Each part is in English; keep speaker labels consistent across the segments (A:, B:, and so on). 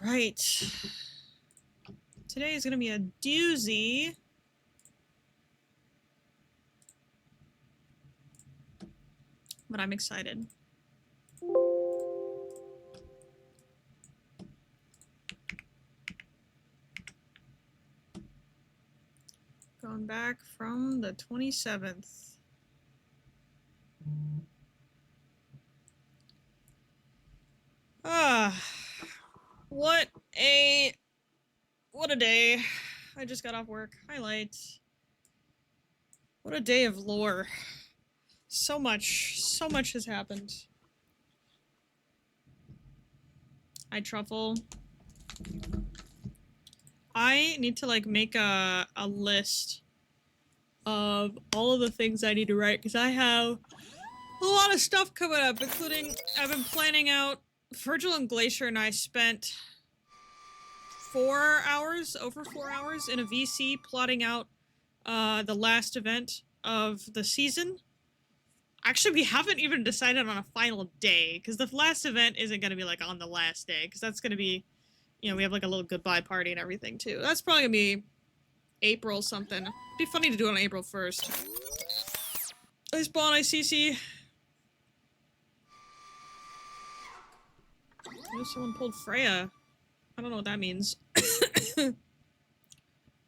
A: Right. Today is gonna be a doozy. But I'm excited. Going back from the 27th. What a day. I just got off work. Highlights. What a day of lore. So much has happened. Hi, Truffle. I need to, like, make a list of all of the things I need to write, because I have a lot of stuff coming up, including I've been planning out. Virgil and Glacier and I spent 4 hours, over 4 hours, in a VC plotting out the last event of the season. Actually, we haven't even decided on a final day, because the last event isn't going to be, like, on the last day, because that's going to be, you know, we have, like, a little goodbye party and everything, too. That's probably going to be April something. It'd be funny to do it on April 1st. Hi, Spawn, ICC. I know someone pulled Freya. I don't know what that means.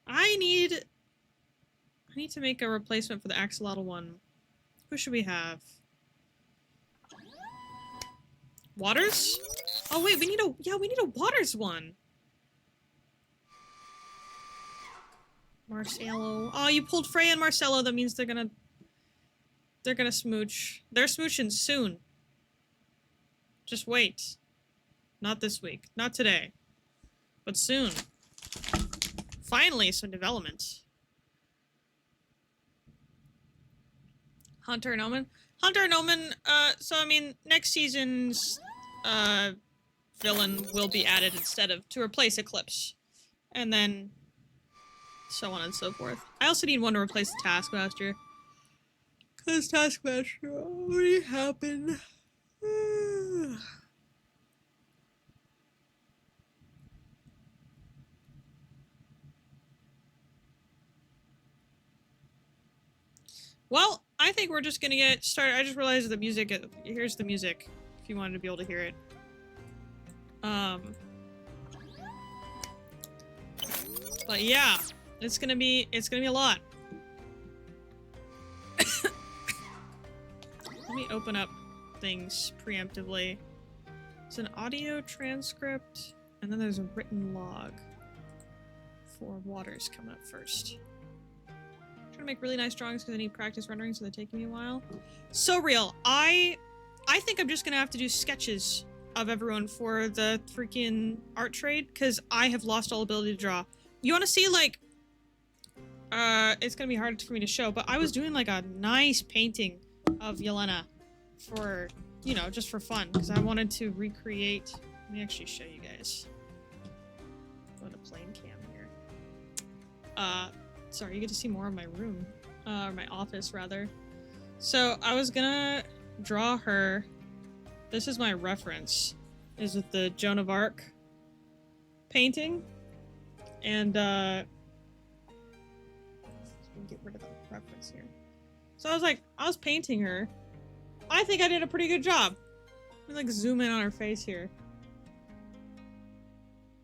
A: I need to make a replacement for the axolotl one. Who should we have? Waters? Oh wait, we need a Waters one. Marcelo. Oh, you pulled Freya and Marcelo. That means they're gonna smooch. They're smooching soon. Just wait. Not this week. Not today. But soon. Finally, some development. Hunter and Omen. Hunter and Omen, so I mean, next season's, villain will be added to replace Eclipse. And then, so on and so forth. I also need one to replace the Taskmaster. Cause Taskmaster already happened. Well, I think we're just gonna get started. I just realized the music. Here's the music, if you wanted to be able to hear it. But yeah, it's gonna be a lot. Let me open up things preemptively. It's an audio transcript, and then there's a written log for Waters coming up first. Trying to make really nice drawings because I need practice rendering, so they're taking me a while. So real. I think I'm just gonna have to do sketches of everyone for the freaking art trade, because I have lost all ability to draw. You want to see, like, it's gonna be hard for me to show, but I was doing, like, a nice painting of Yelena for, you know, just for fun, because I wanted to recreate. Let me actually show you guys. Go to plain cam here. Sorry, you get to see more of my room. Or my office, rather. So, I was gonna draw her. This is my reference. Is with the Joan of Arc painting. And, get rid of the reference here. So I was painting her. I think I did a pretty good job. Let me, like, zoom in on her face here.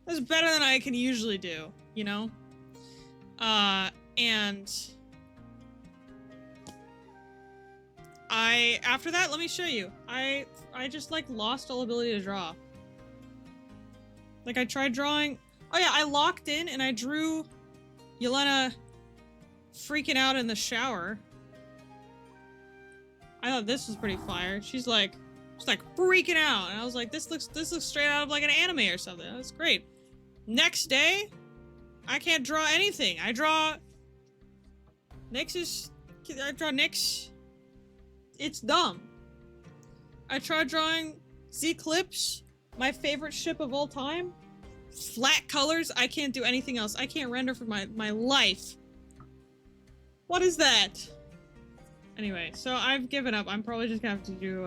A: That's better than I can usually do, you know? And after that, let me show you. I just, like, lost all ability to draw. Like, I tried drawing. Oh yeah, I locked in and I drew Yelena freaking out in the shower. I thought this was pretty fire. She's like freaking out, and I was like, this looks straight out of, like, an anime or something. That's great. Next day, I can't draw anything. I draw Nyx. It's dumb. I tried drawing Zeclipse, my favorite ship of all time. Flat colors. I can't do anything else. I can't render for my life. What is that? Anyway, so I've given up. I'm probably just gonna have to do,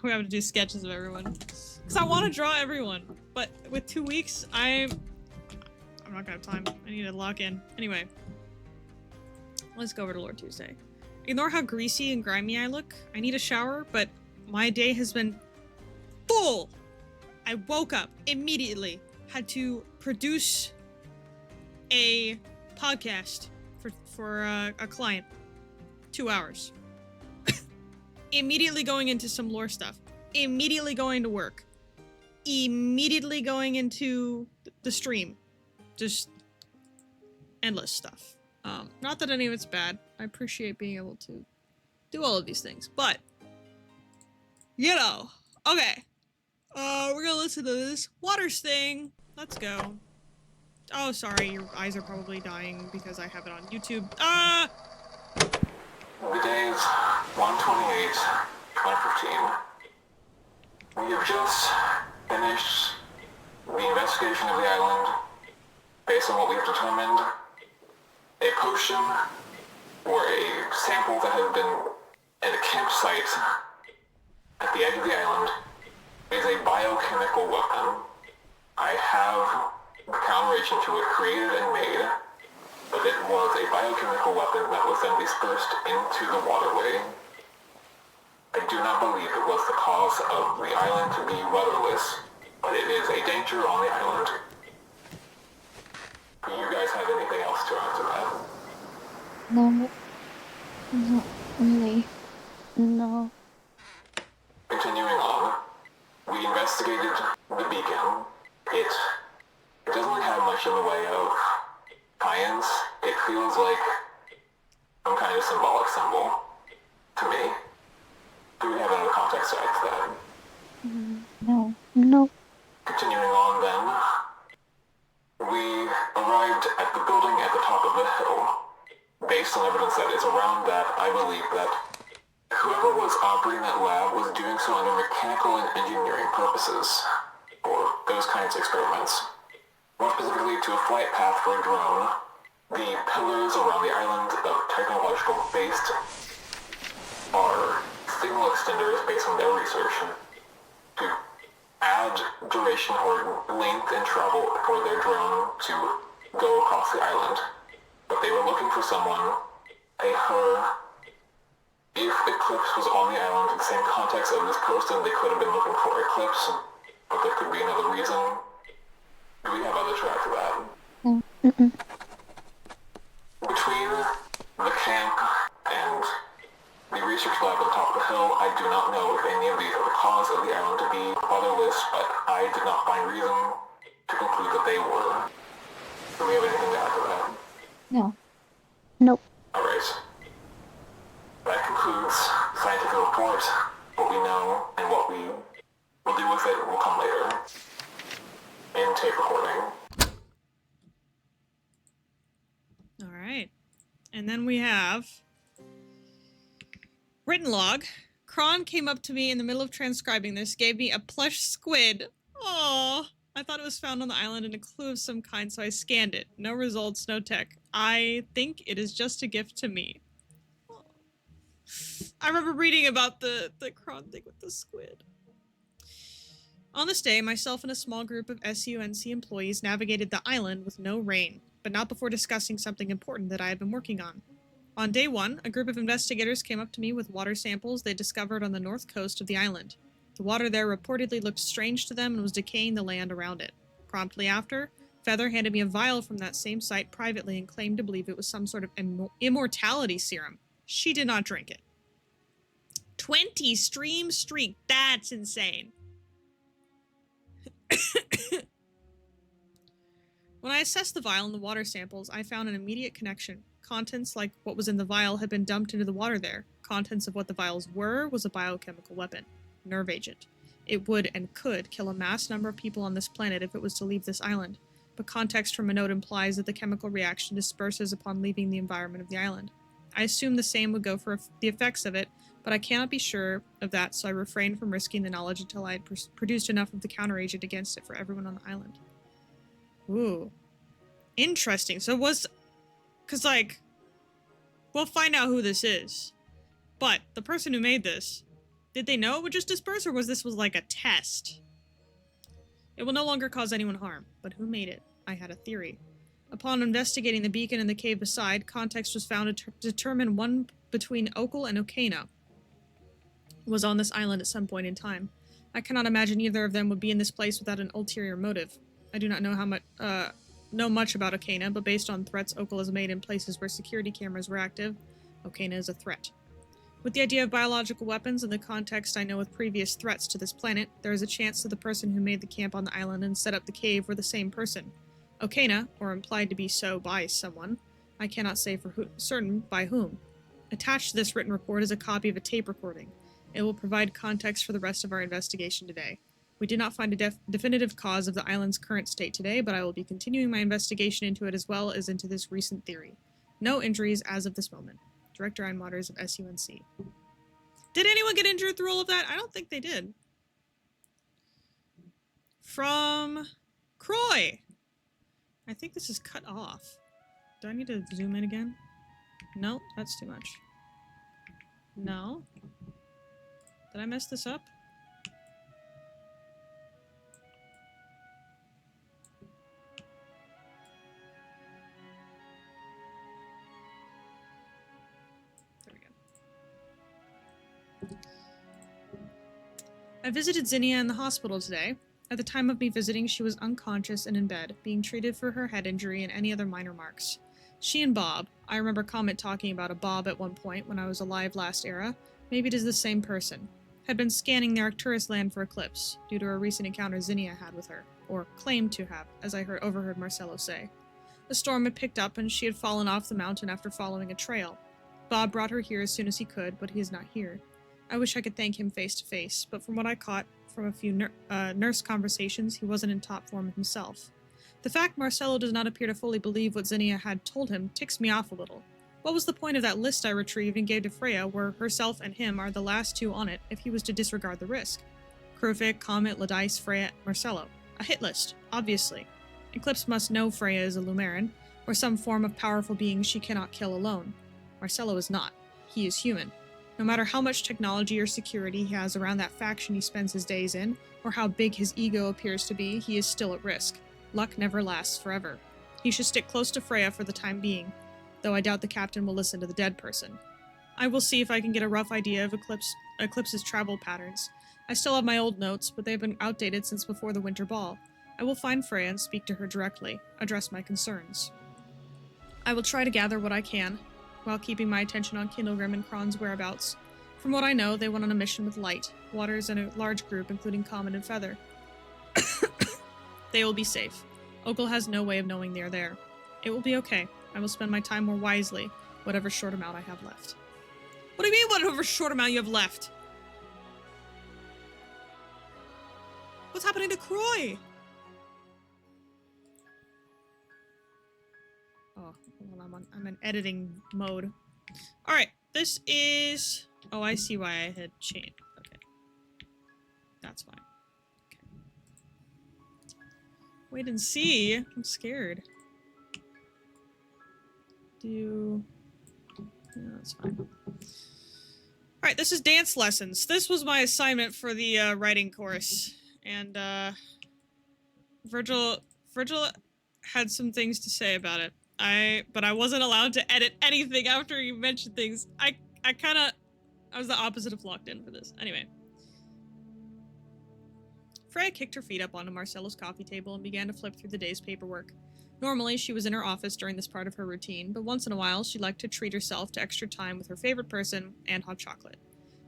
A: we have to do sketches of everyone. Because I want to draw everyone, but with 2 weeks, I'm not gonna have time. I need to lock in. Anyway, let's go over to Lord Tuesday. Ignore how greasy and grimy I look. I need a shower, but my day has been full. I woke up immediately, had to produce a podcast for a client. 2 hours. Immediately going into some lore stuff. Immediately going to work. Immediately going into the stream. Just endless stuff. Not that any of it's bad. I appreciate being able to do all of these things, but you know, okay. We're gonna listen to this Waters thing. Let's go. Oh, sorry, your eyes are probably dying because I have it on YouTube.
B: The day is 1/28, 2015. We have just finished the investigation of the island. Based on what we've determined, a potion or a sample that has been at a campsite at the edge of the island is a biochemical weapon. I have the counteration to it created and made, but it was a biochemical weapon that was then dispersed into the waterway. I do not believe it was the cause of the island to be weatherless, but it is a danger on the island. Do you guys have anything else to add to that?
C: No, not really. No.
B: Continuing on, we investigated the beacon. It doesn't have much in the way of science. It feels like some kind of symbolic symbol to me. Do we have another context to add to that?
C: No. No.
B: Continuing on then, we arrived at the building at the top of the hill. Based on evidence that is around that, I believe that whoever was operating that lab was doing so under mechanical and engineering purposes, or those kinds of experiments. More specifically to a flight path for a drone, the pillars around the island of technological base are signal extenders based on their research to add duration or length and travel for their drone to go across the island. But they were looking for someone, if Eclipse was on the island in the same context of this person, they could have been looking for Eclipse, but there could be another reason. Do we have other track for that?
C: No.
B: Between the camp and the research lab at the top of the hill, I do not know if any of these are the cause of the island to be weatherless, but I did not find reason to conclude that they were. Do we have anything to add to that?
C: No. Nope.
B: Alright. That concludes the scientific report. What we know and what we will do with it will come later. In tape recording.
A: Alright. And then we have written log. Kron came up to me in the middle of transcribing this, gave me a plush squid. Aww. I thought it was found on the island in a clue of some kind, so I scanned it. No results, no tech. I think it is just a gift to me. Aww. I remember reading about the Kron thing with the squid. On this day, myself and a small group of SUNC employees navigated the island with no rain, but not before discussing something important that I had been working on. On day 1, a group of investigators came up to me with water samples they discovered on the north coast of the island. The water there reportedly looked strange to them and was decaying the land around it. Promptly after, Feather handed me a vial from that same site privately and claimed to believe it was some sort of immortality serum. She did not drink it. 20 stream streak, that's insane. When I assessed the vial and the water samples, I found an immediate connection. Contents like what was in the vial had been dumped into the water there. Contents of what the vials were was a biochemical weapon. Nerve agent. It would and could kill a mass number of people on this planet if it was to leave this island, but context from a note implies that the chemical reaction disperses upon leaving the environment of the island. I assume the same would go for the effects of it, but I cannot be sure of that, so I refrained from risking the knowledge until I had produced enough of the counteragent against it for everyone on the island. Ooh. Interesting. So it was... Because, like... We'll find out who this is. But the person who made this... Did they know it would just disperse, or was this like a test? It will no longer cause anyone harm. But who made it? I had a theory. Upon investigating the beacon and the cave beside, context was found to determine one between Okul and Okena was on this island at some point in time. I cannot imagine either of them would be in this place without an ulterior motive. I do not know much about Okena, but based on threats Okul has made in places where security cameras were active, Okena is a threat. With the idea of biological weapons and the context I know with previous threats to this planet, there is a chance that the person who made the camp on the island and set up the cave were the same person. Okena, or implied to be so by someone, I cannot say for certain by whom. Attached to this written report is a copy of a tape recording. It will provide context for the rest of our investigation today. We did not find a definitive cause of the island's current state today, but I will be continuing my investigation into it as well as into this recent theory. No injuries as of this moment. Director Einwaters of SUNC. Did anyone get injured through all of that? I don't think they did. From Croy. I think this is cut off. Do I need to zoom in again? No, that's too much. No. Did I mess this up? There we go. I visited Zinnia in the hospital today. At the time of me visiting, she was unconscious and in bed, being treated for her head injury and any other minor marks. She and Bob, I remember Comet talking about a Bob at one point when I was alive last era, maybe it is the same person, had been scanning the Arcturus land for Eclipse, due to a recent encounter Zinnia had with her, or claimed to have, as I overheard Marcelo say. The storm had picked up and she had fallen off the mountain after following a trail. Bob brought her here as soon as he could, but he is not here. I wish I could thank him face to face, but from what I caught from a few nurse conversations, he wasn't in top form himself. The fact Marcelo does not appear to fully believe what Zinnia had told him ticks me off a little. What was the point of that list I retrieved and gave to Freya, where herself and him are the last two on it, if he was to disregard the risk? Krufik, Comet, Ladice, Freya, Marcelo. A hit list, obviously. Eclipse must know Freya is a Lumeran, or some form of powerful being she cannot kill alone. Marcelo is not. He is human. No matter how much technology or security he has around that faction he spends his days in, or how big his ego appears to be, he is still at risk. Luck never lasts forever. He should stick close to Freya for the time being, though I doubt the captain will listen to the dead person. I will see if I can get a rough idea of Eclipse's travel patterns. I still have my old notes, but they have been outdated since before the winter ball. I will find Freya and speak to her directly, address my concerns. I will try to gather what I can, while keeping my attention on Kindlegrim and Kron's whereabouts. From what I know, they went on a mission with Light, Waters, and a large group, including Comet and Feather. They will be safe. Okul has no way of knowing they are there. It will be okay. I will spend my time more wisely, whatever short amount I have left. What do you mean, whatever short amount you have left? What's happening to Croy? Oh, hold on, I'm in editing mode. Alright, this is... Oh, I see why I had changed. Okay. That's why. Okay. Wait and see. I'm scared. Yeah, that's fine. Alright, this is dance lessons. This was my assignment for the writing course. And Virgil had some things to say about it. But I wasn't allowed to edit anything after you mentioned things. I was the opposite of locked in for this. Anyway. Freya kicked her feet up onto Marcelo's coffee table and began to flip through the day's paperwork. Normally, she was in her office during this part of her routine, but once in a while, she liked to treat herself to extra time with her favorite person and hot chocolate.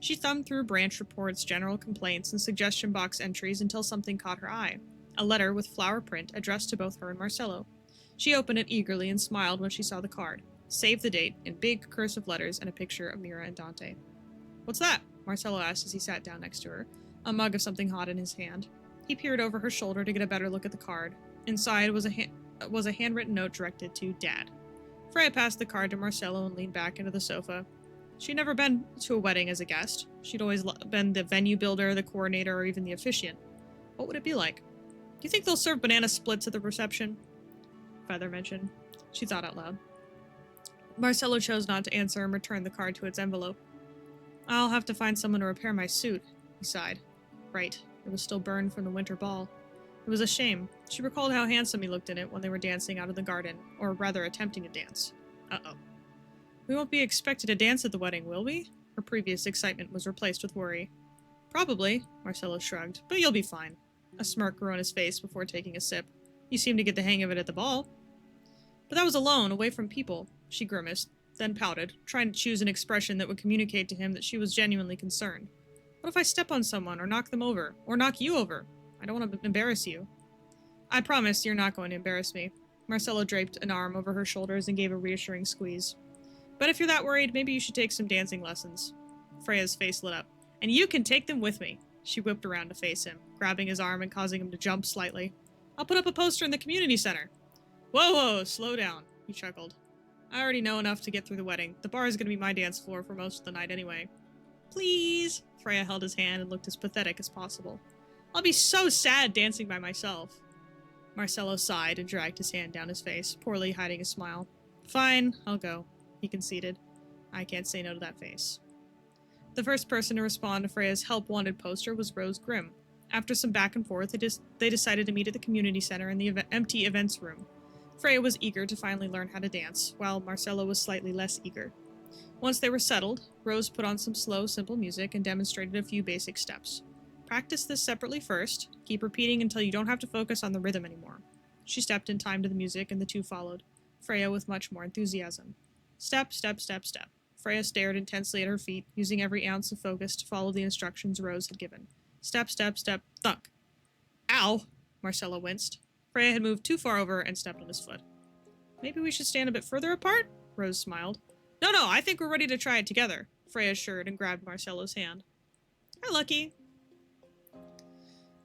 A: She thumbed through branch reports, general complaints, and suggestion box entries until something caught her eye. A letter with flower print addressed to both her and Marcelo. She opened it eagerly and smiled when she saw the card. Save the date, in big cursive letters, and a picture of Mira and Dante. "What's that?" Marcelo asked as he sat down next to her, a mug of something hot in his hand. He peered over her shoulder to get a better look at the card. Inside was a handwritten note directed to Dad. Freya passed the card to Marcelo and leaned back into the sofa. She'd never been to a wedding as a guest. She'd always been the venue builder, the coordinator, or even the officiant. What would it be like? "Do you think they'll serve banana splits at the reception?" Feather mentioned. She thought out loud. Marcelo chose not to answer and returned the card to its envelope. "I'll have to find someone to repair my suit," he sighed. Right, it was still burned from the winter ball. It was a shame. She recalled how handsome he looked in it when they were dancing out of the garden, or rather attempting to dance. Uh-oh. We won't be expected to dance at the wedding, will we? Her previous excitement was replaced with worry. Probably, Marcelo shrugged, but you'll be fine. A smirk grew on his face before taking a sip. You seemed to get the hang of it at the ball. But that was alone, away from people, she grimaced, then pouted, trying to choose an expression that would communicate to him that she was genuinely concerned. What if I step on someone, or knock them over, or knock you over? I don't want to embarrass you. I promise you're not going to embarrass me. Marcelo draped an arm over her shoulders and gave a reassuring squeeze. But if you're that worried, maybe you should take some dancing lessons. Freya's face lit up. And you can take them with me. She whipped around to face him, grabbing his arm and causing him to jump slightly. I'll put up a poster in the community center. Whoa, slow down, he chuckled. I already know enough to get through the wedding. The bar is going to be my dance floor for most of the night anyway. Please. Freya held his hand and looked as pathetic as possible. I'll be so sad dancing by myself. Marcelo sighed and dragged his hand down his face, poorly hiding a smile. Fine, I'll go, he conceded. I can't say no to that face. The first person to respond to Freya's help wanted poster was Rose Grimm. After some back and forth, they decided to meet at the community center in the empty events room. Freya was eager to finally learn how to dance, while Marcelo was slightly less eager. Once they were settled, Rose put on some slow, simple music and demonstrated a few basic steps. Practice this separately first. Keep repeating until you don't have to focus on the rhythm anymore. She stepped in time to the music, and the two followed, Freya with much more enthusiasm. Step, step, step, step. Freya stared intensely at her feet, using every ounce of focus to follow the instructions Rose had given. Step, step, step, thunk. Ow! Marcelo winced. Freya had moved too far over and stepped on his foot. Maybe we should stand a bit further apart? Rose smiled. No, I think we're ready to try it together, Freya assured and grabbed Marcelo's hand. Hi, Lucky.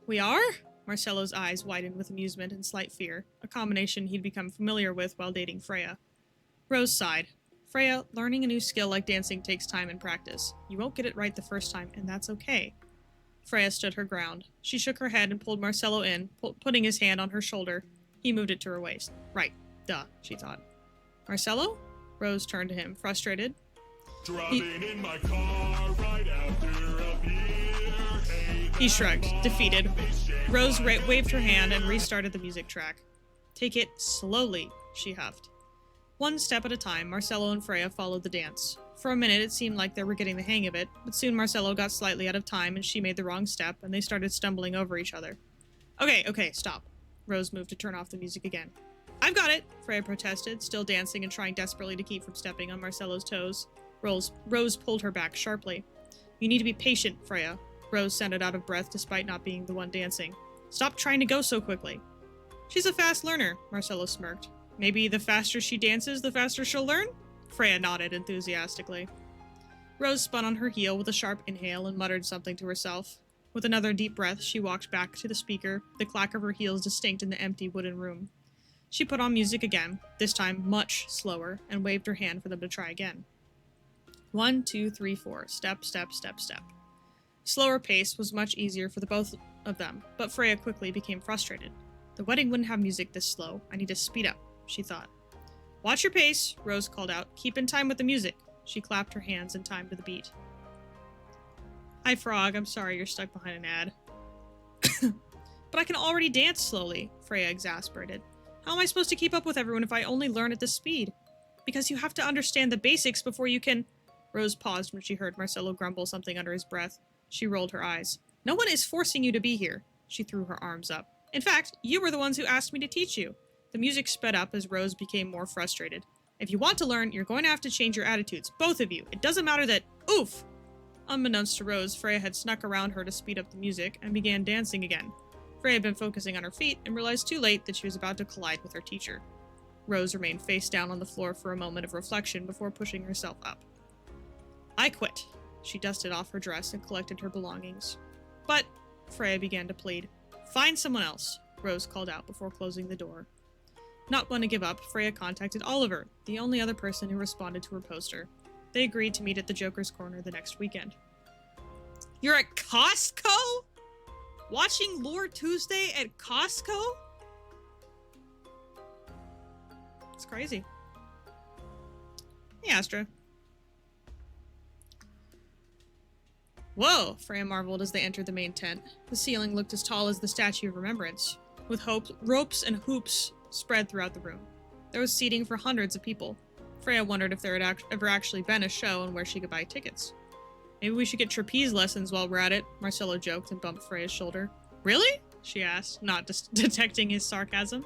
A: We are? Marcelo's eyes widened with amusement and slight fear, a combination he'd become familiar with while dating Freya. Rose sighed. Freya, learning a new skill like dancing takes time and practice. You won't get it right the first time, and that's okay. Freya stood her ground. She shook her head and pulled Marcelo in, putting his hand on her shoulder. He moved it to her waist. Right. Duh, she thought. Marcelo? Rose turned to him, frustrated.
D: Driving in my car right after a beer.
A: He shrugged, defeated. Rose waved her hand and restarted the music track. Take it slowly, she huffed. One step at a time, Marcelo and Freya followed the dance. For a minute, it seemed like they were getting the hang of it, but soon Marcelo got slightly out of time and she made the wrong step, and they started stumbling over each other. Okay, stop. Rose moved to turn off the music again. I've got it, Freya protested, still dancing and trying desperately to keep from stepping on Marcelo's toes. Rose pulled her back sharply. You need to be patient, Freya. Rose sounded out of breath despite not being the one dancing. Stop trying to go so quickly. She's a fast learner, Marcelo smirked. Maybe the faster she dances, the faster she'll learn? Freya nodded enthusiastically. Rose spun on her heel with a sharp inhale and muttered something to herself. With another deep breath, she walked back to the speaker, the clack of her heels distinct in the empty wooden room. She put on music again, this time much slower, and waved her hand for them to try again. 1, 2, 3, 4. Step, step, step, step. Slower pace was much easier for the both of them, but Freya quickly became frustrated. The wedding wouldn't have music this slow. I need to speed up, she thought. Watch your pace, Rose called out. Keep in time with the music. She clapped her hands in time to the beat. Hi, Frog. I'm sorry you're stuck behind an ad. But I can already dance slowly, Freya exasperated. How am I supposed to keep up with everyone if I only learn at this speed? Because you have to understand the basics before you can... Rose paused when she heard Marcelo grumble something under his breath. She rolled her eyes. No one is forcing you to be here. She threw her arms up. In fact, you were the ones who asked me to teach you. The music sped up as Rose became more frustrated. If you want to learn, you're going to have to change your attitudes, both of you. It doesn't matter that... Oof! Unbeknownst to Rose, Freya had snuck around her to speed up the music and began dancing again. Freya had been focusing on her feet and realized too late that she was about to collide with her teacher. Rose remained face down on the floor for a moment of reflection before pushing herself up. I quit. She dusted off her dress and collected her belongings. But, Freya began to plead. Find someone else, Rose called out before closing the door. Not going to give up, Freya contacted Oliver, the only other person who responded to her poster. They agreed to meet at the Joker's Corner the next weekend. You're at Costco? Watching Lore Tuesday at Costco? It's crazy. Hey, Astra. Whoa, Freya marveled as they entered the main tent. The ceiling looked as tall as the Statue of Remembrance. with ropes and hoops spread throughout the room. There was seating for hundreds of people. Freya wondered if there had ever actually been a show and where she could buy tickets. Maybe we should get trapeze lessons while we're at it, Marcelo joked and bumped Freya's shoulder. Really? She asked, not detecting his sarcasm.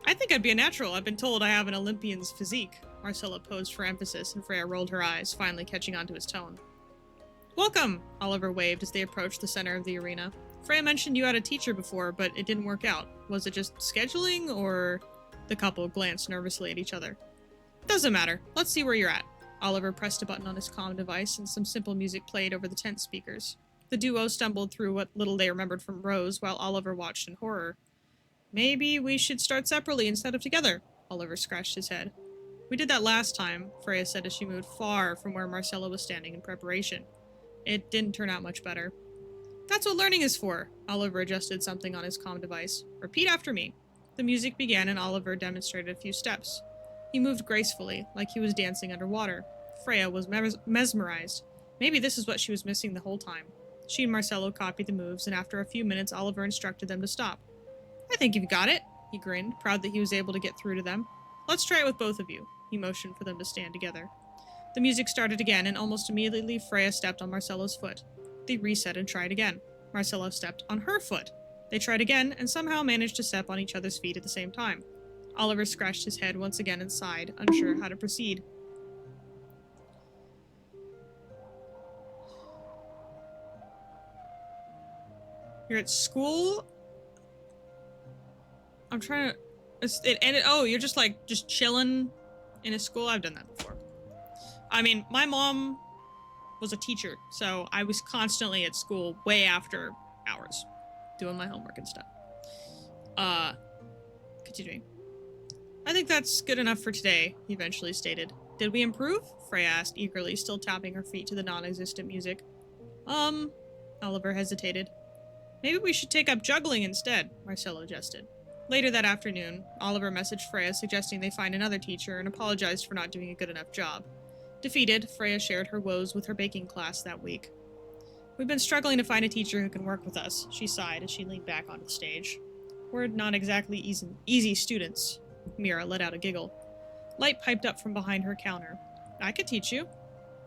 A: I think I'd be a natural. I've been told I have an Olympian's physique. Marcelo posed for emphasis, and Freya rolled her eyes, finally catching on to his tone. Welcome, Oliver waved as they approached the center of the arena. Freya mentioned you had a teacher before, but it didn't work out. Was it just scheduling, or... The couple glanced nervously at each other. Doesn't matter. Let's see where you're at. Oliver pressed a button on his comm device, and some simple music played over the tent speakers. The duo stumbled through what little they remembered from Rose, while Oliver watched in horror. Maybe we should start separately instead of together, Oliver scratched his head. We did that last time, Freya said as she moved far from where Marcelo was standing in preparation. It didn't turn out much better. That's what learning is for, Oliver adjusted something on his comm device. Repeat after me. The music began and Oliver demonstrated a few steps. He moved gracefully, like he was dancing underwater. Freya was mesmerized. Maybe this is what she was missing the whole time. She and Marcelo copied the moves, and after a few minutes, Oliver instructed them to stop. I think you've got it, he grinned, proud that he was able to get through to them. Let's try it with both of you. He motioned for them to stand together. The music started again, and almost immediately Freya stepped on Marcelo's foot. They reset and tried again. Marcelo stepped on her foot. They tried again, and somehow managed to step on each other's feet at the same time. Oliver scratched his head once again and sighed, unsure how to proceed. You're at school? I'm trying to... It ended... Oh, you're just like, just chilling in a school? I've done that before. I mean, my mom was a teacher, so I was constantly at school way after hours, doing my homework and stuff. Continuing. I think that's good enough for today, he eventually stated. Did we improve? Freya asked eagerly, still tapping her feet to the non-existent music. Oliver hesitated. Maybe we should take up juggling instead, Marcelo jested. Later that afternoon, Oliver messaged Freya suggesting they find another teacher and apologized for not doing a good enough job. Defeated, Freya shared her woes with her baking class that week. We've been struggling to find a teacher who can work with us, she sighed as she leaned back onto the stage. We're not exactly easy students. Mira let out a giggle. Light piped up from behind her counter. I could teach you.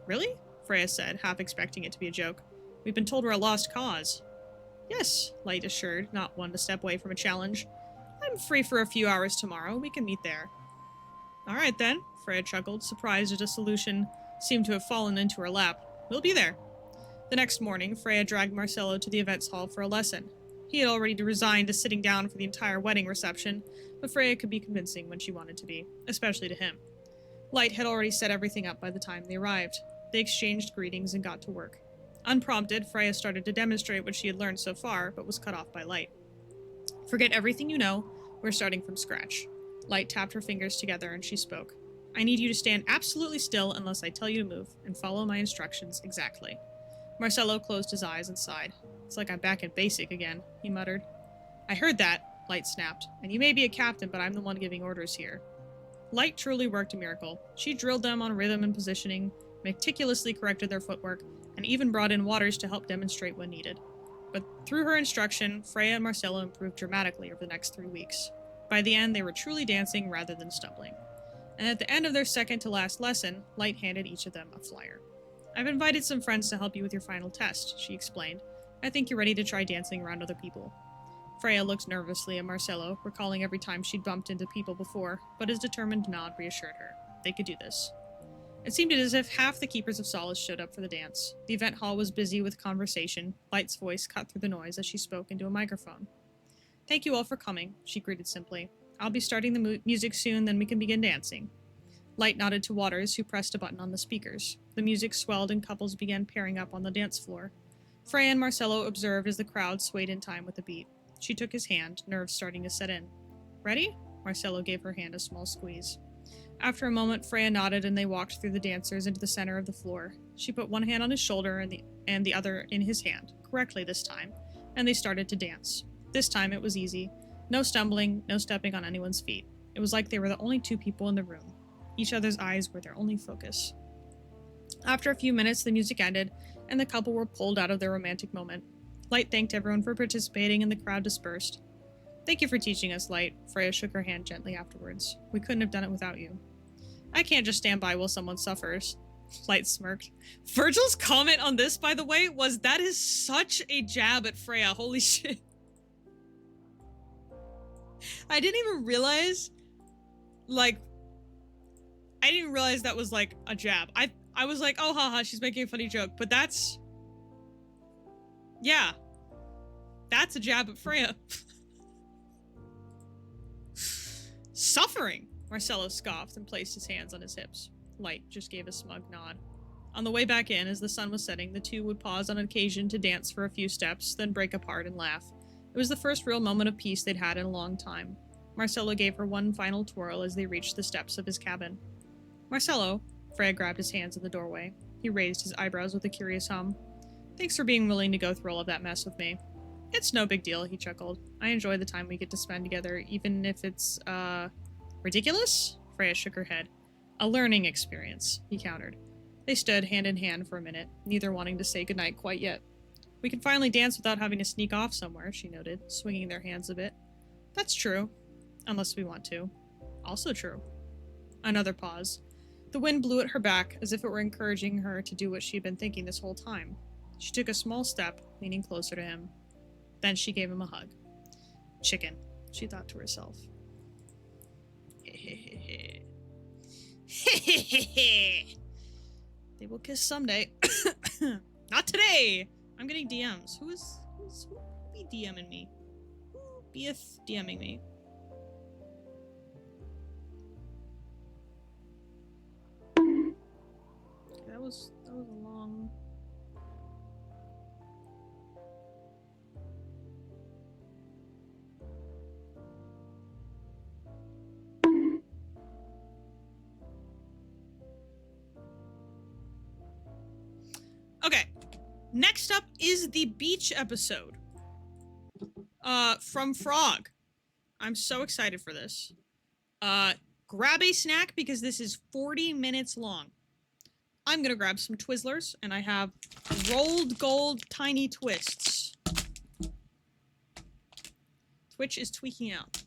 A: Really? Freya said, half expecting it to be a joke. We've been told we're a lost cause. Yes, Light assured, not one to step away from a challenge. I'm free for a few hours tomorrow. We can meet there. All right, then, Freya chuckled, surprised at a solution seemed to have fallen into her lap. We'll be there. The next morning, Freya dragged Marcelo to the events hall for a lesson. He had already resigned to sitting down for the entire wedding reception, but Freya could be convincing when she wanted to be, especially to him. Light had already set everything up by the time they arrived. They exchanged greetings and got to work. Unprompted, Freya started to demonstrate what she had learned so far, but was cut off by Light. Forget everything you know. We're starting from scratch. Light tapped her fingers together and she spoke. I need you to stand absolutely still unless I tell you to move, and follow my instructions exactly. Marcelo closed his eyes and sighed. It's like I'm back at basic again, he muttered. I heard that, Light snapped, and you may be a captain, but I'm the one giving orders here. Light truly worked a miracle. She drilled them on rhythm and positioning, meticulously corrected their footwork, and even brought in Waters to help demonstrate when needed. But through her instruction, Freya and Marcelo improved dramatically over the next 3 weeks. By the end, they were truly dancing rather than stumbling. And at the end of their second to last lesson, Light handed each of them a flyer. I've invited some friends to help you with your final test, she explained. I think you're ready to try dancing around other people. Freya looked nervously at Marcelo, recalling every time she'd bumped into people before, but his determined nod reassured her. They could do this. It seemed as if half the Keepers of Solace showed up for the dance. The event hall was busy with conversation. Light's voice cut through the noise as she spoke into a microphone. Thank you all for coming, she greeted simply. I'll be starting the music soon, then we can begin dancing. Light nodded to Waters, who pressed a button on the speakers. The music swelled and couples began pairing up on the dance floor. Freya and Marcelo observed as the crowd swayed in time with the beat. She took his hand, nerves starting to set in. Ready? Marcelo gave her hand a small squeeze. After a moment, Freya nodded and they walked through the dancers into the center of the floor. She put one hand on his shoulder and the other in his hand, correctly this time, and they started to dance. This time it was easy. No stumbling, no stepping on anyone's feet. It was like they were the only two people in the room. Each other's eyes were their only focus. After a few minutes, the music ended, and the couple were pulled out of their romantic moment. Light thanked everyone for participating, and the crowd dispersed. Thank you for teaching us, Light. Freya shook her hand gently afterwards. We couldn't have done it without you. I can't just stand by while someone suffers. Light smirked. Virgil's comment on this, by the way, was that is such a jab at Freya. Holy shit. I didn't even realize, like, I didn't realize that was, like, a jab. I was like, oh, haha, she's making a funny joke. But that's... yeah. That's a jab at Freya. Suffering, Marcello scoffed and placed his hands on his hips. Light just gave a smug nod. On the way back in, as the sun was setting, the two would pause on occasion to dance for a few steps, then break apart and laugh. It was the first real moment of peace they'd had in a long time. Marcello gave her one final twirl as they reached the steps of his cabin. Marcello, Freya grabbed his hands in the doorway. He raised his eyebrows with a curious hum. Thanks for being willing to go through all of that mess with me. It's no big deal, he chuckled. I enjoy the time we get to spend together, even if it's, ridiculous? Freya shook her head. A learning experience, he countered. They stood hand in hand for a minute, neither wanting to say goodnight quite yet. We can finally dance without having to sneak off somewhere, she noted, swinging their hands a bit. That's true. Unless we want to. Also true. Another pause. The wind blew at her back, as if it were encouraging her to do what she'd been thinking this whole time. She took a small step, leaning closer to him. Then she gave him a hug. Chicken, she thought to herself. They will kiss someday. Not today! I'm getting DMs. Who be DMing me? Who beeth DMing me? That was a long... Okay, next up is the beach episode. From Frog. I'm so excited for this. Grab a snack because this is 40 minutes long. I'm gonna grab some Twizzlers, and I have rolled gold tiny twists. Twitch is tweaking out.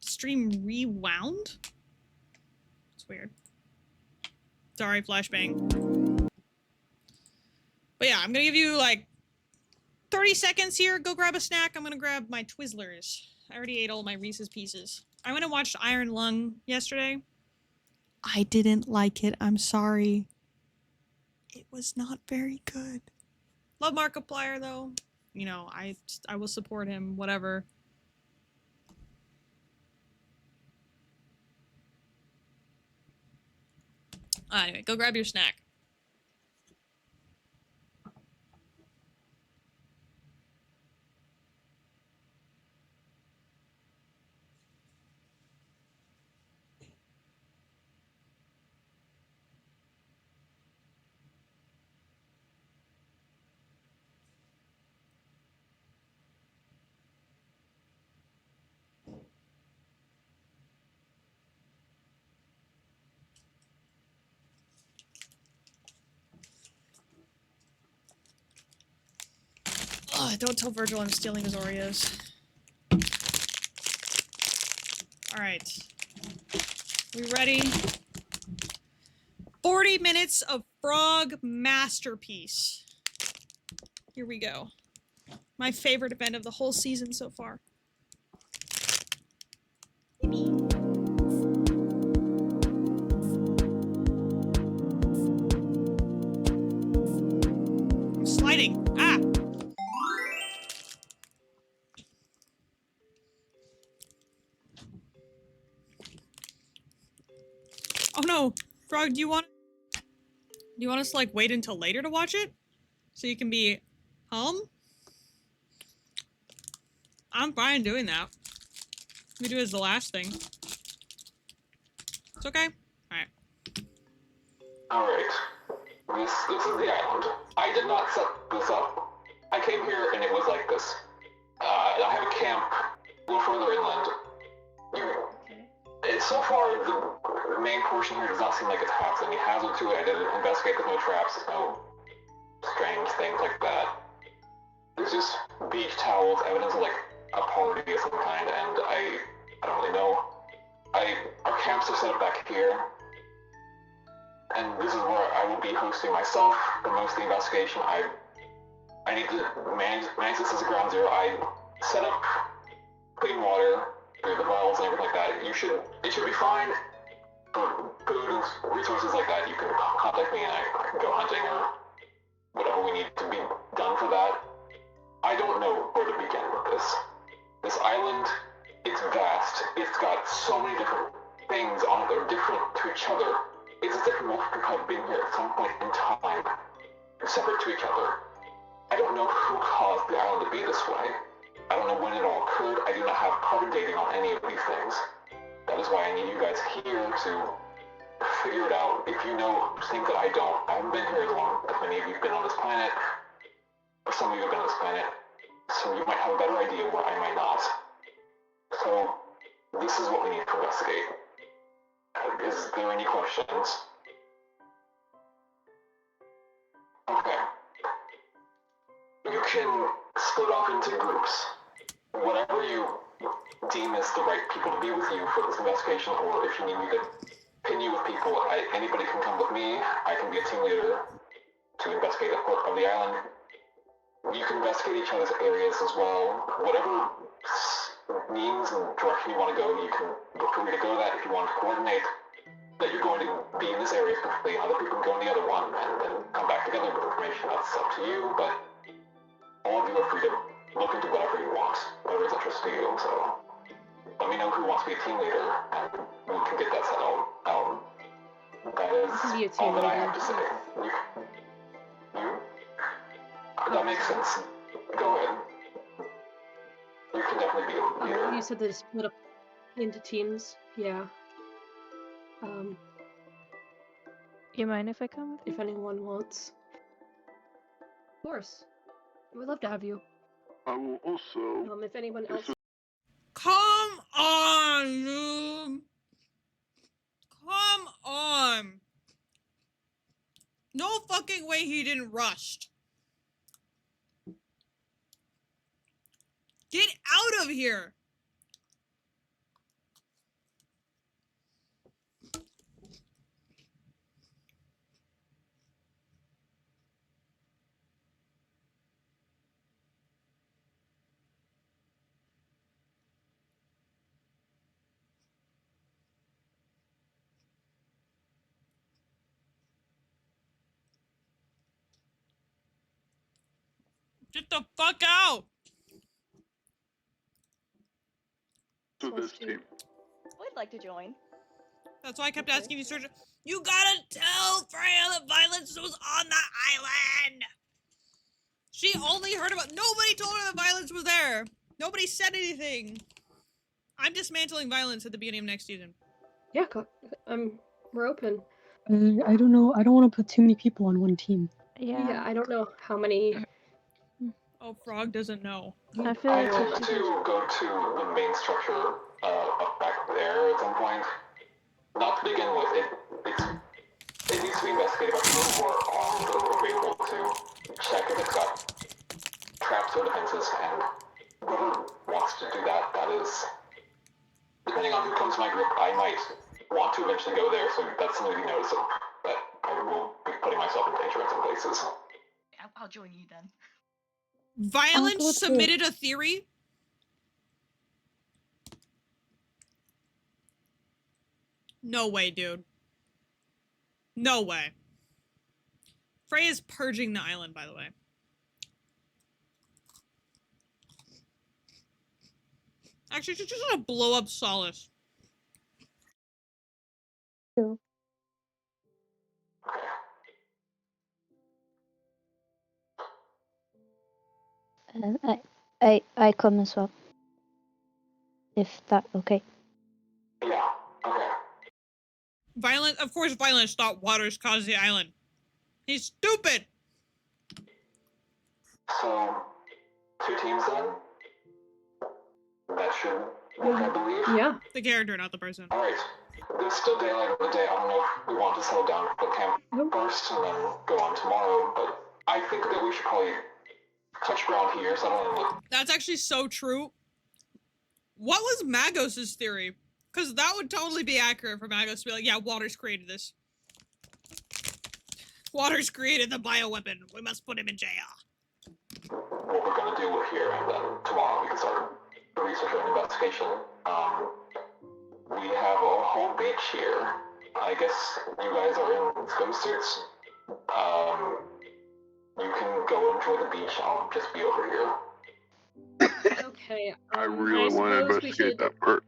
A: Stream rewound? It's weird. Sorry, flashbang. But yeah, I'm gonna give you like 30 seconds here. Go grab a snack. I'm gonna grab my Twizzlers. I already ate all my Reese's Pieces. I went and watched Iron Lung yesterday. I didn't like it. I'm sorry. It was not very good. Love Markiplier though. You know, I will support him. Whatever. Anyway, go grab your snack. Oh, don't tell Virgil I'm stealing his Oreos. Alright. We ready? 40 minutes of Frog masterpiece. Here we go. My favorite event of the whole season so far. I'm sliding. Ah! Oh no, Frog, do you want us to like wait until later to watch it? So you can be home? I'm fine doing that. We do it as the last thing. It's okay. Alright.
B: Alright. This is the island. I did not set this up. I came here and it was like this. I have a camp a little further inland. So far, the main portion here does not seem like it's has any hazard to it. I didn't investigate. There's no traps, there's no strange things like that. There's just beach towels, evidence of like a party of some kind, and I don't really know. Our camps are set up back here, and this is where I will be hosting myself for most of the investigation. I need to manage this as a ground zero. I set up clean water through the wells and everything like that. It should be fine. For food and resources like that, you can contact me and I can go hunting or whatever we need to be done for that. I don't know where to begin with this. This island, it's vast. It's got so many different things on it that are different to each other. It's as if most people have been here at some point in time, separate to each other. I don't know who caused the island to be this way. I don't know when it all occurred. I do not have carbon dating on any of these things. That is why I need you guys here to figure it out. If you know things that I don't, I haven't been here as long as many of you have been on this planet, or some of you have been on this planet, so you might have a better idea where I might not. So, this is what we need to investigate. Is there any questions? Okay. You can split off into groups. Whatever you deem as the right people to be with you for this investigation, or if you need me to pin you with people, anybody can come with me. I can be a team leader to investigate a part of the island. You can investigate each other's areas as well. Whatever means and direction you want to go, you can feel free to go that. If you want to coordinate that you're going to be in this area specifically, and other people can go in the other one, and then come back together with information, that's up to you, but all of you are free to look into whatever you want, whatever is interest to you, so let me know who wants to be a team leader, and we can get that settled. That is
E: Be a team
B: all that I
E: leader.
B: have to say. That makes sense. Go ahead. You can definitely be a leader.
E: You said they split up into teams. Yeah.
C: You mind if I come with
E: If anyone wants. Of course. We'd love to have you.
F: I will also.
E: If anyone else.
A: Come on, Zoom. Come on. No fucking way he didn't rush. Get out of here. Get the fuck out.
F: To this team.
G: I'd like to join.
A: That's why I kept asking you, Sergeant. You gotta tell Freya that violence was on the island. She only heard about. Nobody told her that violence was there. Nobody said anything. I'm dismantling violence at the beginning of next season.
E: Yeah, we're open.
H: I don't know. I don't want to put too many people on one team.
E: Yeah, I don't know how many.
A: Oh, Frog doesn't know.
C: I feel
B: I
C: like
B: hope
C: 50
B: to go to the main structure up back there at some point. Not to begin with, it needs to be investigated by people who are armed or able to check if it's got traps or defenses, and whoever wants to do that, that is, depending on who comes to my group, I might want to eventually go there, so that's something to be noticed of, but I will be putting myself in danger in some places.
G: I'll join you then.
A: Violence submitted a theory. No way, dude. No way. Freya's purging the island, by the way. Actually, she's just gonna blow up Solace.
C: too. And I come as well. If that okay.
B: Yeah, okay.
A: Violent, of course, Violence thought waters caused the island. He's stupid.
B: So, 2 teams then? That should work, I believe.
E: Yeah.
A: The character, not the person.
B: Alright. There's still daylight of the day. I don't know if we want to settle down for the camp first and then go on tomorrow, but I think that we should probably touch ground here, settle in with.
A: That's actually so true. What was Magos's theory? Because that would totally be accurate for Magos to be like, yeah, Waters created this. Waters created the bioweapon. We must put him in jail.
B: What we're gonna do here, and then tomorrow we can start the research and investigation. We have a whole beach here. I guess you guys are in swimsuits. You can go enjoy the beach. I'll just be over here.
E: Okay.
F: I really want to
E: suppose we
F: investigate
E: should-
F: that part.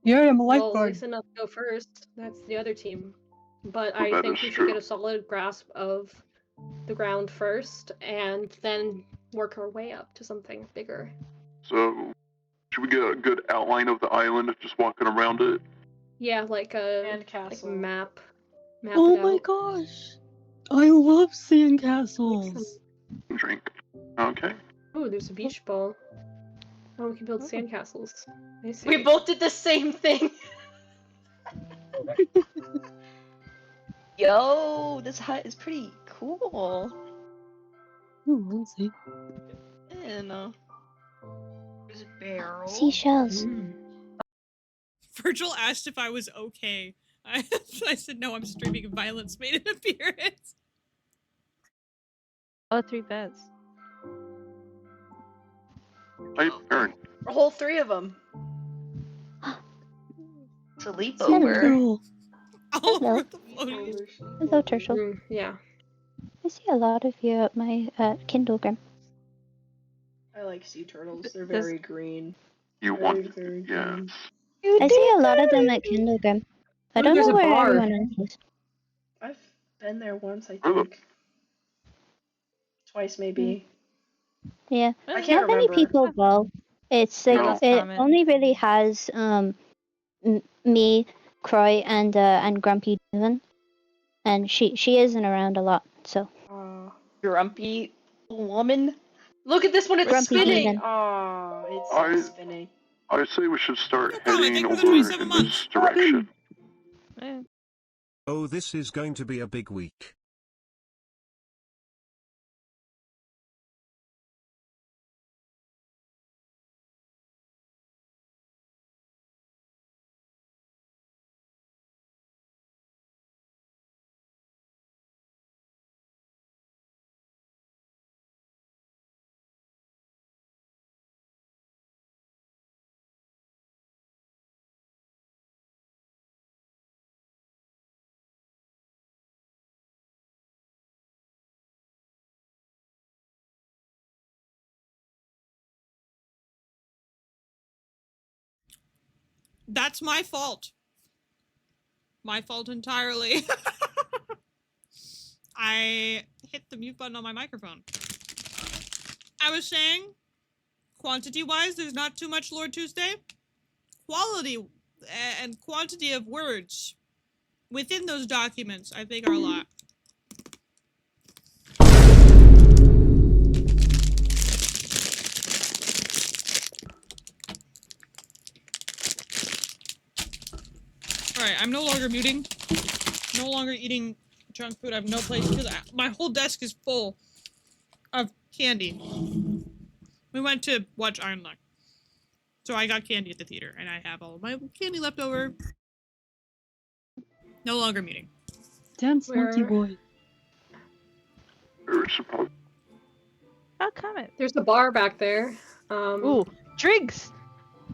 H: Yeah, I'm a
E: Well,
H: lifeguard.
E: Lisa enough to go first. That's the other team. But
F: Well,
E: I
F: that
E: think
F: is
E: we should
F: true.
E: get a solid grasp of the ground first, and then work our way up to something bigger.
F: So, should we get a good outline of the island of just walking around it?
E: Yeah, like a
G: And castle.
E: map. Map
H: Oh
E: it
H: my
E: out.
H: gosh! I love sandcastles.
F: Drink. Okay.
E: Oh, there's a beach ball. Oh, we can build sandcastles. I see.
G: We both did the same thing. Yo, this hut is pretty cool.
H: Ooh, let's see.
G: And there's a barrel.
C: Seashells.
A: Virgil asked if I was okay. I said, no, I'm streaming Violence made an appearance.
C: Oh, 3 beds.
F: Hi, Aaron.
G: A whole 3 of them. Sleepover.
H: Girl.
A: All
C: Hello.
A: over the floaties.
C: Hello, Tertial.
E: Yeah.
C: I see a lot of you at my Kindlegram.
G: I like sea turtles. They're
C: Does-
G: very green.
F: You
G: Very,
F: want?
G: very
F: Yes.
G: green.
C: I see a lot of them at Kindlegram. I
E: Oh,
C: don't
E: there's
C: know
E: a
C: where
E: bar.
C: everyone else is.
G: I've been there once, I
F: Oh.
G: think. Twice, maybe.
C: Yeah,
G: I can't
C: not many
G: remember.
C: people go. It's like
F: No.
C: it
I: Comment.
C: only really has me, Croy, and Grumpy Devon, and she isn't around a lot. So
G: Grumpy woman.
E: Look at this one, it's
C: Grumpy
E: spinning!
C: Demon.
G: Aw,
F: I-
G: it's spinning.
F: I say we should start
A: No problem,
F: heading
A: thank you
F: over
A: for the 27
F: in
A: months.
F: this direction.
I: Eh.
J: Oh, this is going to be a big week.
A: That's my fault. My fault entirely. I hit the mute button on my microphone. I was saying, quantity-wise, there's not too much Lord Tuesday. Quality and quantity of words within those documents, I think, are a lot. Alright, I'm no longer muting. No longer eating junk food. I have no place because my whole desk is full of candy. We went to watch Iron Luck. So I got candy at the theater, and I have all of my candy left over. No longer muting.
H: Damn smoky
E: Where-
H: boy.
F: We're supposed.
I: Oh, comment.
E: There's a bar back there.
I: Ooh, drinks.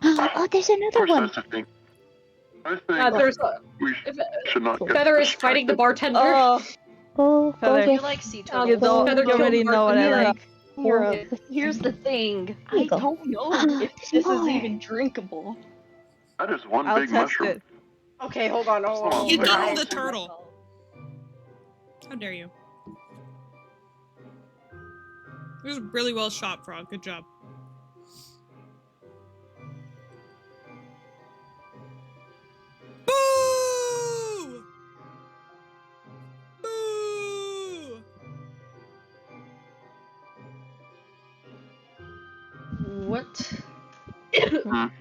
C: Oh, there's
F: Of
C: another
F: course,
C: one.
F: that's the thing. I think
E: there's a,
F: we
E: if,
F: should not get
E: Feather is fighting the
F: distracted.
E: bartender.
I: Oh,
C: Go
I: Feather.
C: with
G: You like sea
E: Oh,
I: you
G: turtles.
I: don't.
E: Feather
I: You
E: killed
I: already
E: the
I: know what I
E: bartender.
I: like.
C: Hero.
G: Here's the thing.
C: Here you
G: I
C: go.
G: don't know if
C: There's
G: this is
C: more.
G: even drinkable.
F: That is one
I: I'll
F: big
I: test
F: mushroom.
I: it.
G: Okay, hold on. Hold on.
F: You
G: hold on.
F: dumped
A: the turtle. How dare you? It was really well shot, Frog. Good job. Boo! Boo!
E: What?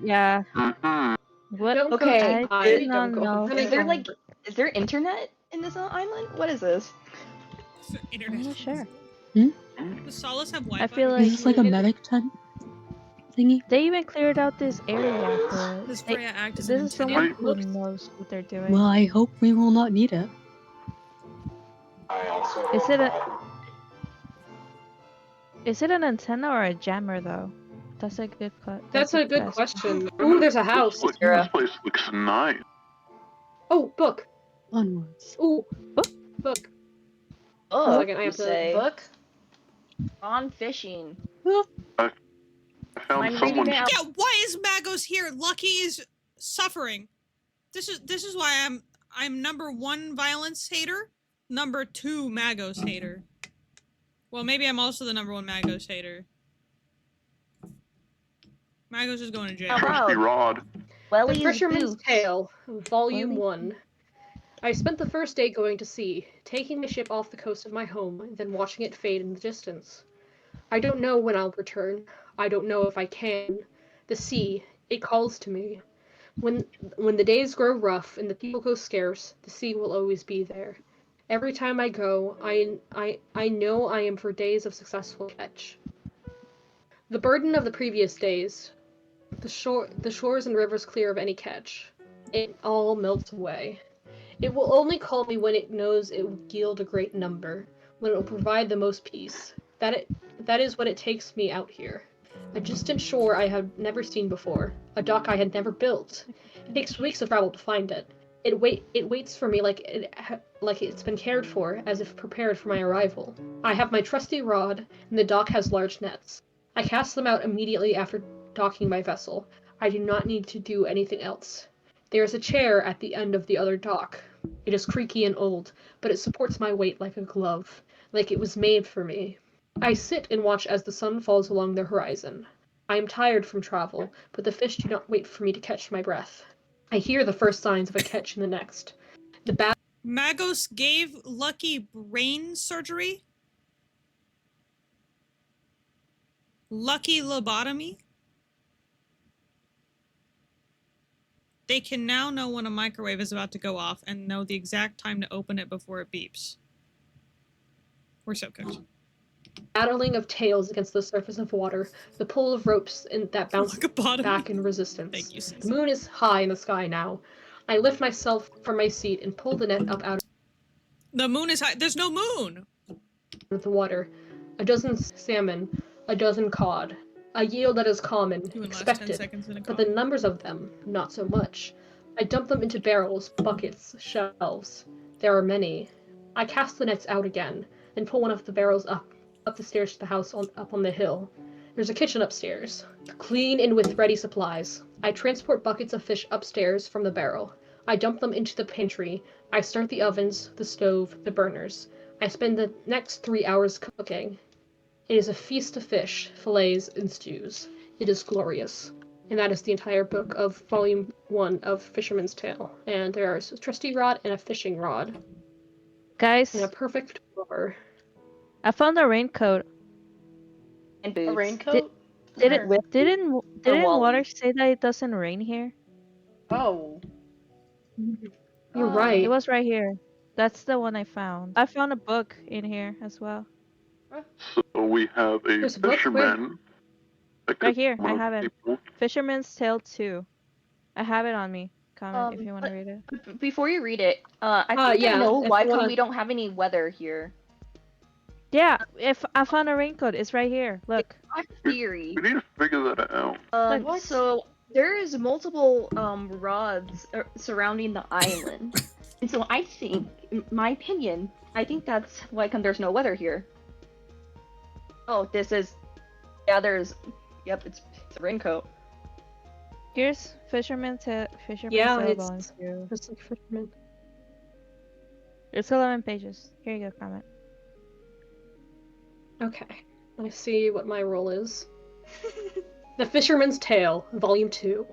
I: Yeah.
F: Mm-hmm.
I: What?
E: Don't
G: Okay,
E: go
I: I
E: high,
I: did
E: don't
I: not
E: go
I: know.
E: high.
G: Is there like, is there internet in this island? What is this?
A: Internet.
I: I'm not sure.
A: Does Solace have Wi-Fi?
I: I feel
H: Is
I: like
H: this like a medic tent thingy?
I: They even cleared out this area for it.
A: Does
I: They-
A: Freya act as
I: this
A: an
I: is
A: antenna?
I: someone who
E: Looks-
I: knows what they're doing.
H: Well, I hope we will not need it.
B: I also
I: Is
B: hope
I: it a-
B: not.
I: Is it an antenna or a jammer though? That's a good
E: That's a good
I: question.
E: question. Ooh, there's a house.
F: This place looks nice.
E: Oh, book.
H: Onwards.
E: Ooh, book.
G: Oh,
E: Second, I have to
G: say.
E: book.
G: On fishing.
F: I found
G: Mind reading
F: someone.
G: it out?
A: Yeah, why is Magos here? Lucky is suffering. This is why I'm number 1 violence hater, number 2 Magos hater. Well, maybe I'm also the number 1 Magos hater. Magos is going to jail.
G: How about-
F: Trusty Rod.
E: The
G: Welly's
E: Fisherman's
G: Boots.
E: Tale, Volume
I: Welly?
E: 1. I spent the first day going to sea, taking my ship off the coast of my home, and then watching it fade in the distance. I don't know when I'll return. I don't know if I can. The sea, it calls to me. When the days grow rough and the people go scarce, the sea will always be there. Every time I go, I know I am for days of successful catch. The burden of the previous days, the shores and rivers clear of any catch. It all melts away. It will only call me when it knows it will yield a great number, when it will provide the most peace. That is what it takes me out here. A distant shore I had never seen before, a dock I had never built. It takes weeks of travel to find it. It waits for me like it's been cared for, as if prepared for my arrival. I have my trusty rod, and the dock has large nets. I cast them out immediately after docking my vessel. I do not need to do anything else. There is a chair at the end of the other dock. It is creaky and old, but it supports my weight like a glove, like it was made for me. I sit and watch as the sun falls along the horizon. I am tired from travel, but the fish do not wait for me to catch my breath. I hear the first signs of a catch in the next. The
A: Magos gave Lucky brain surgery? Lucky lobotomy? They can now know when a microwave is about to go off and know the exact time to open it before it beeps. We're so cooked.
E: battling of tails against the surface of water, the pull of ropes that bounce
A: Lobotomy.
E: back in resistance.
A: Thank you,
E: The
A: Cecil.
E: moon is high in the sky now. I lift myself from my seat and pull the net up out
A: The moon is high. There's no moon!
E: of the water. A dozen salmon, a dozen cod. A yield that is common,
A: You would last 10
E: expected,
A: seconds in a
E: but
A: car.
E: the numbers of them, not so much. I dump them into barrels, buckets, shelves. There are many. I cast the nets out again, then pull one of the barrels up the stairs to the house up on the hill. There's a kitchen upstairs, clean and with ready supplies. I transport buckets of fish upstairs from the barrel. I dump them into the pantry. I start the ovens, the stove, the burners. I spend the next 3 hours cooking. It is a feast of fish, fillets, and stews. It is glorious. And that is the entire book of Volume 1 of Fisherman's Tale. And there is a trusty rod and a fishing rod.
I: Guys,
E: And a perfect door.
I: I found a raincoat.
G: And boots.
K: A raincoat?
I: Didn't
K: Where?
I: didn't
G: Wally.
I: Water say that it doesn't rain here?
K: Oh.
E: You're
K: Oh.
E: right.
I: It was right here. That's the one I found. I found a book in here as well.
F: So we have a
E: There's a book?
F: fisherman. that
I: Right
F: could
I: here,
F: one
I: I
F: of
I: have
F: the
I: it.
F: people.
I: Fisherman's Tale 2. I have it on me. Comment if you want to read it.
G: Before you read it, I think
E: yeah,
G: I know
E: if
G: why
E: you wanna-
G: we don't have any weather here.
I: Yeah, if I found a raincoat, it's right here. Look.
G: I have a theory.
F: We need to figure that out.
I: What?
G: So there is multiple rods surrounding the island, and so I think, in my opinion, I think that's why there's no weather here. Oh, this is, yeah, there's, yep, it's a raincoat.
I: Here's Fisherman's Tale. Fisherman's
E: Yeah,
I: Tale
E: it's
I: Volume 2.
E: just like fisherman.
I: It's 11 pages. Here you go, comment.
E: Okay. I see what my role is. The Fisherman's Tale, Volume 2.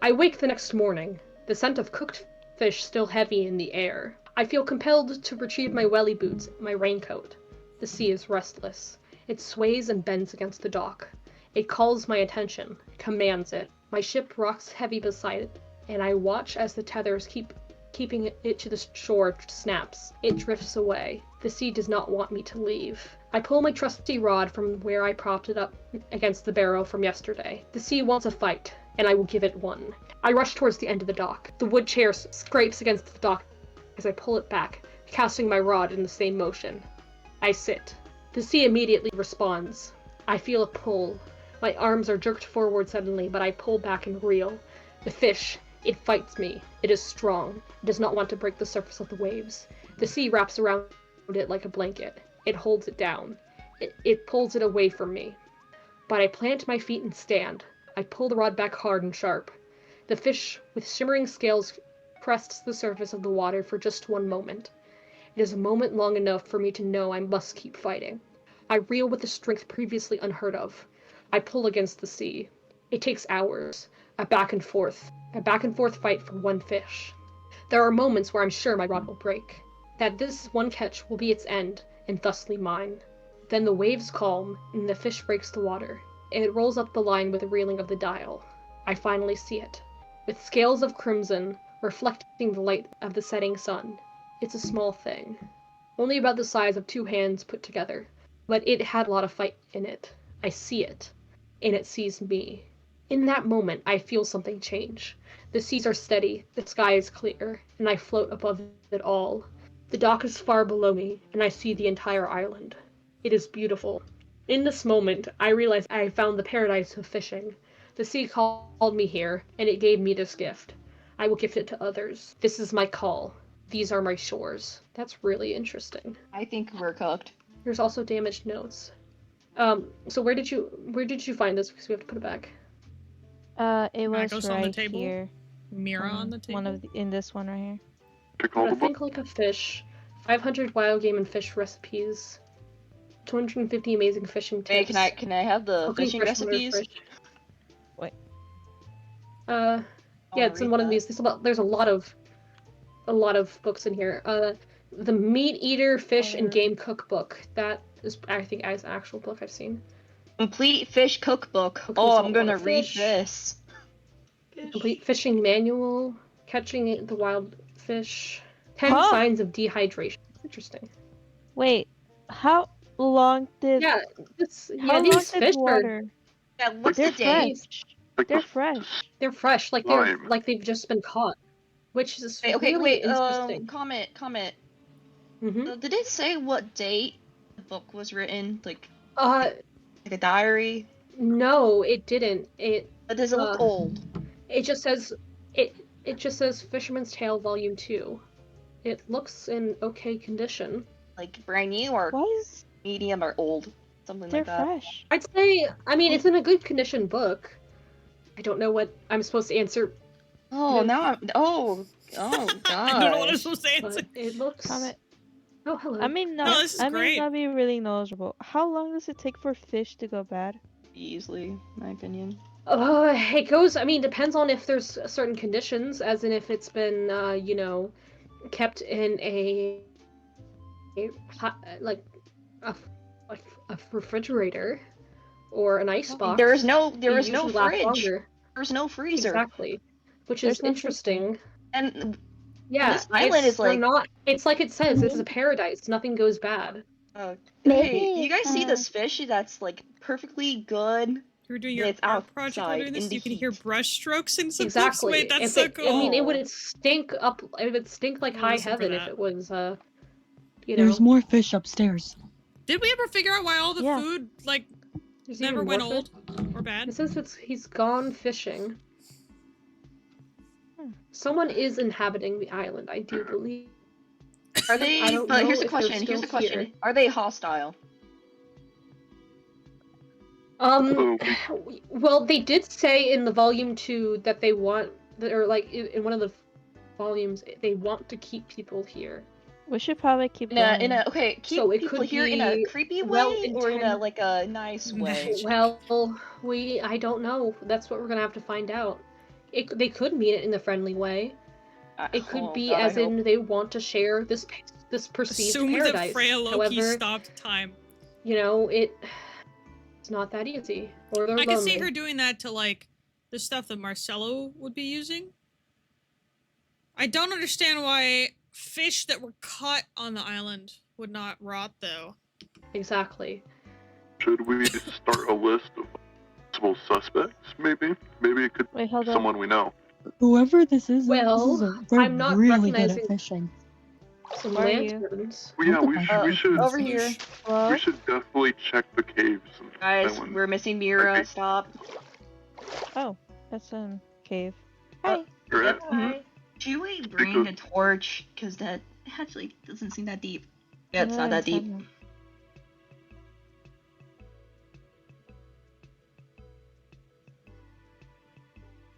E: I wake the next morning, the scent of cooked fish still heavy in the air. I feel compelled to retrieve my welly boots, my raincoat. The sea is restless. It sways and bends against the dock. It calls my attention, commands it. My ship rocks heavy beside it, and I watch as the tethers keep keeping it to the shore snaps. It drifts away. The sea does not want me to leave. I pull my trusty rod from where I propped it up against the barrel from yesterday. The sea wants a fight, and I will give it one. I rush towards the end of the dock. The wood chair scrapes against the dock as I pull it back, casting my rod in the same motion. I sit. The sea immediately responds. I feel a pull. My arms are jerked forward suddenly, but I pull back and reel. The fish, it fights me. It is strong. It does not want to break the surface of the waves. The sea wraps around it like a blanket. It holds it down. It pulls it away from me. But I plant my feet and stand. I pull the rod back hard and sharp. The fish, with shimmering scales, crests the surface of the water for just one moment. It is a moment long enough for me to know I must keep fighting. I reel with a strength previously unheard of. I pull against the sea. It takes hours. A back and forth fight for one fish. There are moments where I'm sure my rod will break, that this one catch will be its end, and thusly mine. Then the waves calm, and the fish breaks the water. It rolls up the line with a reeling of the dial. I finally see it, with scales of crimson reflecting the light of the setting sun. It's a small thing, only about the size of two hands put together, but it had a lot of fight in it. I see it, and it sees me. In that moment, I feel something change. The seas are steady, the sky is clear, and I float above it all. The dock is far below me, and I see the entire island. It is beautiful. In this moment, I realize I have found the paradise of fishing. The sea called me here, and it gave me this gift. I will gift it to others. This is my call. These are my shores. That's really interesting.
G: I think we're cooked.
E: There's also damaged notes. So where did you find this? Because we have to put it back.
I: It was
A: Macos
I: right
A: on the table?
I: here.
A: Mirror on the table.
I: In this one right here.
F: Pick all
E: How
F: the
E: to think like a fish. 500 wild game and fish recipes. 250 amazing fishing tips.
G: Hey, can I have the
E: Cooking
G: fishing
E: freshwater
G: recipes?
E: fish.
I: Wait.
E: Yeah, it's in one of these. There's a lot of books in here. The Meat Eater Fish and Game Cookbook. That is, I think, as an actual book I've seen.
G: Complete fish cookbook.
E: Cooking
G: Oh, I'm
E: saltwater
G: gonna read
E: fish.
G: this.
E: Complete fishing manual. Catching the wild fish. 10
I: Huh?
E: signs of dehydration. Interesting.
I: Wait, how long did?
E: Yeah,
I: How long
E: these
I: did
E: fish are
G: Yeah, what's
I: They're
G: the date?
I: fresh.
F: Like
I: They're
F: the
I: fresh.
E: they're fresh, like
F: Lime.
E: they've just been caught, which is
G: Okay,
E: really
G: wait,
E: interesting.
G: comment.
E: Mm-hmm.
G: Did it say what date the book was written? Like a diary?
E: No, it didn't.
G: Does it look old?
E: It just says it just says Fisherman's Tale Volume 2. It looks in okay condition.
G: Like brand new or
I: What?
G: medium or old? Something
I: They're
G: like that.
I: fresh.
E: I'd say, I mean, it's in a good condition book. I don't know what I'm supposed to answer,
G: Oh,
E: Yeah.
G: now I'm. Oh gosh.
A: I don't know what I'm supposed to answer.
E: but it looks.
I: Comment.
E: Oh, hello.
I: I mean,
A: No, this is
I: I
A: great.
I: may not be really knowledgeable. How long does it take for fish to go bad?
G: Easily, in my opinion.
E: It goes. I mean, depends on if there's certain conditions, as in if it's been, kept in like a refrigerator or an ice box.
G: There is no
E: they
G: fridge.
E: usually last longer.
G: There's no freezer.
E: Exactly, which
I: There's
E: is
I: no
E: interesting.
G: And
E: Yeah,
G: this island
E: it's,
G: is like-
E: they're not. It's like it says. This is a paradise. Nothing goes bad.
G: hey,
C: Maybe,
G: you guys see this fish that's like perfectly good?
A: You were doing your
G: It's
A: art project while
G: outside
A: doing this,
G: in the
A: you can hear
G: heat.
A: brush strokes in some books.
E: Exactly.
A: Wait, that's
E: If
A: so
E: it-
A: cool.
E: I mean, it would stink up. It would stink like
A: I'll
E: high
A: listen for
E: heaven if
A: that.
E: it was.
H: There's more fish upstairs.
A: Did we ever figure out why all the
I: Yeah.
A: food, like,
E: There's
A: never
E: even
A: went
E: more
A: old
E: fish.
A: or bad?
E: It says he's gone fishing. Someone is inhabiting the island, I do believe.
G: Are they?
E: I don't
G: But
E: know
G: here's the
E: if they're
G: question. Here's the
E: still
G: question.
E: here.
G: Are they hostile?
E: Well, they did say in the volume 2 that they want, or like in one of the volumes, they want to keep people here.
I: We should probably keep
G: In
I: going.
G: a okay, keep
E: So it
G: people
E: could
G: here in a
E: be
G: creepy way
E: well-intended-
G: or in a like a nice way.
E: Well, I don't know. That's what we're gonna have to find out. They could mean it in a friendly way. It could
G: Oh,
E: be
G: God, I
E: as in
G: hope.
E: they want to share this perceived
A: Assume
E: paradise.
A: that Freya Loki
E: However,
A: stopped time.
E: it's not that easy. Or they're
A: I can see
E: lonely.
A: her doing that to, like, the stuff that Marcello would be using. I don't understand why fish that were caught on the island would not rot, though.
E: Exactly.
F: Should we start a list of possible suspects, maybe? Maybe it could
I: Wait, hold
F: be
I: on.
F: someone we know.
H: Whoever this is,
E: Well,
H: they're
E: I'm not
H: really good
E: recognizing-
H: at fishing.
E: Some
I: Where are you?
E: lanterns.
F: Well, yeah,
H: What
F: we,
H: the
F: sh-
H: heck?
F: we should
G: Over here.
I: Hello?
F: we should definitely check the caves. And
G: Guys,
F: island.
G: we're missing Mira.
F: Okay.
G: Stop.
I: Oh, that's a cave. Hi.
F: You're
G: Yep.
F: at-
G: Should we bring a torch? Because that actually doesn't seem that deep. Yeah, it's not that deep.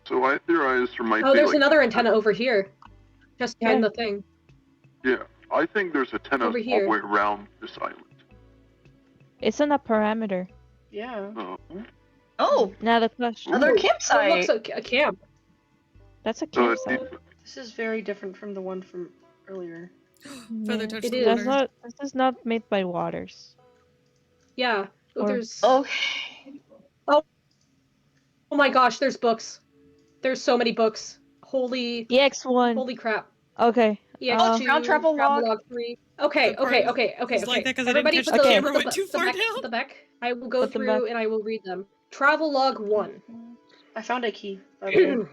F: So I theorize there might
E: Oh,
F: be
E: there's
F: like
E: another antenna over here. Just behind
I: Yeah.
E: the thing.
F: Yeah, I think there's antennas
E: Over
F: all
E: here.
F: the way around this island.
I: It's on a parameter.
E: Yeah.
G: Oh,
I: Now the question.
G: another
E: Ooh,
G: campsite.
E: It looks like a camp.
I: That's a
F: Uh,
I: campsite.
K: This is very different from the one from earlier.
A: Feather
I: Yeah.
A: touch
E: It
A: the
E: is.
I: That's
A: water.
I: not. This is not made by waters.
E: Yeah. Oh,
I: Or-
E: there's.
G: Okay.
E: Oh my gosh, there's books. There's so many books. Holy
I: EX1.
E: crap.
I: Okay.
E: EX2,
G: Ground travel log.
E: 3. Okay,
A: The part
E: okay.
A: is like that 'cause I didn't
E: Everybody
A: catch
E: put
A: the
E: the,
I: camera
E: put
A: went too far
E: back,
A: down.
E: the back. I will go
I: Put them
E: through
I: back.
E: and I will read them. Travel log 1.
K: I found a key, by the way.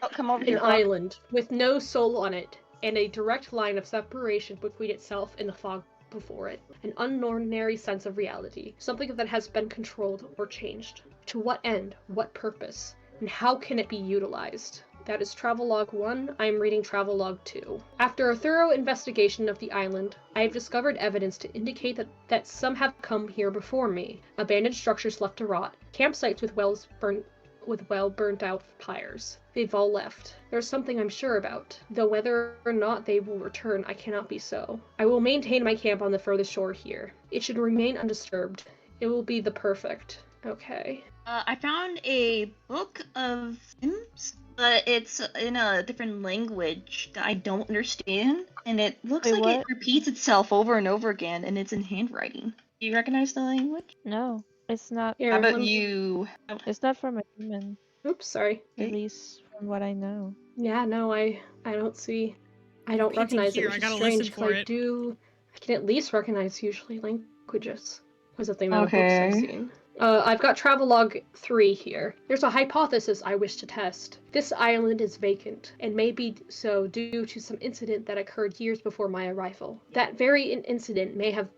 G: Oh, come over
E: An
G: here. Bob.
E: island with no soul on it, and a direct line of separation between itself and the fog before it. An unordinary sense of reality. Something that has been controlled or changed. To what end? What purpose? And how can it be utilized? That is Travelogue 1. I am reading Travelogue 2. After a thorough investigation of the island, I have discovered evidence to indicate that some have come here before me. Abandoned structures left to rot. Campsites with well burnt out pyres. They've all left. There's something I'm sure about, though whether or not they will return, I cannot be so. I will maintain my camp on the furthest shore here. It should remain undisturbed. It will be the perfect. Okay.
G: I found a book of hymns, but it's in a different language that I don't understand, and it looks
I: Wait,
G: like
I: what?
G: it repeats itself over and over again, and it's in handwriting. Do you recognize the language?
I: No, it's not.
E: Here,
G: How about
E: let me-
G: you?
I: It's not from a human.
E: Oops, sorry.
I: At
G: Okay.
I: least from what I know.
E: Yeah, no, I don't see. I don't
A: Painting
E: recognize
A: here,
E: it,
A: I
E: which
A: gotta
E: is
A: listen
E: strange
A: for
E: because
A: it.
E: I can at least recognize usually languages. Was the thing that books I've
G: Okay.
E: seen. I've got Travelogue 3 here. There's a hypothesis I wish to test. This island is vacant, and may be so due to some incident that occurred years before my arrival. That very incident may have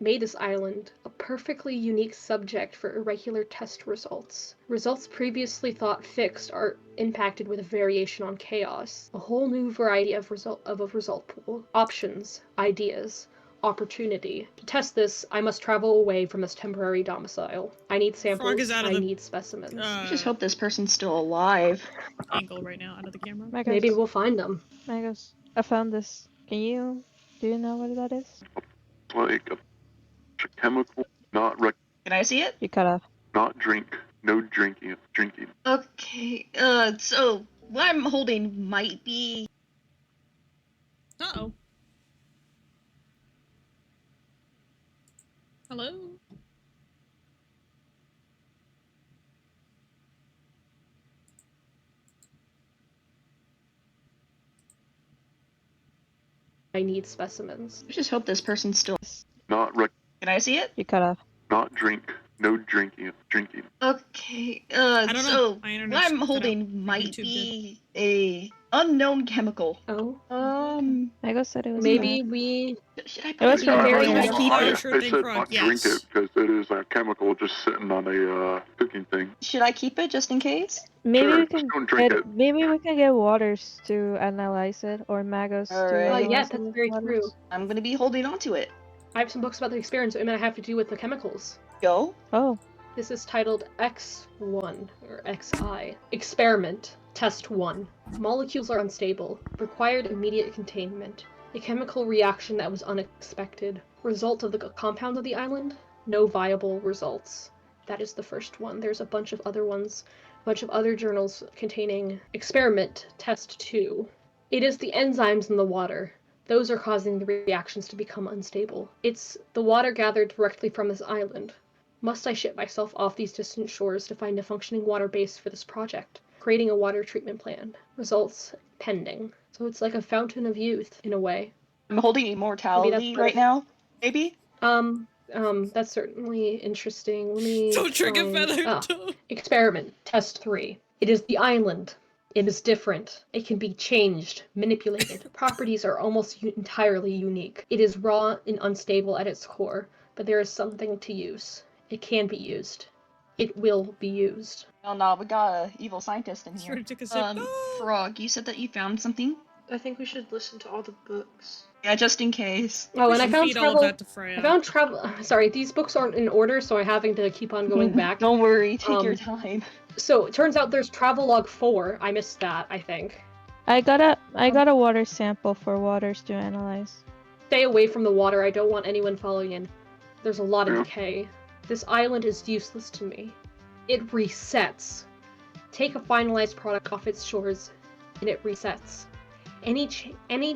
E: made this island a perfectly unique subject for irregular test results. Results previously thought fixed are impacted with a variation on chaos. A whole new variety of a result pool. Options, ideas, opportunity. To test this, I must travel away from this temporary domicile. I need samples,
A: is out of
E: I
A: the-
E: need specimens.
G: I just hope this person's still alive.
A: Angle right now out of the camera.
I: Magos,
E: Maybe we'll find them.
I: Magos, I found this. Do you know what that is?
F: Like a chemical, not
G: Can I see it?
I: You cut off.
F: not drink, no drinking.
G: Okay. So what I'm holding might be.
A: Uh-oh. Hello?
E: I need specimens.
G: I just hope this person's still.
F: Not
G: Can I see it?
I: You cut off.
F: not drink, no drinking.
G: Okay.
A: don't know.
G: So
A: My
G: what
A: internet's
G: I'm
A: cut
G: holding
A: out.
G: might
A: YouTube
G: be a unknown chemical.
E: Oh,
I: Magos said it was
E: maybe
I: bad.
E: we.
G: Should I
E: It was
G: put
E: from
G: it
E: very
G: in
E: nice
G: the
E: keep
G: water?
E: it.
A: Sure
F: I
A: thing,
F: said
A: Frog,
F: not
A: yes.
F: drink it because it is a chemical just sitting on a cooking thing.
G: Should I keep it just in case?
I: Maybe
F: Sure,
I: we
F: just
I: can
F: don't drink
I: get.
F: it.
I: Maybe we can get Waters to analyze it, or Magos to
G: Alright.
I: analyze
E: Yeah,
I: it
E: that's
I: with
E: very
I: Waters.
E: true.
G: I'm gonna be holding on to it.
E: I have some books about the experiments it might have to do with the chemicals.
G: Go.
I: Oh,
E: This is titled X1 or XI. Experiment. Test 1. Molecules are unstable. Required immediate containment. A chemical reaction that was unexpected. Result of the compound of the island? No viable results. That is the first one. There's a bunch of other ones. A bunch of other journals containing Experiment Test 2. It is the enzymes in the water. Those are causing the reactions to become unstable. It's the water gathered directly from this island. Must I ship myself off these distant shores to find a functioning water base for this project? Creating a water treatment plan. Results pending. So it's like a fountain of youth in a way.
G: I'm holding immortality right now. Maybe.
E: That's certainly interesting. Let me
A: Don't trigger
E: find-
A: feather.
E: ah,
A: Don't.
E: Experiment test 3. It is the island. It is different. It can be changed, manipulated. Properties are almost entirely unique. It is raw and unstable at its core, but there is something to use. It can be used. It will be used.
G: Oh no, we got an evil scientist in
A: Just
G: here.
A: ready to take a sip. No!
G: Frog, you said that you found something?
K: I think we should listen to all the books.
G: Yeah, just in case.
E: Oh,
A: We
E: and I
A: should
E: found
A: feed all of
E: travel.
A: that to Freya.
E: I found travel. Sorry, these books aren't in order, so I'm having to keep on going back.
G: Don't worry, take your time.
E: So it turns out there's Travelogue 4. I missed that, I think.
I: I got a water sample for waters to analyze.
E: Stay away from the water. I don't want anyone following in. There's a lot of
F: Yeah.
E: decay. This island is useless to me. It resets. Take a finalized product off its shores, and it resets. Any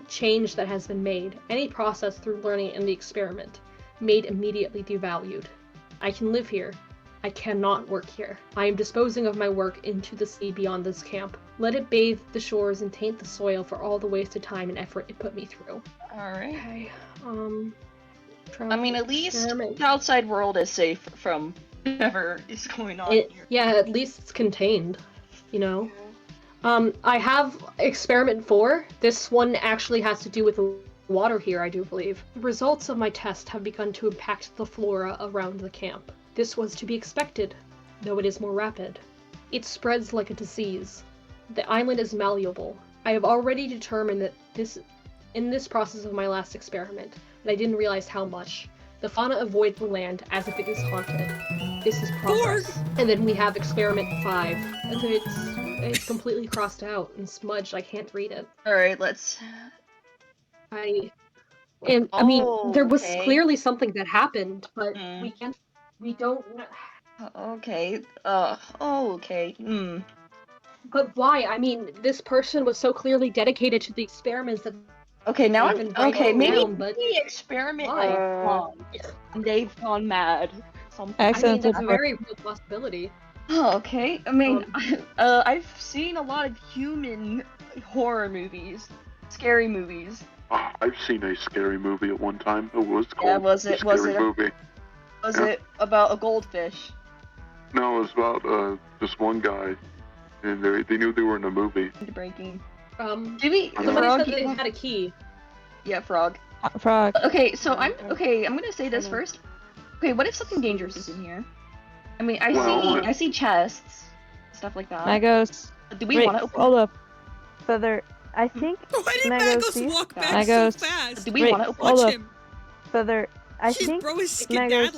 E: change that has been made, any process through learning in the experiment, made immediately devalued. I can live here. I cannot work here. I am disposing of my work into the sea beyond this camp. Let it bathe the shores and taint the soil for all the wasted time and effort it put me through.
G: Alright.
E: Okay,
G: I mean, at least
E: experiment.
G: the outside world is safe from whatever is going on here.
E: Yeah, at least it's contained, you know? I have experiment 4. This one actually has to do with the water here, I do believe. The results of my test have begun to impact the flora around the camp. This was to be expected, though it is more rapid. It spreads like a disease. The island is malleable. I have already determined that in this process of my last experiment, but I didn't realize how much. The fauna avoids the land as if it is haunted. This is progress. And then we have experiment 5. And then it's completely crossed out and smudged. I can't read it.
G: Alright, let's...
E: I mean, there was clearly something that happened, but we don't know.
G: Okay, okay,
E: But why? I mean, this person was so clearly dedicated to the experiments that
G: Okay, now
E: they've been writing
G: maybe
E: down, but
G: the experiment
E: why?
G: went wrong. And they've gone mad. Something.
E: I mean, that's a very real possibility.
G: Oh, okay. I mean, I've seen a lot of human horror movies, scary movies.
F: I've seen a scary movie at one time. It was called
G: Yeah, was it?
F: The
G: Was
F: Scary
G: it?
F: Movie.
G: Was
F: Yeah.
G: it about a goldfish?
F: No, it was about this one guy, and they knew they were in a movie.
G: Breaking.
E: Somebody
G: Frog,
E: said they had a key.
G: Yeah, frog.
I: Frog.
G: Okay, so I'm gonna say this first. Okay, what if something dangerous is in here? I mean, I see chests, stuff like that.
I: Magos.
G: Do we want to open?
I: Hold up. Feather. I think.
A: Why did Magos walk back
I: Magos.
A: so fast?
G: Do we want to open?
I: Hold
A: Watch
I: up.
A: him.
I: Feather. I
A: Jeez,
I: think.
A: bro is
I: Magos, do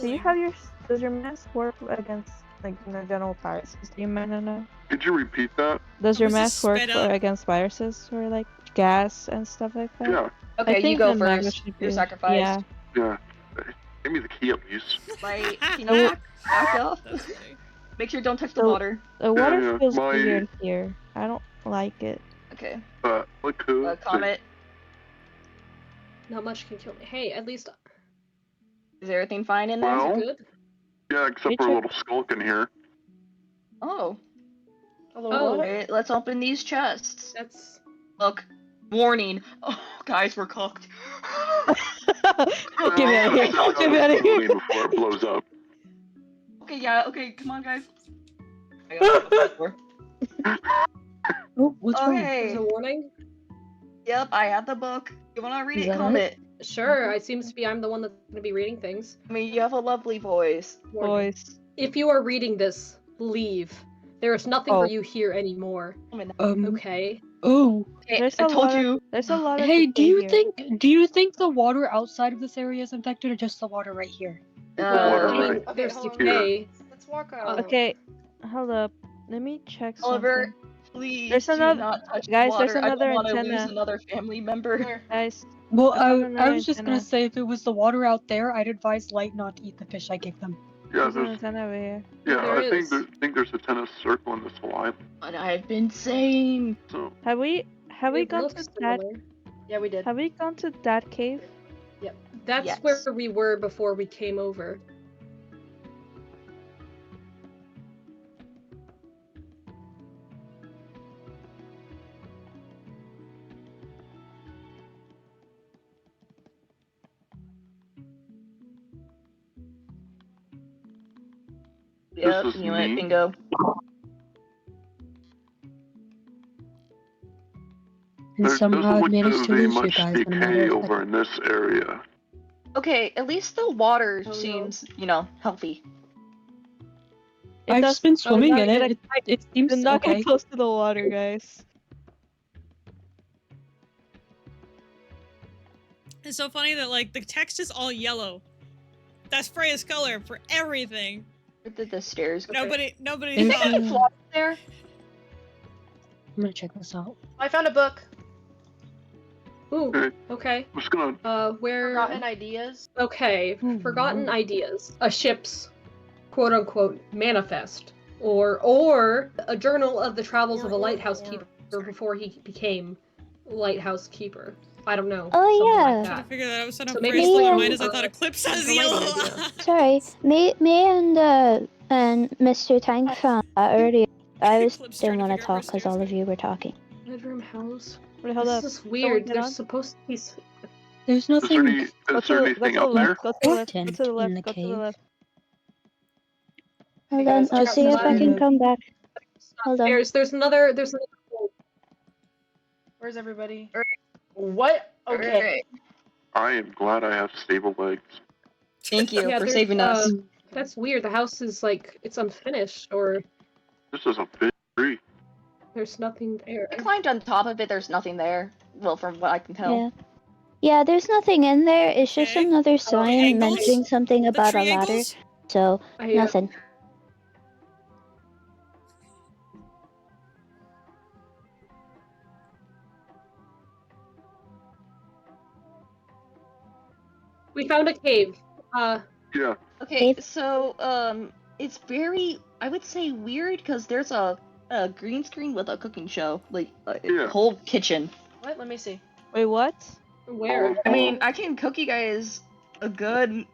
I: you
A: skedaddling.
I: have does your mask work against like general viruses? Do you mind to know?
F: Could you repeat that?
I: Does your
A: Was it
I: mask work
A: sped up?
I: against viruses or like gas and stuff like that?
F: Yeah.
I: I
G: Okay, you
I: think
G: go
I: the Magos
G: first.
I: should
G: You're
I: be-
G: sacrificed.
I: Yeah.
F: Yeah. Give me the key at least.
G: Like, can you back up?
A: That's funny.
G: Make sure you don't touch the
I: So-
G: water.
I: The water
F: yeah,
I: feels
F: my-
I: weird here. I don't like it.
G: Okay.
F: What could?
G: Comet.
E: Not much can kill me. Hey, at least
G: Is everything fine in there?
F: Well-
E: good.
F: Yeah, except for a little skulk in here.
G: Oh.
K: Hello,
E: Oh.
K: what?
G: Okay, let's open these chests.
E: That's
G: Look. Warning. Oh, guys, we're cooked.
I: Get me out of here. Get me out of here.
F: Before it blows up.
G: Okay, yeah, okay, come on, guys. I gotta open the door.
H: Oh, what's wrong?
E: there's
G: Okay.
E: a warning.
G: Yep, I have the book. You wanna read
H: Is
G: it,
H: that
G: Comet?
E: Sure, it seems to be I'm the one that's gonna be reading things.
G: I mean, you have a lovely voice.
E: Warning.
I: Voice.
E: If you are reading this, leave. There is nothing
I: Oh.
E: for you here anymore. Okay.
H: Oh.
G: Okay,
I: There's
G: I
I: a
G: told
I: lot of-
G: you.
I: There's a lot of
H: Hey, do you
I: decay here.
H: think the water outside of this area is infected, or just the water right here?
E: Well, I mean,
F: right.
E: there's
K: hold on.
E: decay.
K: Let's walk out.
I: Okay, hold up. Let me check
G: Oliver,
I: something.
G: please
I: There's
G: do
I: another-
G: not touch
I: guys,
G: water.
I: there's another
G: I don't want to
I: antenna.
G: lose another family member.
I: Guys,
H: Well,
I: There's
H: I was just gonna
I: antenna.
H: say if it was the water out there, I'd advise Light not to eat the fish I gave them.
F: Yeah,
I: there's an
F: there's.
I: antenna over here.
F: Yeah,
E: There
F: I
E: is.
F: think there's a tennis circle in this whole island.
G: But I've been saying.
F: So
I: Have we
E: It
I: gone
E: looks
I: to that?
E: similar.
K: Yeah, we did.
I: Have we gone to that cave?
E: That's
G: Yes.
E: where we were before we came over.
G: Yep,
F: is
G: you know it,
F: me.
G: bingo.
H: And
F: There
H: somehow
F: doesn't
H: it
F: look
H: managed
F: to
H: to
F: be
H: lose you
F: much
H: guys in a matter
F: decay
H: of
F: over in this area.
G: Okay, at least the water
E: Oh, no.
G: seems, you know, healthy.
H: I've just been swimming
I: not
H: in
I: gonna-
H: it. It seems
I: Do not
H: okay.
I: get close to the water, guys.
A: It's so funny that like the text is all yellow. That's Freya's color for everything.
G: Where did the stairs go?
A: Nobody
H: There's
A: thought.
H: a-
G: Flaws there?
H: I'm gonna check this out.
K: I found a book.
E: Ooh,
F: Okay.
E: okay.
F: I'm just gonna.
E: Where?
K: Forgotten Ideas.
E: Okay,
H: Oh,
E: forgotten
H: no.
E: ideas. A ship's quote-unquote manifest, or a journal of the travels of a lighthouse keeper before he became lighthouse keeper. I don't know.
C: Oh,
E: something
C: yeah.
E: like
A: I
E: that.
A: figure that was set up
E: So
A: very
E: maybe
A: slightly
C: it's
A: in
C: like
A: mind
C: a-
A: as I thought Eclipse has
E: It's a lighting
A: yellow.
E: idea.
C: Sorry, me and Mr. Tank found that earlier. I was
A: Eclipse
C: didn't
A: trying to
C: want to
A: figure out where
C: talk because
A: stairs
C: all
A: go.
C: of you were talking.
E: Bedroom house.
I: Wait, hold up.
E: This is weird.
I: get
E: There's
I: on.
E: supposed to be.
H: There's
F: Is there
H: nothing
F: anything
I: Go
F: up
I: to the
F: there?
I: left. Go to the left. Go
H: important
I: to the
H: in
I: left.
H: the
I: Go to the
H: cave.
I: left.
C: Hold
K: Hey,
C: on,
K: guys,
C: I'll
K: check out
C: see if I can
H: the-
C: come back. Hold on.
E: There's another. There's another.
K: Where's everybody? What? Okay.
F: I am glad I have stable legs.
G: Thank you
E: Yeah,
G: for
E: there's,
G: saving us.
E: That's weird. The house is like it's unfinished, or
F: This is a big tree.
E: there's nothing there.
G: I climbed on top of it, there's nothing there. Well, from what I can tell.
C: Yeah. Yeah, there's nothing in there. It's just
A: Okay.
C: another sign
A: angles?
C: mentioning something
A: The
C: about a ladder.
A: triangles?
C: So, nothing.
E: We found a cave.
F: Yeah.
G: Okay, so, it's very, I would say weird, because there's a green screen with a cooking show. Like, a
F: Yeah.
G: whole kitchen.
K: What? Let me see.
I: Wait, what?
E: Where?
G: I mean, I can cook you guys a good,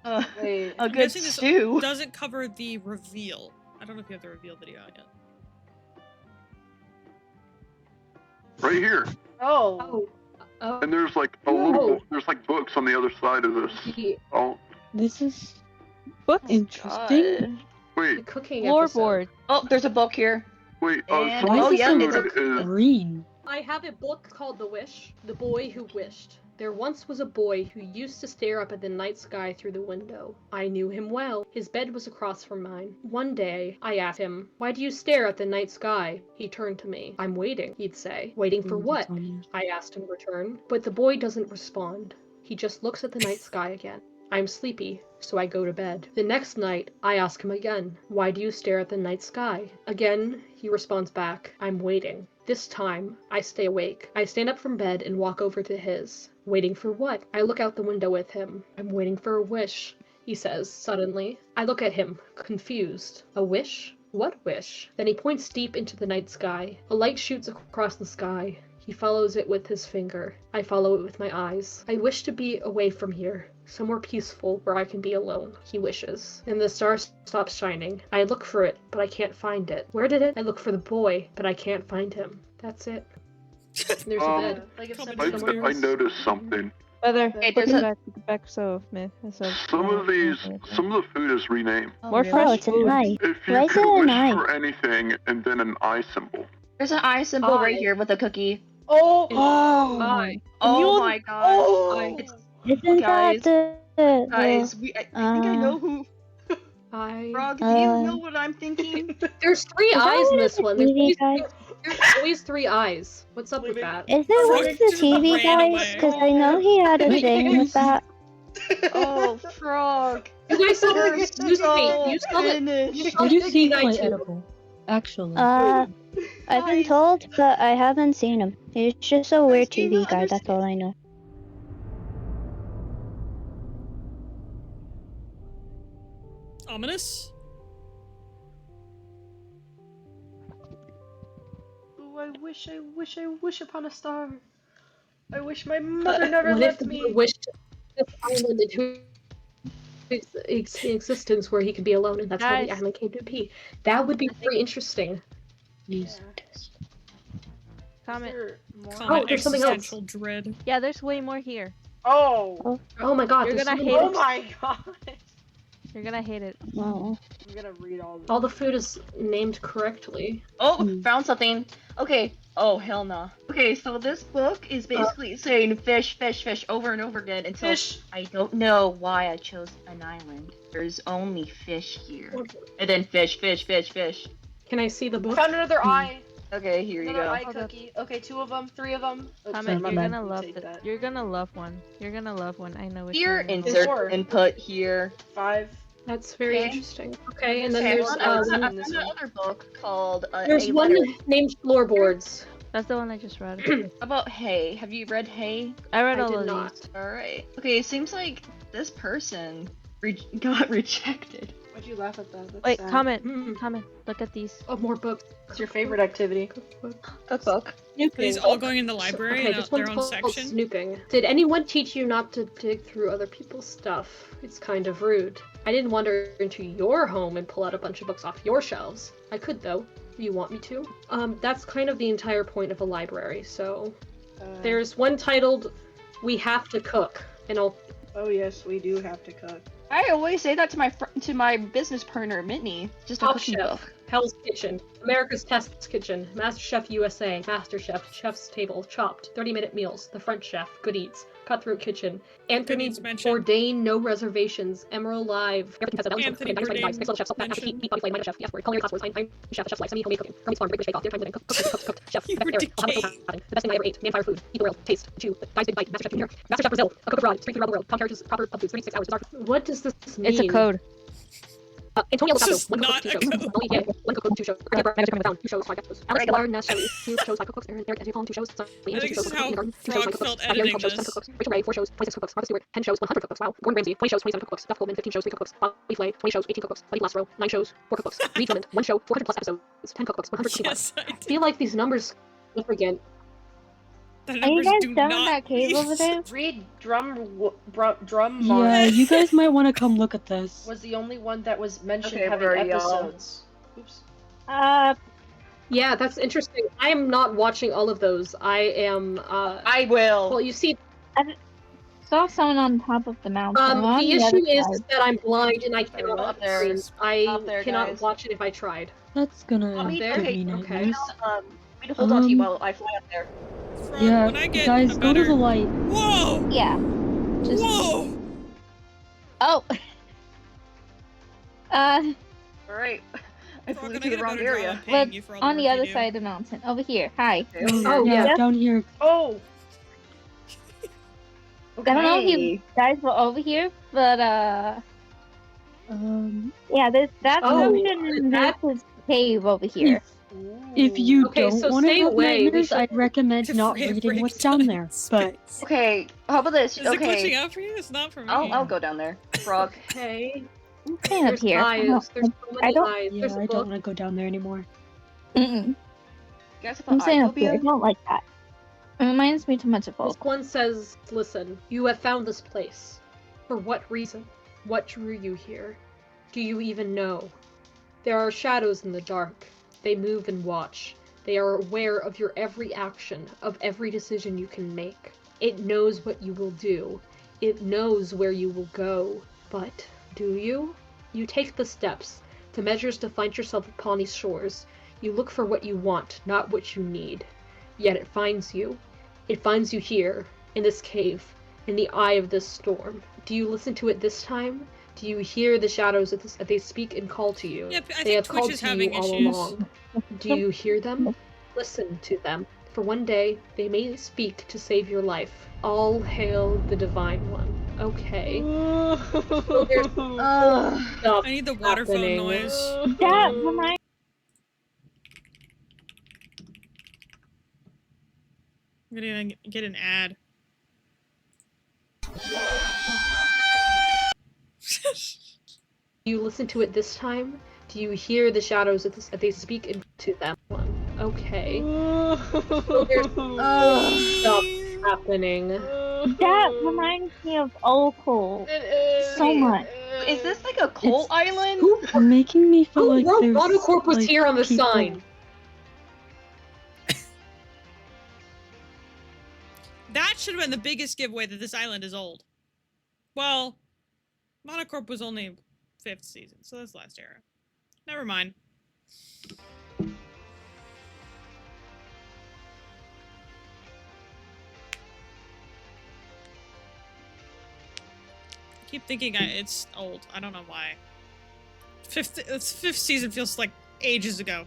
K: Wait.
G: a
A: I'm
G: good
A: guessing this
G: stew.
A: doesn't cover the reveal. I don't know if you have the reveal video out yet.
F: Right here.
K: Oh.
E: Oh.
F: And there's like a
E: Oh.
F: little. There's like books on the other side of this. Oh,
H: This is
I: Books?
H: interesting.
F: wait,
E: Cooking
I: Floorboard.
G: Oh, there's a book here.
F: wait.
G: And-
F: Some
G: oh,
F: of the
G: yeah,
F: food
G: it's a-
F: is.
H: Green.
E: I have a book called The Wish, The Boy Who Wished. There once was a boy who used to stare up at the night sky through the window. I knew him well. His bed was across from mine. One day, I asked him, "Why do you stare at the night sky?" He turned to me. "I'm waiting," he'd say. "Waiting for what?" I asked in return. But the boy doesn't respond. He just looks at the night sky again. I'm sleepy, so I go to bed. The next night, I ask him again, "Why do you stare at the night sky?" Again, he responds back, "I'm waiting." This time, I stay awake. I stand up from bed and walk over to his. Waiting for what? I look out the window with him. "I'm waiting for a wish," he says suddenly. I look at him, confused. A wish? What wish? Then he points deep into the night sky. A light shoots across the sky. He follows it with his finger. I follow it with my eyes. I wish to be away from here, somewhere peaceful where I can be alone, he wishes. And the star stops shining. I look for it, but I can't find it. Where did it? I look for the boy, but I can't find him. That's it. There's a bed.
K: Like if
A: Comedy
K: somebody
A: somewhere
F: I
A: else.
F: noticed something.
I: Feather.
G: Hey,
I: Put
G: there's
I: it
G: a-
I: back. Put it back so Myth. So
F: Some of these, some of the food is renamed.
I: More
G: really?
I: fresh
C: it's an
I: food.
C: eye.
F: If
C: Why
F: you
C: is
F: could
C: it an
F: wish
C: eye?
F: for anything and then an eye symbol.
G: There's an eye symbol right
E: Eye.
G: here with a cookie.
K: Oh.
H: Oh,
E: Hi.
G: Oh my god.
K: Oh.
C: Isn't
G: guys,
C: that the
G: Guys, I think I know who.
E: I...
G: Frog, do you know what I'm thinking?
E: There's three
C: Is that
E: eyes in
C: one of
E: this
C: the
E: one. There's
C: TV
E: always,
C: guys?
E: there's always three eyes. What's up with that?
C: Is it one of the
A: Just
C: TV
A: ran
C: guys?
A: away.
C: Because I know he had a thing with that.
G: Oh, Frog.
E: You guys saw
G: You're
E: you
G: so
E: saw you saw the
G: finished.
H: Did you see
E: Guy
H: Clay
E: too.
H: Edible? Actually.
C: I've been
G: Guys.
C: told, but I haven't seen him. He's just a weird
G: do you
C: TV
G: not
C: guy, that's all I know.
A: Ominous?
K: Oh, I wish upon a star. I wish my mother never
E: What if
K: left
E: the
K: me.
E: boy wished this island into existence where he could be alone, and that's how the
I: Guys.
E: island came to be? That would be very interesting.
H: Jeez.
I: Comment.
A: Common
E: there's something else.
A: existential dread.
I: Yeah, there's way more here.
K: Oh.
E: Oh my god,
I: You're
E: there's
I: gonna
E: so
I: hate
E: many
K: Oh
I: it.
E: books.
K: my god.
I: You're gonna hate it.
C: Oh.
K: I'm gonna read all this.
E: All the food is named correctly.
G: Oh, found something. Okay. Oh, hell no. Okay, so this book is basically saying fish, fish, fish over and over again until
K: Fish.
G: I don't know why I chose an island. There's only fish here. And then fish, fish, fish, fish.
E: Can I see the
K: I
E: book?
K: found another eye.
G: Okay, here you
K: Another
G: go.
K: eye cookie. Okay, 2 of them, 3 of them. Oops,
I: Comment,
K: my
I: you're
K: bad.
I: gonna
K: You
I: love
K: take
I: it.
K: that.
I: You're gonna love one. You're gonna love one. I know which
G: Here,
I: one.
K: Insert-
G: insert
K: Four.
G: input here.
K: 5.
E: That's very
G: Okay.
E: interesting. Okay, and then
G: Okay,
E: there's
G: I found
E: one,
G: another book called
E: there's
G: A
E: one
G: Letter
E: named Floorboards.
I: That's the one I just read.
G: about hay. Have you read hay?
I: I read
E: I
I: all
E: did
I: of
E: not.
I: these.
G: Alright. Okay, it seems like this person got rejected.
K: Why'd you laugh at that? That's
I: Wait,
K: sad.
I: comment. Comment. Look at these.
E: Oh, more books.
K: What's your favorite activity?
G: Cookbook.
A: Are these all going in the library
E: Okay,
A: in
E: this
A: their
E: one's
A: own
E: called
A: section?
E: Snooping. Did anyone teach you not to dig through other people's stuff? It's kind of rude. I didn't wander into your home and pull out a bunch of books off your shelves. I could, though. You want me to? That's kind of the entire point of a library, so... There's one titled, We Have to Cook, and I'll...
K: Oh yes, we do have to cook.
G: I always say that to my business partner, Mitney. Just a
E: Top
G: cooking
E: Chef,
G: book.
E: Hell's Kitchen, America's Test Kitchen, MasterChef USA, MasterChef, Chef's Table, Chopped, 30-Minute Meals, The French Chef, Good Eats, Cutthroat Kitchen, Anthony
A: Eats mentioned.
E: Bourdain, No Reservations, Emerald Live,
A: Anthony Bourdain mentioned. You were decaying.
E: The best thing I ever ate, Man Fire Food, Eat the World, Taste, 2, Guys Big Bite, MasterChef Junior, MasterChef Brazil, A Cook Abroad, 3 Food Around the World, Tom Characters, Proper Pub Foods, 36 Hours, Dark. What does this mean?
I: It's a code.
E: Antonio
A: This
E: Lobato,
A: is
E: one cookbook,
A: not
E: 2
A: a
E: shows.
A: code.
E: Molly Kay, one cookbook, 2 shows. Magic Coming Down, 2 shows, 5 episodes. Alex Galar, Nash Shelley, 2 shows, 5 cookbooks. Aaron Edgecombe, 2 shows.
A: I think this is how Frog felt editing this.
E: Rachel Ray, 4 shows, 26 cookbooks. Martha Stewart, 10 shows, 100 cookbooks. Wow. Gordon Ramsay, 20 shows, 27 cookbooks. Duff Goldman, 15 shows, 3 cookbooks. Bobby Flay, 20 shows, 18 cookbooks. Buddy Blasro, 9 shows, 4 cookbooks. Reed Drummond, 1 show, 400 plus episodes, 10 cookbooks, 125.
A: Yes, I
E: I
A: did.
E: feel like these numbers significant.
A: The
C: Are you
A: numbers
C: guys
A: do
C: done with
A: not
C: that cave over there?
K: Reed Drum
H: Yeah,
K: Mars
H: you guys might want to come look at this.
K: was the only one that was mentioned
G: Okay,
K: having
G: where are y'all?
K: episodes. Oops.
E: Yeah, that's interesting. I am not watching all of those. I am,
G: I will.
E: well, you see,
C: Saw someone on top of the mountain. I'm on
E: the
C: the other
E: issue is
C: side.
E: that I'm blind and I cannot
G: Up
E: watch
G: there.
E: screens. I
G: Up there,
E: cannot
G: guys.
E: watch it if I tried.
H: That's gonna
E: Up
H: give
E: there?
H: me
E: Okay.
H: nightmares.
G: Wait, hold on to you while I fly up there.
A: Frog,
H: Yeah,
A: when I get
H: guys,
A: a
H: go
A: better...
H: to the light.
A: Whoa!
C: Yeah. Just.
A: Whoa!
C: Oh.
G: Alright. I
A: Frog,
G: flew
A: when
G: to
A: I
G: the
A: get a
G: wrong
A: better job
G: area.
A: of paying
C: But
A: you for all
C: on
A: the
C: the
A: work
C: other
A: you do.
C: side of the mountain. Over here. Hi.
E: Oh, yeah.
H: Down here.
K: Oh!
C: I don't know if you
G: Okay.
C: guys were over here, but yeah, that's
E: Oh,
C: ocean and
E: that-
C: this is cave over here.
H: If you
E: Okay, so
H: don't want to
E: stay
H: have
E: away. We
H: nightmares,
E: should-
H: I'd recommend
A: To
H: not
A: free a
H: reading
A: break
H: what's down
A: time
H: there.
A: space.
H: But
G: Okay, how about this?
A: Is it glitching
G: Okay,
A: out for you? It's not for me.
G: I'll go down there. Frog.
E: Okay.
C: I'm staying up
E: There's
C: here.
E: eyes. There's so
C: I
E: many
C: don't-
E: eyes.
H: yeah,
E: There's a
H: I
E: book.
H: don't want to go down there anymore.
C: Mm-mm.
G: You guys have
C: I'm
G: an
C: staying
G: eye
C: up here. I
G: phobia?
C: don't like that. It reminds me too much of
E: This
C: folk.
E: one says, listen, you have found this place. For what reason? What drew you here? Do you even know? There are shadows in the dark. They move and watch. They are aware of your every action, of every decision you can make. It knows what you will do. It knows where you will go. But do you? You take the steps, the measures to find yourself upon these shores. You look for what you want, not what you need. Yet it finds you. It finds you here, in this cave, in the eye of this storm. Do you listen to it this time? Do you hear the shadows as they speak and call to you?
A: Yep, I
E: They
A: think
E: have
A: Twitch
E: called
A: is
E: to you
A: having
E: all
A: issues.
E: along. Do you hear them? Listen to them. For one day, they may speak to save your life. All hail the Divine One. Okay. So there's stuff
A: I need the water phone
E: happening.
A: noise.
C: That reminds
A: I'm gonna get an ad.
E: Do you listen to it this time? Do you hear the shadows as they speak into them? Okay. So there's stuff happening.
C: that reminds me of Okul so much.
G: Is this like a coal island?
H: You're making me feel
E: Who
H: like
E: wrote
H: there's
E: Monocorp was
H: like,
E: here on the
H: people-
E: sign?
A: That should have been the biggest giveaway that this island is old. Well, Monocorp was only 5th season, so that's last era. Never mind. I keep thinking it's old. I don't know why. 5th season feels like ages ago.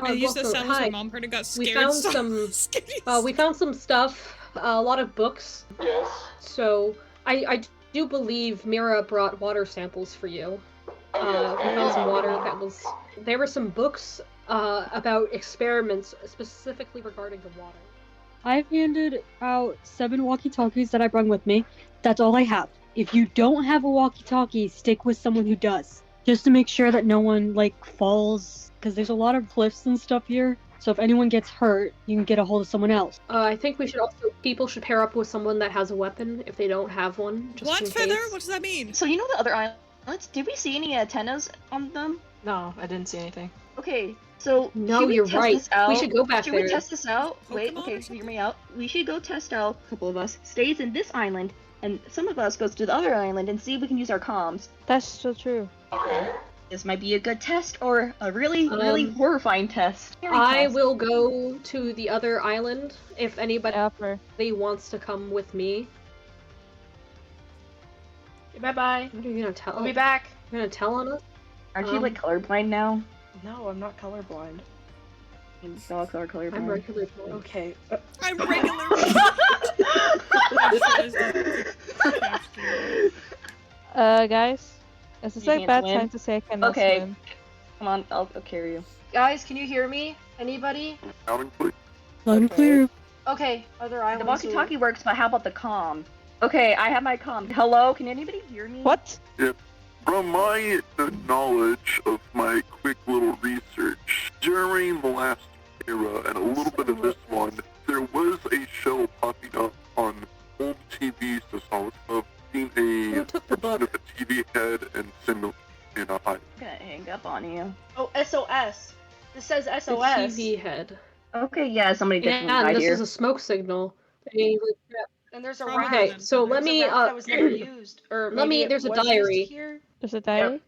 A: I used to sound like my mom heard and got scared.
E: We found
A: so
E: we found some stuff, a lot of books.
B: Yes.
E: So I do believe Mira brought water samples for you. We found some water that was. There were some books about experiments specifically regarding the water.
H: I've handed out 7 walkie-talkies that I brought with me. That's all I have. If you don't have a walkie-talkie, stick with someone who does. Just to make sure that no one, like, falls, because there's a lot of cliffs and stuff here. So if anyone gets hurt, you can get a hold of someone else.
E: I think people should pair up with someone that has a weapon if they don't have one. Just
A: What,
E: in
A: Feather?
E: case.
A: What does that mean?
G: So you know the other islands? Did we see any antennas on them?
K: No, I didn't see anything.
G: Okay, so
E: No,
G: should we
E: you're
G: test
E: right.
G: this out?
E: We should go back
G: Should
E: there.
G: we test this out? Wait,
A: Pokemon
G: okay,
A: or
G: hear me out. We should go test out, a couple of us, stays in this island, and some of us goes to the other island and see if we can use our comms.
I: That's so true.
B: Okay.
G: This might be a good test or a really, really horrifying test.
E: I will go to the other island if anybody
I: Upper.
E: wants to come with me.
K: Bye bye.
E: What are you gonna tell?
K: I'll be back.
E: You're gonna tell on us?
G: Aren't you like colorblind now?
K: No, I'm not colorblind.
G: Dogs are colorblind.
E: I'm regular.
K: Okay.
A: I'm regular.
I: Guys, is this
G: You
I: like
G: can't
I: bad
G: swim?
I: time to say I cannot
G: Okay.
I: swim?
G: Come on, I'll carry you.
K: Guys, can you hear me? Anybody?
F: Loud and clear.
H: Loud and clear.
K: Okay, other islands.
G: The walkie-talkie works, but how about the comm? Okay, I have my comm. Hello, can anybody hear me?
I: What?
F: From my knowledge of my quick little research, during the last era and a little bit of this one, there was a show popping up on old TVs of being a person of a TV head and symbol in a hide.
G: I'm gonna hang up on you.
K: Oh, SOS. This says
E: The
K: SOS.
E: TV head.
G: Okay, yeah, somebody definitely
E: And
G: died
E: this
G: here.
E: is a smoke signal.
K: And there's a
A: Probably
K: raft.
E: Okay, so let
K: There's
E: me
K: a raft that was never used. Or
E: let
K: maybe
E: me-
K: it
E: there's a
K: was used
E: diary.
K: Here.
I: There's a diary?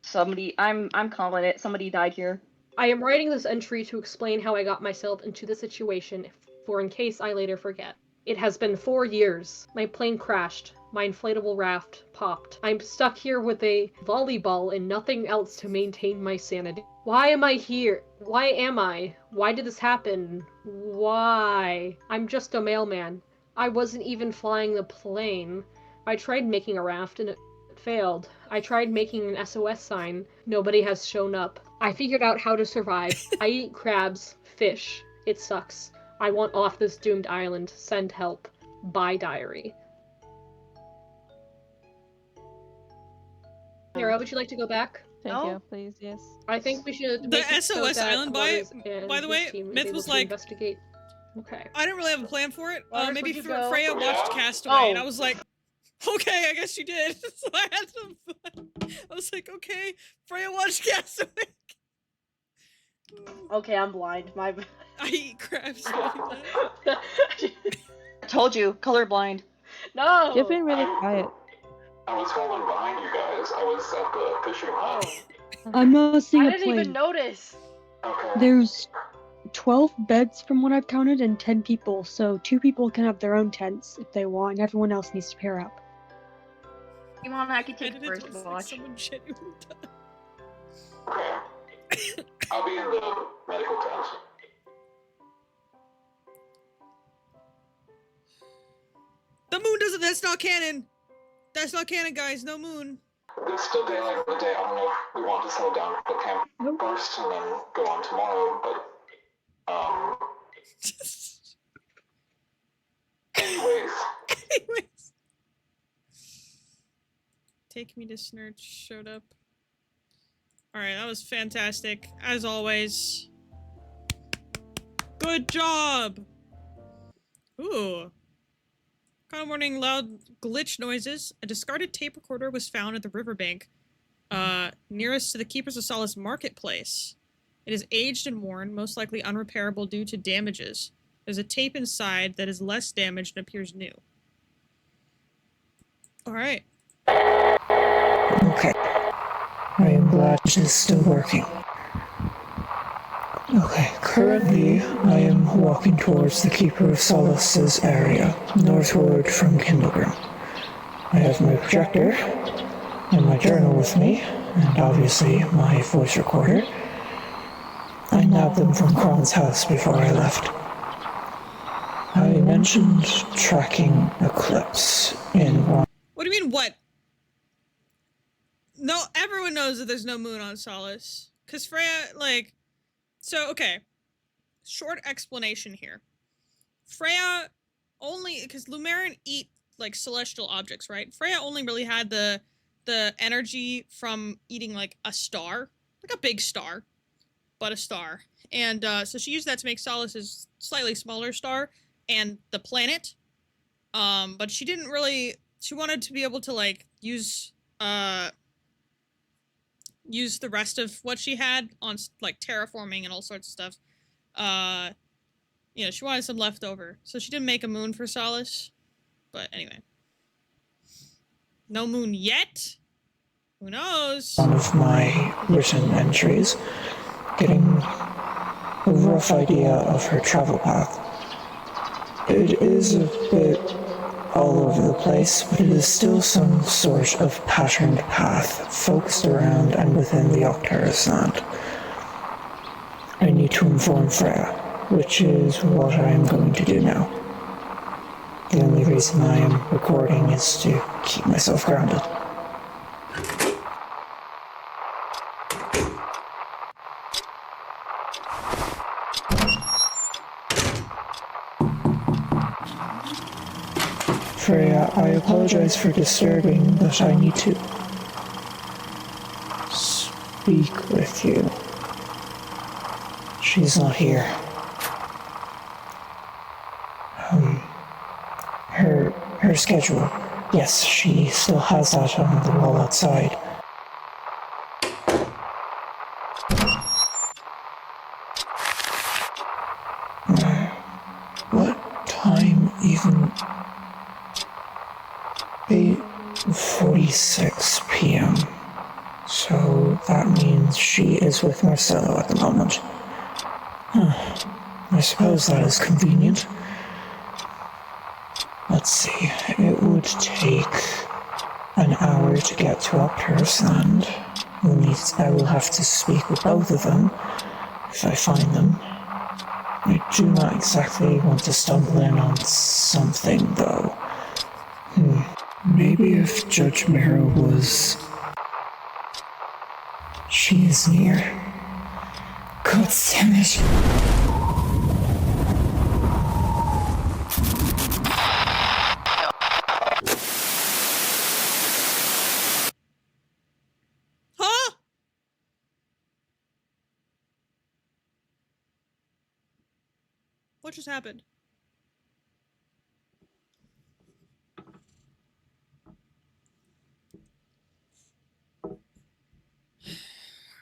G: Somebody, I'm calling it. Somebody died here.
E: I am writing this entry to explain how I got myself into the situation, for in case I later forget. It has been 4 years. My plane crashed. My inflatable raft popped. I'm stuck here with a volleyball and nothing else to maintain my sanity. Why am I here? Why am I? Why did this happen? Why? I'm just a mailman. I wasn't even flying the plane. I tried making a raft and it failed. I tried making an SOS sign. Nobody has shown up. I figured out how to survive. I eat crabs, fish. It sucks. I want off this doomed island. Send help. Bye, diary. Nero, would you like to go back?
I: Thank
K: No?
I: you, please, yes.
E: I think we should.
A: The
E: make it so
A: SOS
E: that
A: island
E: Waters
A: by
E: and
A: the
E: his
A: way,
E: team is
A: Myth
E: able
A: was
E: to
A: like,
E: investigate. Okay.
A: I didn't really have a plan for it.
K: Waters,
A: Maybe
K: where'd you go?
A: Freya watched
B: Yeah.
A: Castaway, and I
K: Oh.
A: was like, okay, I guess you did. So I had some fun. I was like, okay, Freya watched Castaway.
K: Okay, I'm blind. My.
A: I eat crabs.
G: I told you, colorblind.
K: No.
I: You've been really quiet.
B: I was falling behind you guys. I was at the fishing hut.
H: I'm not seeing
K: I
H: a
K: didn't
H: plane.
K: even notice.
B: Okay.
H: There's 12 beds from what I've counted and 10 people, so 2 people can have their own tents if they want, and everyone else needs to pair up.
G: Come on, I can take
A: Edited
G: first
A: was like
G: watch.
A: someone genuinely died.
B: Okay. I'll be in the medical tent.
A: The moon doesn't. That's not canon. That's not canon, guys. No moon.
B: There's still daylight in the day. I don't know if we want to slow down for camp first and then go on tomorrow, but anyways.
A: Anyways. Take Me to Snurch showed up. Alright, that was fantastic. As always. Good job! Ooh. Kind warning, loud glitch noises. A discarded tape recorder was found at the riverbank, nearest to the Keepers of Solace marketplace. It is aged and worn, most likely unrepairable due to damages. There's a tape inside that is less damaged and appears new. Alright.
L: Okay. I am glad it is still working. Okay, currently I am walking towards the Keeper of Solace's area, northward from Kindlegrim. I have my projector and my journal with me, and obviously my voice recorder. I nabbed them from Kron's house before I left. I mentioned tracking Eclipse in one.
A: What do you mean, what? No, everyone knows that there's no moon on Solace. Because Freya, like... So, okay. Short explanation here. Freya only... Because Lumerin eat, like, celestial objects, right? Freya only really had the energy from eating, like, a star. Like a big star. But a star. And, so she used that to make Solace's slightly smaller star. And the planet. But she didn't really... She wanted to be able to, like, use the rest of what she had on, like, terraforming and all sorts of stuff. You know, she wanted some leftover. So she didn't make a moon for Solace. But anyway. No moon yet? Who knows?
L: One of my written entries, getting a rough idea of her travel path. It is a bit all over the place, but it is still some sort of patterned path focused around and within the Octaris land. I need to inform Freya, which is what I am going to do now. The only reason I am recording is to keep myself grounded. Freya, I apologize for disturbing, but I need to speak with you. She's not here. Her schedule. Yes, she still has that on the wall outside. What time even? 8:46 p.m. So that means she is with Marcelo at the moment. I suppose that is convenient. Let's see, it would take an hour to get to Octaris Land. I will have to speak with both of them if I find them. I do not exactly want to stumble in on something, though. Maybe if Judge Mero was... She is near. God damn it.
A: Huh? What just happened?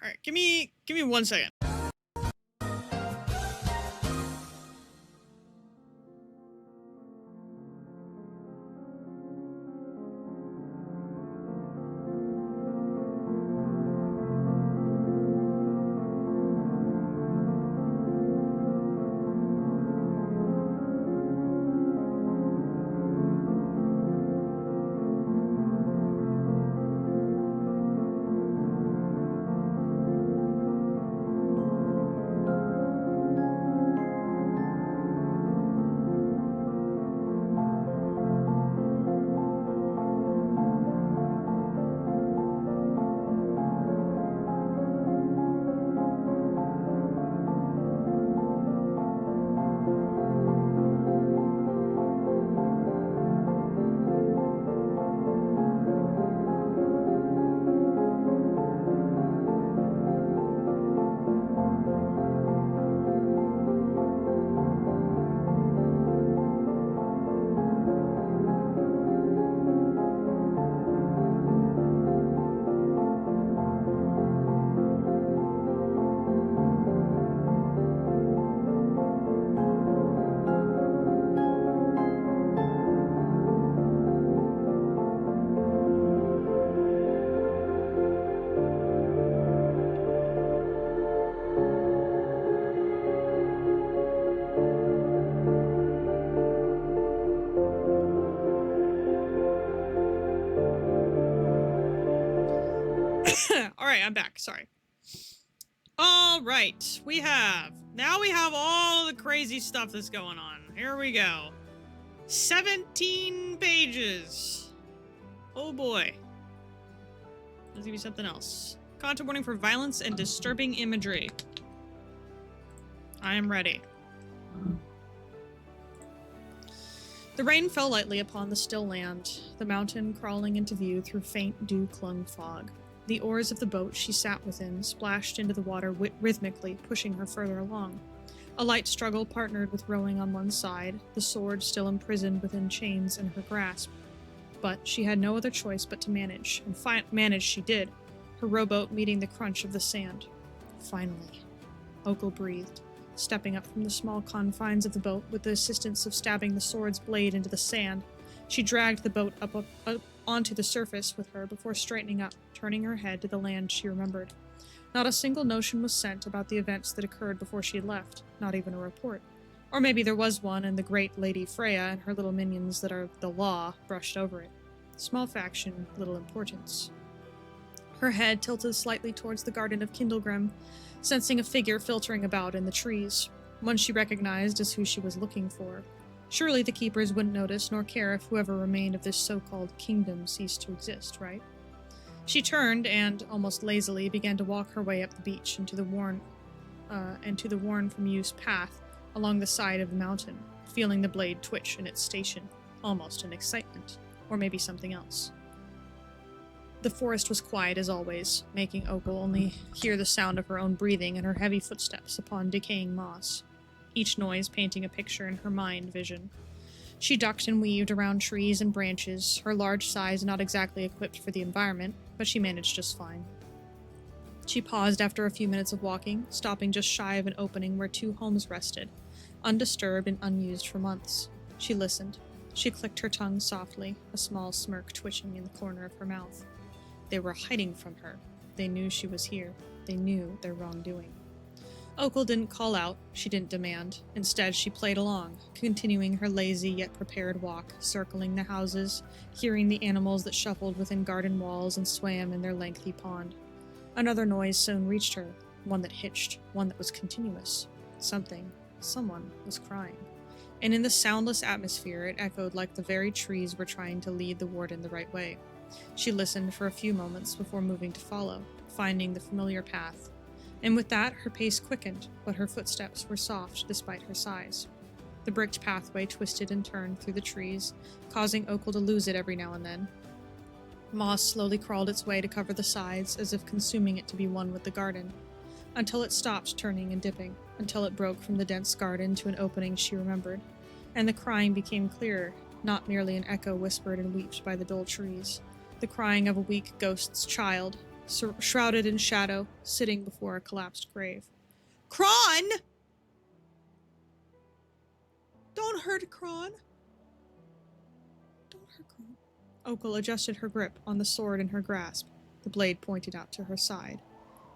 A: Alright, give me 1 second. Alright, I'm back. Sorry. Alright, now we have all the crazy stuff that's going on. Here we go. 17 pages. Oh boy. Let's give you something else. Content warning for violence and disturbing imagery. I am ready. The rain fell lightly upon the still land, the mountain crawling into view through faint dew-clung fog. The oars of the boat she sat within splashed into the water rhythmically, pushing her further along. A light struggle partnered with rowing on one side, the sword still imprisoned within chains in her grasp. But she had no other choice but to manage, and manage she did, her rowboat meeting the crunch of the sand. Finally, Ogle breathed, stepping up from the small confines of the boat with the assistance of stabbing the sword's blade into the sand. She dragged the boat up onto the surface with her before straightening up, turning her head to the land she remembered. Not a single notion was sent about the events that occurred before she had left, not even a report. Or maybe there was one, and the great Lady Freya and her little minions that are the law brushed over it. Small faction, little importance. Her head tilted slightly towards the Garden of Kindlegrim, sensing a figure filtering about in the trees, one she recognized as who she was looking for. Surely the keepers wouldn't notice nor care if whoever remained of this so-called kingdom ceased to exist, right? She turned and, almost lazily, began to walk her way up the beach into the worn from use path along the side of the mountain, feeling the blade twitch in its station, almost in excitement, or maybe something else. The forest was quiet as always, making Ogle only hear the sound of her own breathing and her heavy footsteps upon decaying moss, each noise painting a picture in her mind vision. She ducked and weaved around trees and branches, her large size not exactly equipped for the environment, but she managed just fine. She paused after a few minutes of walking, stopping just shy of an opening where two homes rested, undisturbed and unused for months. She listened. She clicked her tongue softly, a small smirk twitching in the corner of her mouth. They were hiding from her. They knew she was here. They knew their wrongdoing. Ogle didn't call out, she didn't demand. Instead, she played along, continuing her lazy yet prepared walk, circling the houses, hearing the animals that shuffled within garden walls and swam in their lengthy pond. Another noise soon reached her, one that hitched, one that was continuous. Someone was crying. And in the soundless atmosphere, it echoed like the very trees were trying to lead the warden the right way. She listened for a few moments before moving to follow, finding the familiar path. And with that, her pace quickened, but her footsteps were soft despite her size. The bricked pathway twisted and turned through the trees, causing Ogle to lose it every now and then. Moss slowly crawled its way to cover the sides, as if consuming it to be one with the garden, until it stopped turning and dipping, until it broke from the dense garden to an opening she remembered, and the crying became clearer, not merely an echo whispered and wept by the dull trees, the crying of a weak ghost's child, shrouded in shadow, sitting before a collapsed grave. Kron! Don't hurt Kron! Don't hurt Kron. Ogle adjusted her grip on the sword in her grasp, the blade pointed out to her side.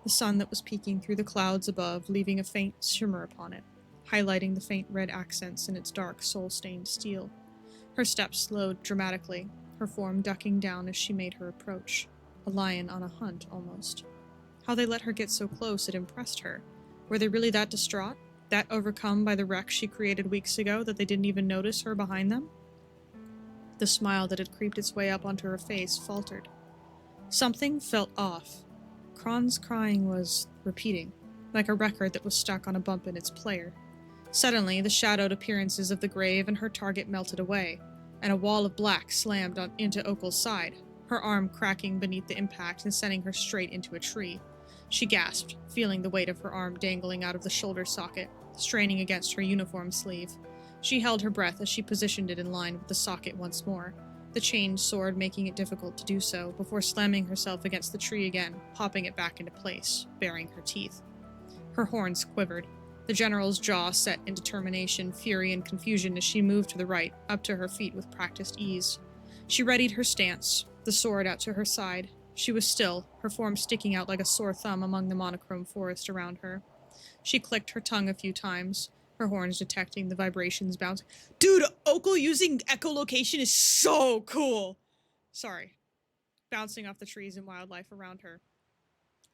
A: The sun that was peeking through the clouds above, leaving a faint shimmer upon it, highlighting the faint red accents in its dark, soul-stained steel. Her steps slowed dramatically, her form ducking down as she made her approach. A lion on a hunt, almost. How they let her get so close, it impressed her. Were they really that distraught? That overcome by the wreck she created weeks ago that they didn't even notice her behind them? The smile that had creeped its way up onto her face faltered. Something felt off. Kron's crying was repeating, like a record that was stuck on a bump in its player. Suddenly, the shadowed appearances of the grave and her target melted away, and a wall of black slammed into Ogle's side, her arm cracking beneath the impact and sending her straight into a tree. She gasped, feeling the weight of her arm dangling out of the shoulder socket, straining against her uniform sleeve. She held her breath as she positioned it in line with the socket once more, the changed sword making it difficult to do so, before slamming herself against the tree again, popping it back into place, baring her teeth. Her horns quivered, the general's jaw set in determination, fury, and confusion as she moved to the right, up to her feet with practiced ease. She readied her stance, the sword out to her side. She was still, her form sticking out like a sore thumb among the monochrome forest around her. She clicked her tongue a few times, her horns detecting the vibrations bouncing. Dude, Ogle using echolocation is so cool! Sorry. Bouncing off the trees and wildlife around her.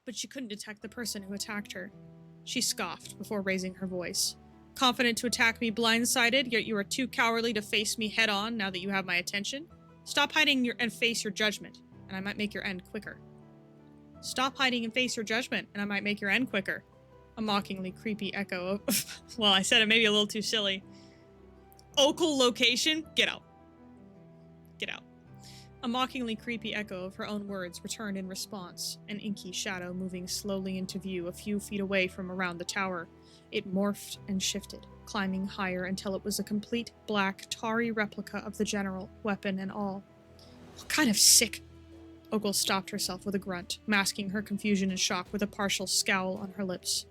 A: but she couldn't detect the person who attacked her. She scoffed before raising her voice. Confident to attack me blindsided, yet you are too cowardly to face me head-on now that you have my attention? Stop hiding and face your judgment, and I might make your end quicker. Stop hiding and face your judgment, and I might make your end quicker. A mockingly creepy echo of... well, I said it maybe a little too silly. Ocal location? Get out. Get out. A mockingly creepy echo of her own words returned in response, an inky shadow moving slowly into view a few feet away from around the tower. It morphed and shifted, climbing higher until it was a complete black, tarry replica of the general, weapon and all. What kind of sick... Ogle stopped herself with a grunt, masking her confusion and shock with a partial scowl on her lips.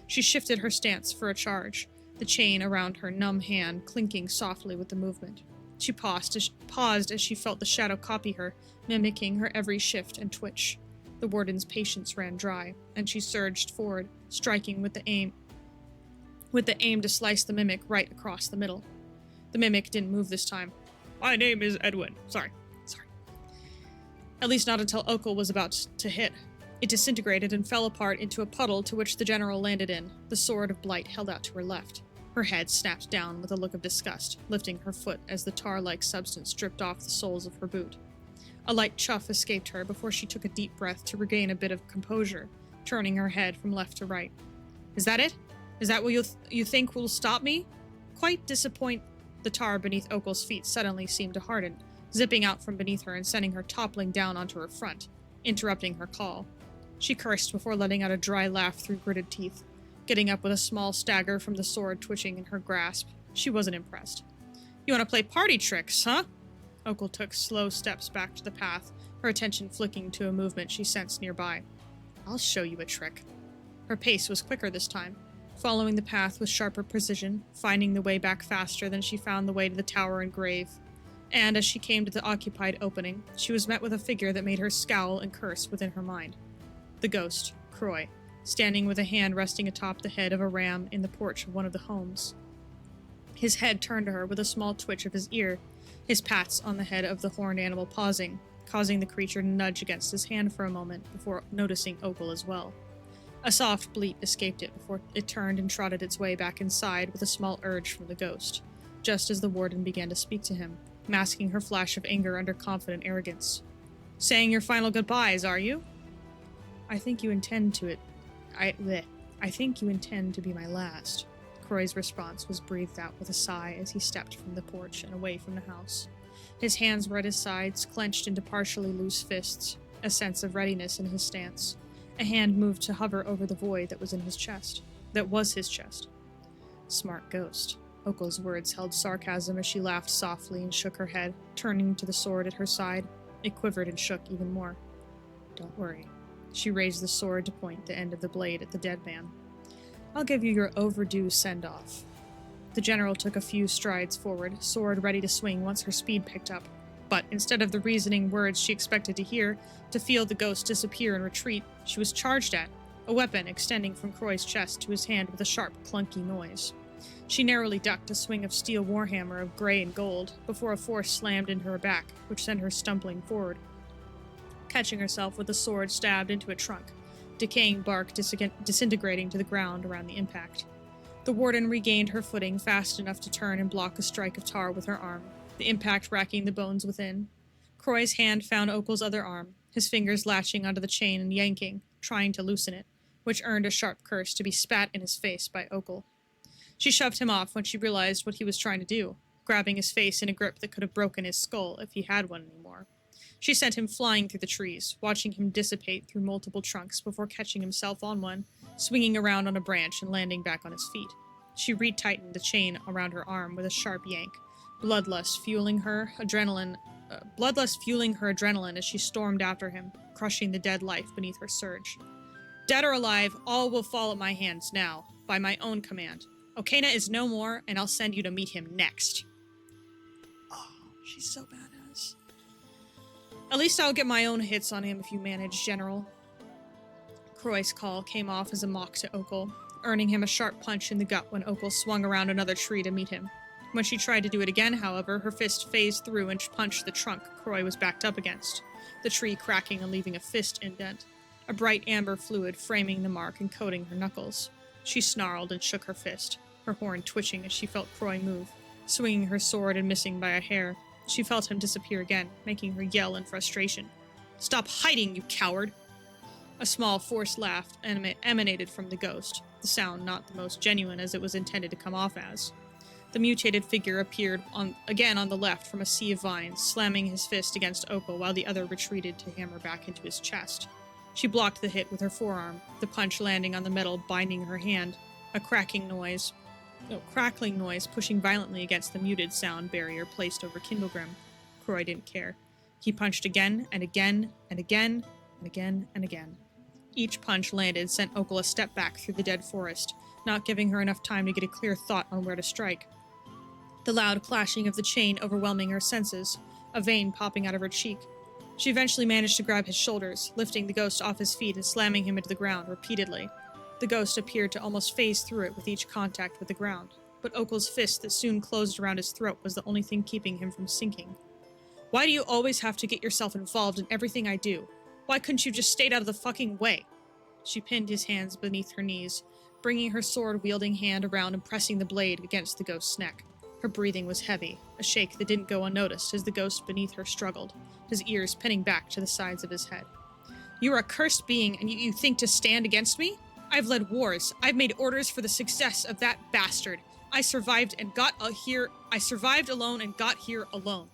A: She shifted her stance for a charge, the chain around her numb hand clinking softly with the movement. She paused as she felt the shadow copy her, mimicking her every shift and twitch. The warden's patience ran dry, and she surged forward, striking with the aim to slice the mimic right across the middle. The mimic didn't move this time. My name is Edwin. Sorry. At least not until Ogle was about to hit. It disintegrated and fell apart into a puddle to which the general landed in, the sword of Blight held out to her left. Her head snapped down with a look of disgust, lifting her foot as the tar-like substance dripped off the soles of her boot. A light chuff escaped her before she took a deep breath to regain a bit of composure, turning her head from left to right. Is that it? Is that what you think will stop me? Quite disappointed, the tar beneath Ogle's feet suddenly seemed to harden, zipping out from beneath her and sending her toppling down onto her front, interrupting her call. She cursed before letting out a dry laugh through gritted teeth, getting up with a small stagger from the sword twitching in her grasp. She wasn't impressed. You want to play party tricks, huh? Ogle took slow steps back to the path, her attention flicking to a movement she sensed nearby. I'll show you a trick. Her pace was quicker this time, following the path with sharper precision, finding the way back faster than she found the way to the tower and grave. And as she came to the occupied opening, she was met with a figure that made her scowl and curse within her mind. The ghost, Croy, standing with a hand resting atop the head of a ram in the porch of one of the homes. His head turned to her with a small twitch of his ear, his pats on the head of the horned animal pausing, causing the creature to nudge against his hand for a moment before noticing Ogle as well. A soft bleat escaped it before it turned and trotted its way back inside with a small urge from the ghost, just as the warden began to speak to him, masking her flash of anger under confident arrogance. Saying your final goodbyes, are you? I think you intend to be my last. Croy's response was breathed out with a sigh as he stepped from the porch and away from the house. His hands were at his sides, clenched into partially loose fists, a sense of readiness in his stance. A hand moved to hover over the void that was his chest. Smart ghost. Ogle's words held sarcasm as she laughed softly and shook her head, turning to the sword at her side. It quivered and shook even more. Don't worry. She raised the sword to point the end of the blade at the dead man. I'll give you your overdue send-off. The general took a few strides forward, sword ready to swing once her speed picked up. But instead of the reasoning words she expected to hear, to feel the ghost disappear and retreat, she was charged at, a weapon extending from Croy's chest to his hand with a sharp, clunky noise. She narrowly ducked a swing of steel warhammer of gray and gold before a force slammed into her back, which sent her stumbling forward, catching herself with the sword stabbed into a trunk, decaying bark disintegrating to the ground around the impact. The warden regained her footing fast enough to turn and block a strike of tar with her arm, the impact racking the bones within. Croy's hand found Ogle's other arm, his fingers latching onto the chain and yanking, trying to loosen it, which earned a sharp curse to be spat in his face by Ogle. She shoved him off when she realized what he was trying to do, grabbing his face in a grip that could have broken his skull if he had one anymore. She sent him flying through the trees, watching him dissipate through multiple trunks before catching himself on one, swinging around on a branch and landing back on his feet. She retightened the chain around her arm with a sharp yank, bloodlust fueling her adrenaline as she stormed after him, crushing the dead life beneath her surge. Dead or alive, all will fall at my hands now, by my own command. Okena is no more, and I'll send you to meet him next. Oh, she's so badass. At least I'll get my own hits on him if you manage, General. Croy's call came off as a mock to Ogle, earning him a sharp punch in the gut when Ogle swung around another tree to meet him. When she tried to do it again, however, her fist phased through and punched the trunk Croy was backed up against, the tree cracking and leaving a fist indent. a bright amber fluid framing the mark and coating her knuckles. She snarled and shook her fist, her horn twitching as she felt Croy move, swinging her sword and missing by a hair. She felt him disappear again, making her yell in frustration. "Stop hiding, you coward!" A small, forced laugh emanated from the ghost, the sound not the most genuine as it was intended to come off as. The mutated figure appeared again on the left from a sea of vines, slamming his fist against Opal while the other retreated to hammer back into his chest. She blocked the hit with her forearm, the punch landing on the metal binding her hand, a crackling noise pushing violently against the muted sound barrier placed over Kindlegrim. Croy didn't care. He punched again and again and again and again and again. Each punch landed sent Opal a step back through the dead forest, not giving her enough time to get a clear thought on where to strike. The loud clashing of the chain overwhelming her senses, a vein popping out of her cheek. She eventually managed to grab his shoulders, lifting the ghost off his feet and slamming him into the ground repeatedly. The ghost appeared to almost phase through it with each contact with the ground, but Opal's fist that soon closed around his throat was the only thing keeping him from sinking. "Why do you always have to get yourself involved in everything I do? Why couldn't you just stayed out of the fucking way?" She pinned his hands beneath her knees, bringing her sword-wielding hand around and pressing the blade against the ghost's neck. Her breathing was heavy, a shake that didn't go unnoticed as the ghost beneath her struggled, his ears pinning back to the sides of his head. "You are a cursed being, and you think to stand against me? I've led wars. I've made orders for the success of that bastard. I survived alone and got here alone."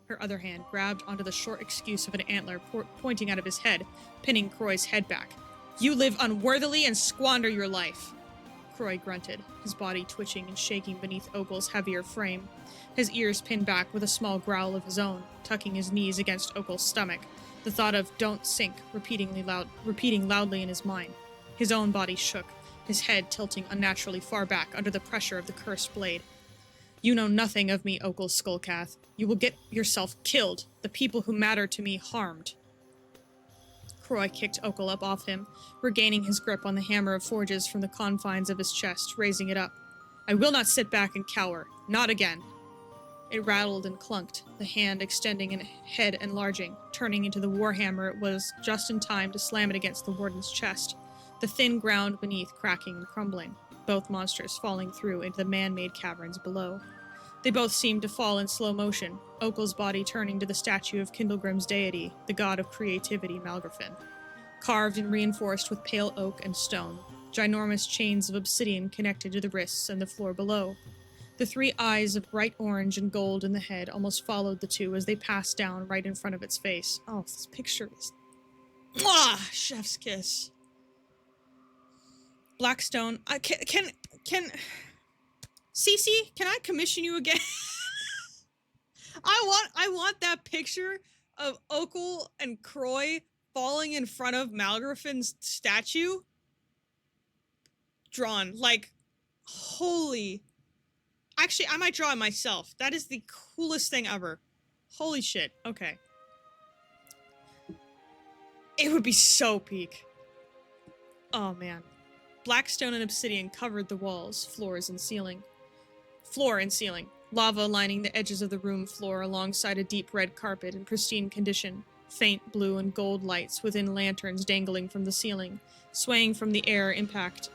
A: Her other hand grabbed onto the short excuse of an antler pointing out of his head, pinning Croy's head back. "You live unworthily and squander your life." Croy grunted, his body twitching and shaking beneath Opal's heavier frame, his ears pinned back with a small growl of his own, tucking his knees against Opal's stomach, the thought of "don't sink" repeating loudly in his mind. His own body shook, his head tilting unnaturally far back under the pressure of the cursed blade. "You know nothing of me, Opal Skullcath. You will get yourself killed, the people who matter to me harmed." Croy kicked Opal up off him, regaining his grip on the hammer of forges from the confines of his chest, raising it up. "I will not sit back and cower. Not again." It rattled and clunked, the hand extending and head enlarging, turning into the warhammer it was just in time to slam it against the warden's chest, the thin ground beneath cracking and crumbling, both monsters falling through into the man-made caverns below. They both seemed to fall in slow motion, Opal's body turning to the statue of Kindlegrim's deity, the god of creativity Malgrifin, carved and reinforced with pale oak and stone, ginormous chains of obsidian connected to the wrists and the floor below. The three eyes of bright orange and gold in the head almost followed the two as they passed down right in front of its face. Oh, this picture is... Mwah! Chef's kiss. Blackstone, can Cece, can I commission you again? I want that picture of Opal and Croy falling in front of Malgrifin's statue drawn. Like, holy. Actually, I might draw it myself. That is the coolest thing ever. Holy shit. Okay. It would be so peak. Oh, man. Blackstone and obsidian covered the walls, floor and ceiling. Lava lining the edges of the room floor alongside a deep red carpet in pristine condition. Faint blue and gold lights within lanterns dangling from the ceiling, swaying from the air impact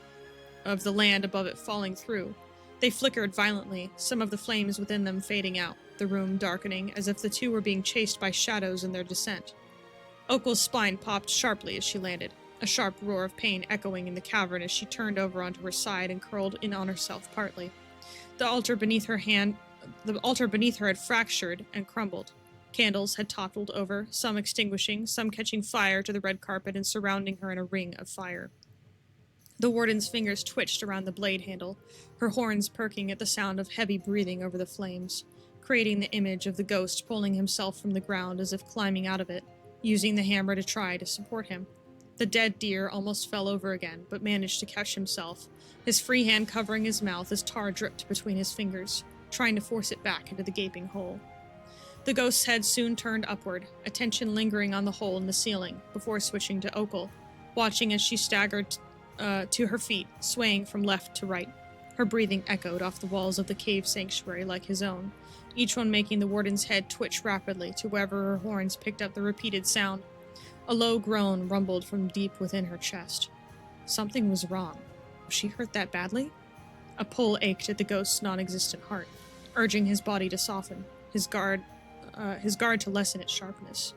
A: of the land above it falling through. They flickered violently, some of the flames within them fading out, the room darkening as if the two were being chased by shadows in their descent. Opal's spine popped sharply as she landed, a sharp roar of pain echoing in the cavern as she turned over onto her side and curled in on herself partly. The altar beneath her had fractured and crumbled. Candles had toppled over, some extinguishing, some catching fire to the red carpet and surrounding her in a ring of fire. The warden's fingers twitched around the blade handle, her horns perking at the sound of heavy breathing over the flames, creating the image of the ghost pulling himself from the ground as if climbing out of it, using the hammer to try to support him. The dead deer almost fell over again, but managed to catch himself, his free hand covering his mouth as tar dripped between his fingers, trying to force it back into the gaping hole. The ghost's head soon turned upward, attention lingering on the hole in the ceiling, before switching to Opal, watching as she staggered to her feet, swaying from left to right. Her breathing echoed off the walls of the cave sanctuary like his own, each one making the warden's head twitch rapidly to wherever her horns picked up the repeated sound. A low groan rumbled from deep within her chest. Something was wrong. Was she hurt that badly? A pull ached at the ghost's non-existent heart, urging his body to soften, his guard to lessen its sharpness.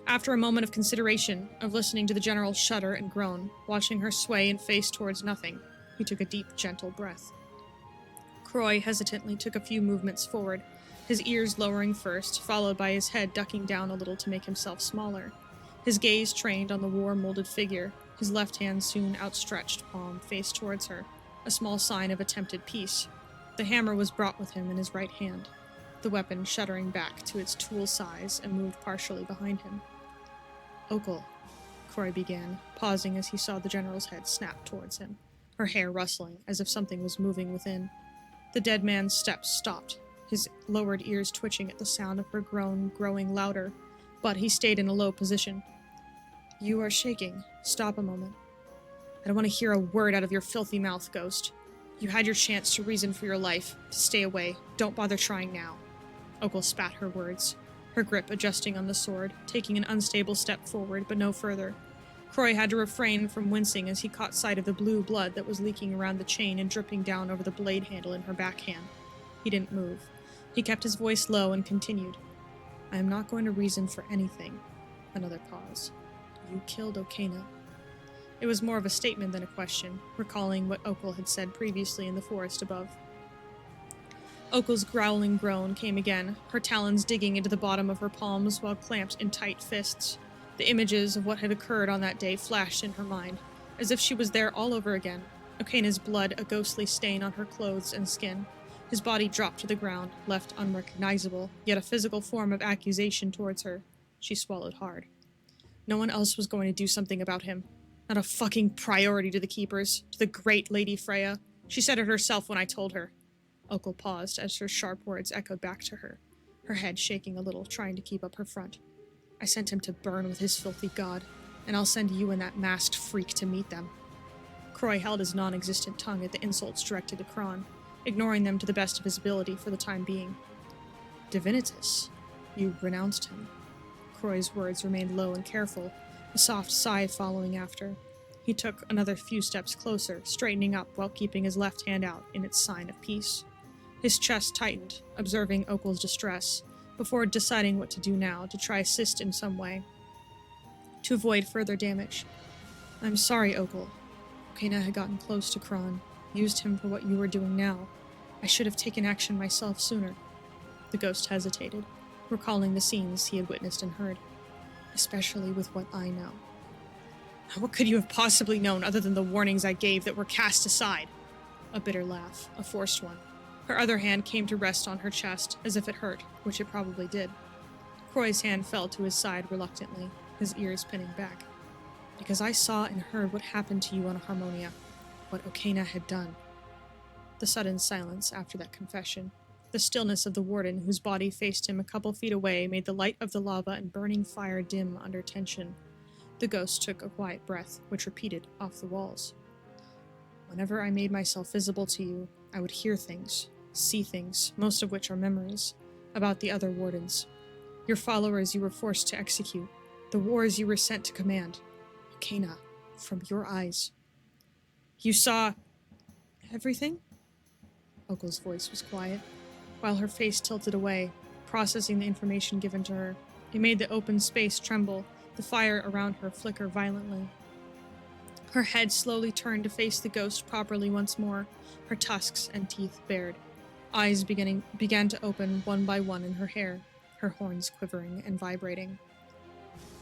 A: After a moment of consideration, of listening to the general shudder and groan, watching her sway and face towards nothing, he took a deep, gentle breath. Croy hesitantly took a few movements forward, his ears lowering first, followed by his head ducking down a little to make himself smaller. His gaze trained on the war-molded figure, his left hand soon outstretched palm faced towards her, a small sign of attempted peace. The hammer was brought with him in his right hand, the weapon shuddering back to its tool size and moved partially behind him. Okul, Croy began, pausing as he saw the general's head snap towards him, her hair rustling as if something was moving within. The dead man's steps stopped, his lowered ears twitching at the sound of her groan growing louder, but he stayed in a low position. You are shaking. Stop a moment. I don't want to hear a word out of your filthy mouth, Ghost. You had your chance to reason for your life, to stay away. Don't bother trying now. Okul spat her words, her grip adjusting on the sword, taking an unstable step forward, but no further. Croy had to refrain from wincing as he caught sight of the blue blood that was leaking around the chain and dripping down over the blade handle in her backhand. He didn't move. He kept his voice low and continued. I am not going to reason for anything. Another pause. You killed Okena. It was more of a statement than a question, recalling what Okul had said previously in the forest above. Okul's growling groan came again, her talons digging into the bottom of her palms while clamped in tight fists. The images of what had occurred on that day flashed in her mind, as if she was there all over again. Okena's blood a ghostly stain on her clothes and skin. His body dropped to the ground, left unrecognizable, yet a physical form of accusation towards her. She swallowed hard. No one else was going to do something about him. Not a fucking priority to the Keepers, to the great Lady Freya. She said it herself when I told her. Okul paused as her sharp words echoed back to her, her head shaking a little, trying to keep up her front. I sent him to burn with his filthy god, and I'll send you and that masked freak to meet them. Croy held his non-existent tongue at the insults directed to Kron, ignoring them to the best of his ability for the time being. Divinitus, you renounced him. Croy's words remained low and careful, a soft sigh following after. He took another few steps closer, straightening up while keeping his left hand out in its sign of peace. His chest tightened, observing Okul's distress, before deciding what to do now to try assist in some way, to avoid further damage. I'm sorry, Okul. Okena had gotten close to Kron, used him for what you were doing now. I should have taken action myself sooner. The ghost hesitated, recalling the scenes he had witnessed and heard, especially with what I know. What could you have possibly known other than the warnings I gave that were cast aside? A bitter laugh, a forced one. Her other hand came to rest on her chest, as if it hurt, which it probably did. Croy's hand fell to his side reluctantly, his ears pinning back. Because I saw and heard what happened to you on Harmonia, what Okena had done. The sudden silence after that confession, the stillness of the warden whose body faced him a couple feet away made the light of the lava and burning fire dim under tension. The ghost took a quiet breath, which repeated off the walls. Whenever I made myself visible to you, I would hear things, see things, most of which are memories, about the other wardens. Your followers you were forced to execute, the wars you were sent to command. Okena, from your eyes. You saw everything? Okul's voice was quiet, while her face tilted away, processing the information given to her. It made the open space tremble, the fire around her flicker violently. Her head slowly turned to face the ghost properly once more, her tusks and teeth bared. Eyes began to open one by one in her hair, her horns quivering and vibrating.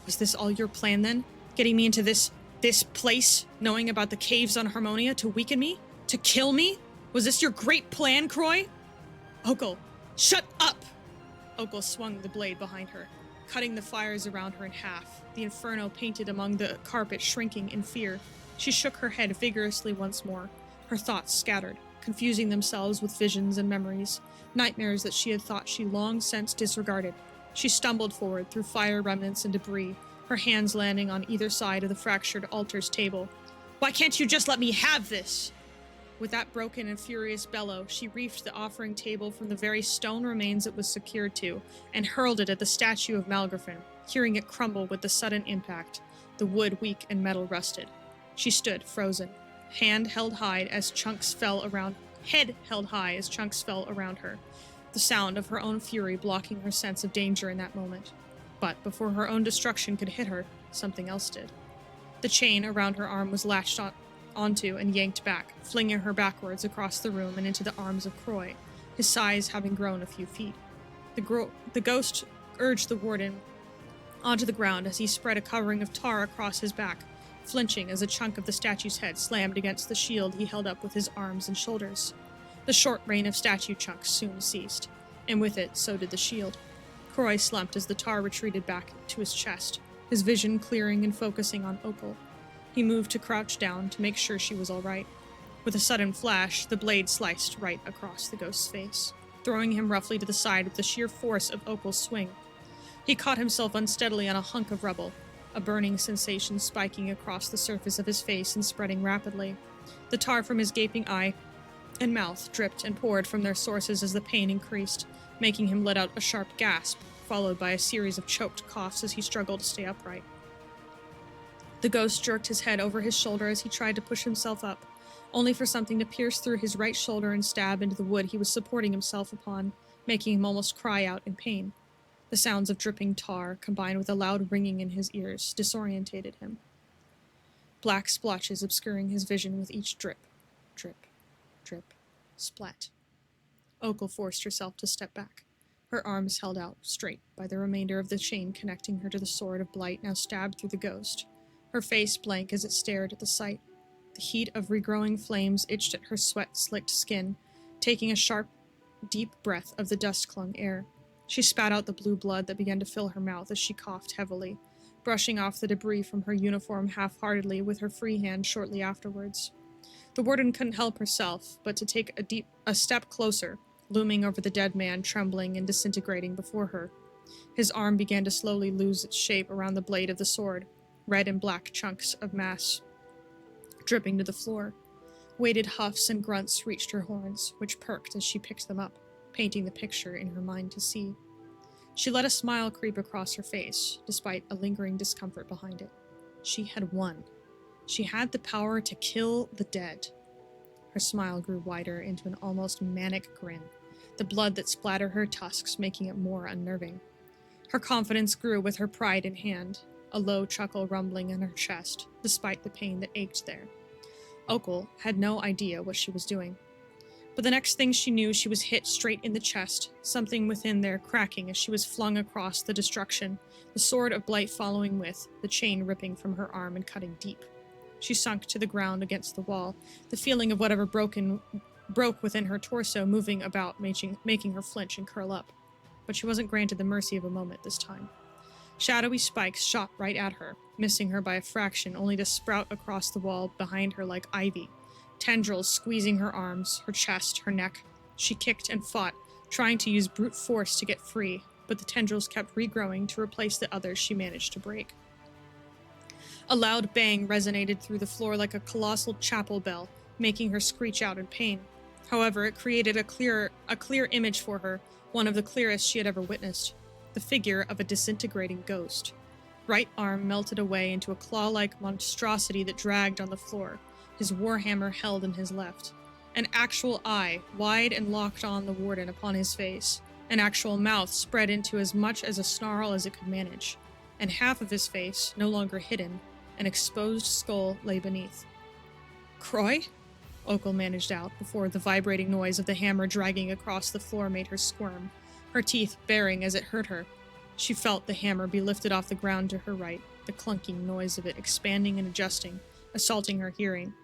A: Was this all your plan then? Getting me into this place, knowing about the caves on Harmonia to weaken me? To kill me? Was this your great plan, Croy? Okul, shut up! Okul swung the blade behind her, cutting the fires around her in half, the inferno painted among the carpet shrinking in fear. She shook her head vigorously once more, her thoughts scattered, confusing themselves with visions and memories, nightmares that she had thought she long since disregarded. She stumbled forward through fire remnants and debris, her hands landing on either side of the fractured altar's table. Why can't you just let me have this? With that broken and furious bellow, she reefed the offering table from the very stone remains it was secured to, and hurled it at the statue of Malgriffin, hearing it crumble with the sudden impact, the wood weak and metal rusted. She stood, frozen, head held high as chunks fell around her, the sound of her own fury blocking her sense of danger in that moment. But before her own destruction could hit her, something else did. The chain around her arm was latched onto and yanked back, flinging her backwards across the room and into the arms of Croy, his size having grown a few feet. The ghost urged the warden onto the ground as he spread a covering of tar across his back, flinching as a chunk of the statue's head slammed against the shield he held up with his arms and shoulders. The short rain of statue chunks soon ceased, and with it, so did the shield. Croy slumped as the tar retreated back to his chest, his vision clearing and focusing on Opal. He moved to crouch down to make sure she was all right. With a sudden flash, the blade sliced right across the ghost's face, throwing him roughly to the side with the sheer force of Opal's swing. He caught himself unsteadily on a hunk of rubble, a burning sensation spiking across the surface of his face and spreading rapidly. The tar from his gaping eye and mouth dripped and poured from their sources as the pain increased, making him let out a sharp gasp, followed by a series of choked coughs as he struggled to stay upright. The ghost jerked his head over his shoulder as he tried to push himself up, only for something to pierce through his right shoulder and stab into the wood he was supporting himself upon, making him almost cry out in pain. The sounds of dripping tar, combined with a loud ringing in his ears, disorientated him. Black splotches obscuring his vision with each drip, drip, drip, splat. Opal forced herself to step back, her arms held out straight by the remainder of the chain connecting her to the sword of blight now stabbed through the ghost, her face blank as it stared at the sight. The heat of regrowing flames itched at her sweat-slicked skin, taking a sharp, deep breath of the dust-clung air. She spat out the blue blood that began to fill her mouth as she coughed heavily, brushing off the debris from her uniform half-heartedly with her free hand shortly afterwards. The warden couldn't help herself but to take a step closer, looming over the dead man, trembling and disintegrating before her. His arm began to slowly lose its shape around the blade of the sword, red and black chunks of mass dripping to the floor. Weighted huffs and grunts reached her horns, which perked as she picked them up, painting the picture in her mind to see. She let a smile creep across her face, despite a lingering discomfort behind it. She had won. She had the power to kill the dead. Her smile grew wider into an almost manic grin, the blood that splattered her tusks making it more unnerving. Her confidence grew with her pride in hand, a low chuckle rumbling in her chest, despite the pain that ached there. Opal had no idea what she was doing. But the next thing she knew, she was hit straight in the chest, something within there cracking as she was flung across the destruction, the sword of blight following with, the chain ripping from her arm and cutting deep. She sunk to the ground against the wall, the feeling of whatever broke within her torso moving about, making her flinch and curl up. But she wasn't granted the mercy of a moment this time. Shadowy spikes shot right at her, missing her by a fraction, only to sprout across the wall behind her like ivy, tendrils squeezing her arms, her chest, her neck. She kicked and fought, trying to use brute force to get free, but the tendrils kept regrowing to replace the others she managed to break. A loud bang resonated through the floor like a colossal chapel bell, making her screech out in pain. However, it created a clear image for her, one of the clearest she had ever witnessed. The figure of a disintegrating ghost. Right arm melted away into a claw-like monstrosity that dragged on the floor, his warhammer held in his left. An actual eye, wide and locked on the warden upon his face. An actual mouth spread into as much as a snarl as it could manage. And half of his face, no longer hidden, an exposed skull lay beneath. Croy? Opal managed out, before the vibrating noise of the hammer dragging across the floor made her squirm, her teeth baring as it hurt her. She felt the hammer be lifted off the ground to her right, the clunking noise of it expanding and adjusting, assaulting her hearing.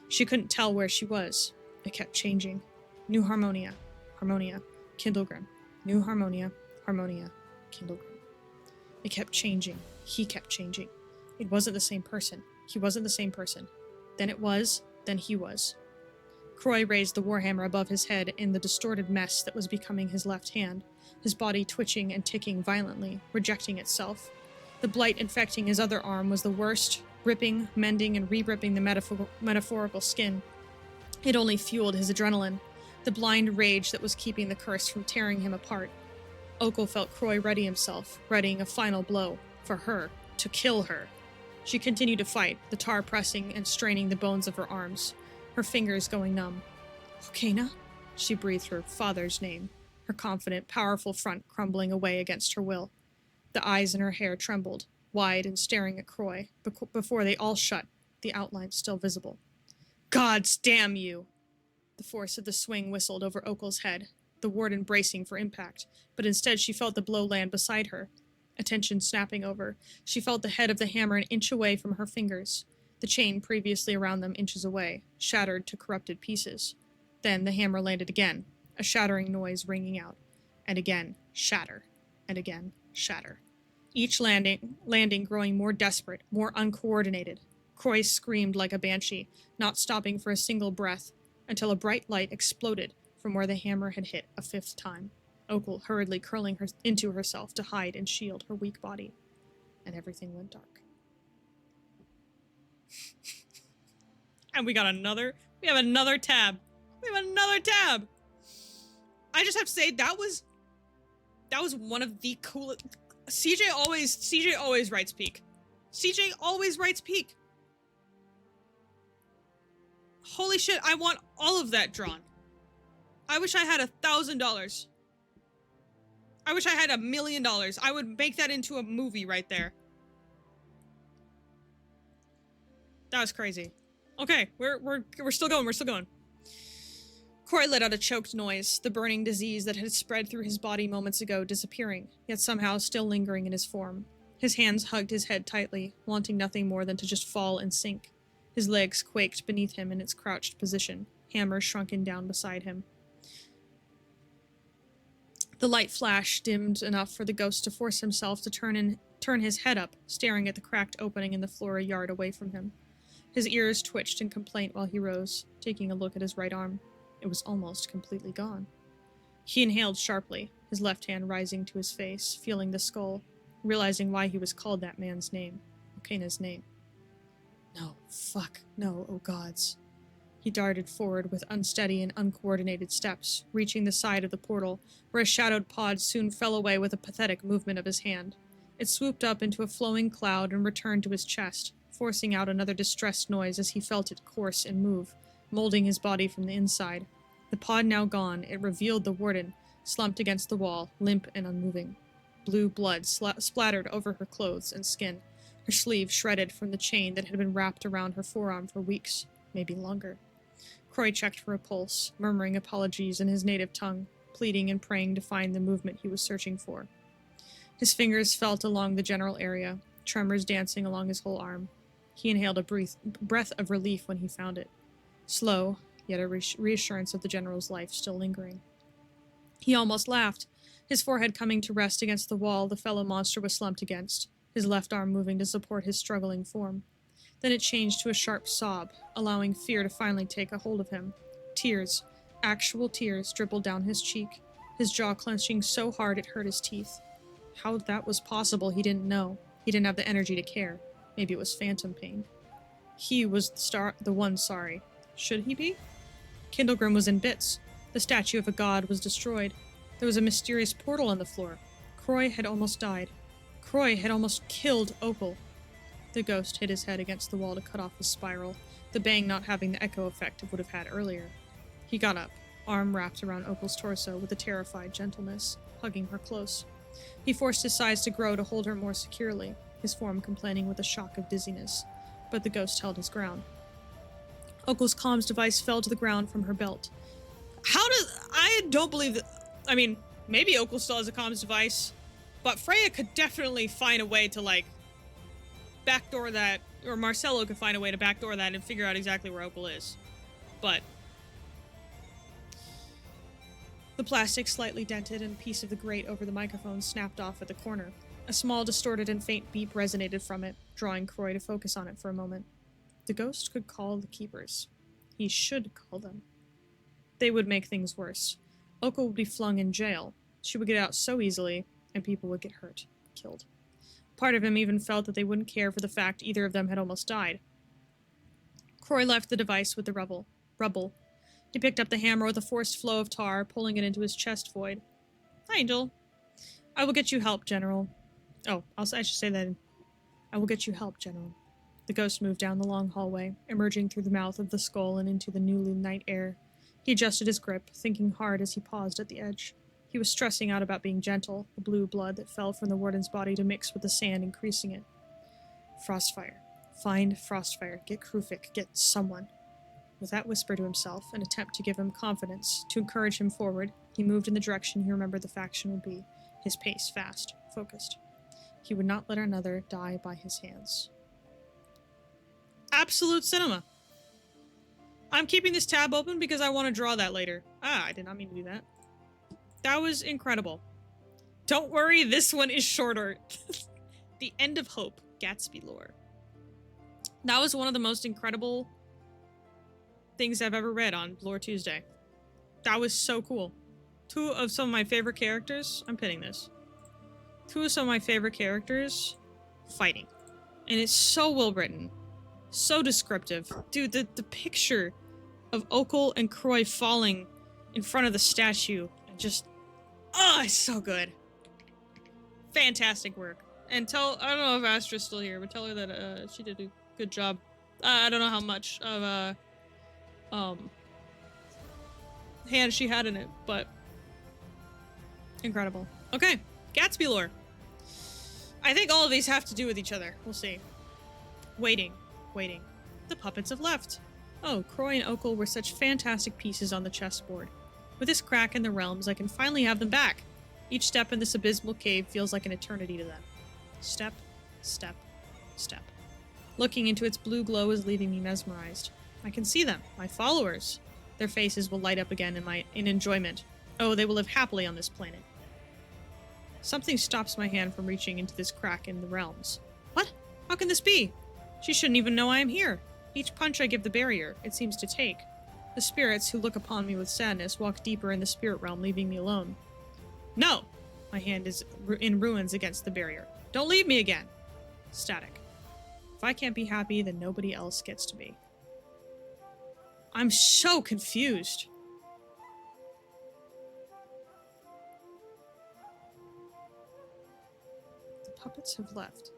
A: She couldn't tell where she was. It kept changing. New Harmonia. Harmonia. Kindlegrim. New Harmonia. Harmonia. Kindlegrim. It kept changing. He kept changing. It wasn't the same person. He wasn't the same person. Then it was. Then he was. Croy raised the warhammer above his head in the distorted mess that was becoming his left hand, his body twitching and ticking violently, rejecting itself. The blight infecting his other arm was the worst, ripping, mending, and re-ripping the metaphorical skin. It only fueled his adrenaline, the blind rage that was keeping the curse from tearing him apart. Okul felt Croy ready himself, readying a final blow, for her, to kill her. She continued to fight, the tar pressing and straining the bones of her arms, her fingers going numb. Okena? She breathed her father's name, her confident, powerful front crumbling away against her will. The eyes in her hair trembled, wide and staring at Croy, before they all shut, the outline still visible. Gods damn you! The force of the swing whistled over Okul's head, the warden bracing for impact, but instead she felt the blow land beside her. Attention snapping over, she felt the head of the hammer an inch away from her fingers, the chain previously around them inches away, shattered to corrupted pieces. Then the hammer landed again, a shattering noise ringing out, and again, shatter, and again, shatter. Each landing growing more desperate, more uncoordinated. Croy screamed like a banshee, not stopping for a single breath, until a bright light exploded from where the hammer had hit a fifth time. Okul hurriedly curling into herself to hide and shield her weak body. And everything went dark. And we have another tab. We have another tab! I just have to say, that was one of the coolest. CJ always writes peak. CJ always writes peak. Holy shit, I want all of that drawn. I wish I had $1,000. I wish I had $1 million. I would make that into a movie right there. That was crazy. Okay, we're still going, we're still going. Croy let out a choked noise, the burning disease that had spread through his body moments ago disappearing, yet somehow still lingering in his form. His hands hugged his head tightly, wanting nothing more than to just fall and sink. His legs quaked beneath him in its crouched position, hammer shrunken down beside him. The light flash dimmed enough for the ghost to force himself to turn his head up, staring at the cracked opening in the floor a yard away from him. His ears twitched in complaint while he rose, taking a look at his right arm. It was almost completely gone. He inhaled sharply, his left hand rising to his face, feeling the skull, realizing why he was called that man's name, Okena's name. No, fuck, no, oh gods. He darted forward with unsteady and uncoordinated steps, reaching the side of the portal, where a shadowed pod soon fell away with a pathetic movement of his hand. It swooped up into a flowing cloud and returned to his chest, forcing out another distressed noise as he felt it course and move, molding his body from the inside. The pod now gone, it revealed the warden, slumped against the wall, limp and unmoving. Blue blood splattered over her clothes and skin, her sleeve shredded from the chain that had been wrapped around her forearm for weeks, maybe longer. Croy checked for a pulse, murmuring apologies in his native tongue, pleading and praying to find the movement he was searching for. His fingers felt along the general area, tremors dancing along his whole arm. He inhaled a breath of relief when he found it. Slow, yet a reassurance of the general's life still lingering. He almost laughed, his forehead coming to rest against the wall the fellow monster was slumped against, his left arm moving to support his struggling form. Then it changed to a sharp sob, allowing fear to finally take a hold of him. Tears, actual tears, dribbled down his cheek, his jaw clenching so hard it hurt his teeth. How that was possible he didn't know. He didn't have the energy to care. Maybe it was phantom pain. He was the one sorry. Should he be? Kindlegrim was in bits. The statue of a god was destroyed. There was a mysterious portal on the floor. Croy had almost died. Croy had almost killed Okul. The ghost hit his head against the wall to cut off his spiral, the bang not having the echo effect it would have had earlier. He got up, arm wrapped around Okul's torso with a terrified gentleness, hugging her close. He forced his size to grow to hold her more securely, his form complaining with a shock of dizziness, but the ghost held his ground. Okul's comms device fell to the ground from her belt. I don't believe that. I mean, maybe Okul still has a comms device, but Freya could definitely find a way to, backdoor that, or Marcelo could find a way to backdoor that and figure out exactly where Okul is. But the plastic slightly dented and a piece of the grate over the microphone snapped off at the corner. A small, distorted and faint beep resonated from it, drawing Croy to focus on it for a moment. The ghost could call the keepers. He should call them. They would make things worse. Okul would be flung in jail. She would get out so easily, and people would get hurt, killed. Part of him even felt that they wouldn't care for the fact either of them had almost died. Croy left the device with the rubble. He picked up the hammer with a forced flow of tar, pulling it into his chest void. Hi, Angel. I will get you help, General. Oh, I should say that. I will get you help, General. The ghost moved down the long hallway, emerging through the mouth of the skull and into the newly night air. He adjusted his grip, thinking hard as he paused at the edge. He was stressing out about being gentle, the blue blood that fell from the warden's body to mix with the sand, increasing it. Frostfire. Find Frostfire. Get Krufik. Get someone. With that whisper to himself, an attempt to give him confidence, to encourage him forward, he moved in the direction he remembered the faction would be, his pace fast, focused. He would not let another die by his hands. Absolute cinema! I'm keeping this tab open because I want to draw that later. Ah, I did not mean to do that. That was incredible. Don't worry, this one is shorter. The End of Hope, Gatsby lore. That was one of the most incredible things I've ever read on Lore Tuesday. That was so cool. Two of some of my favorite characters, I'm pinning this. Two of some of my favorite characters fighting. And it's so well written. So descriptive. Dude, the picture of Okul and Croy falling in front of the statue and just... Oh, it's so good. Fantastic work. And I don't know if Astra's still here, but tell her that she did a good job. I don't know how much of hand she had in it, but incredible. Okay, Gatsby lore. I think all of these have to do with each other. We'll see. Waiting. The puppets have left. Oh, Croy and Okul were such fantastic pieces on the chessboard. With this crack in the realms, I can finally have them back. Each step in this abysmal cave feels like an eternity to them. Step, step, step. Looking into its blue glow is leaving me mesmerized. I can see them, my followers. Their faces will light up again in enjoyment. Oh, they will live happily on this planet. Something stops my hand from reaching into this crack in the realms. What? How can this be? She shouldn't even know I am here. Each punch I give the barrier, it seems to take. The spirits who look upon me with sadness walk deeper in the spirit realm, leaving me alone. No! My hand is in ruins against the barrier. Don't leave me again! Static. If I can't be happy, then nobody else gets to be. I'm so confused. The puppets have left.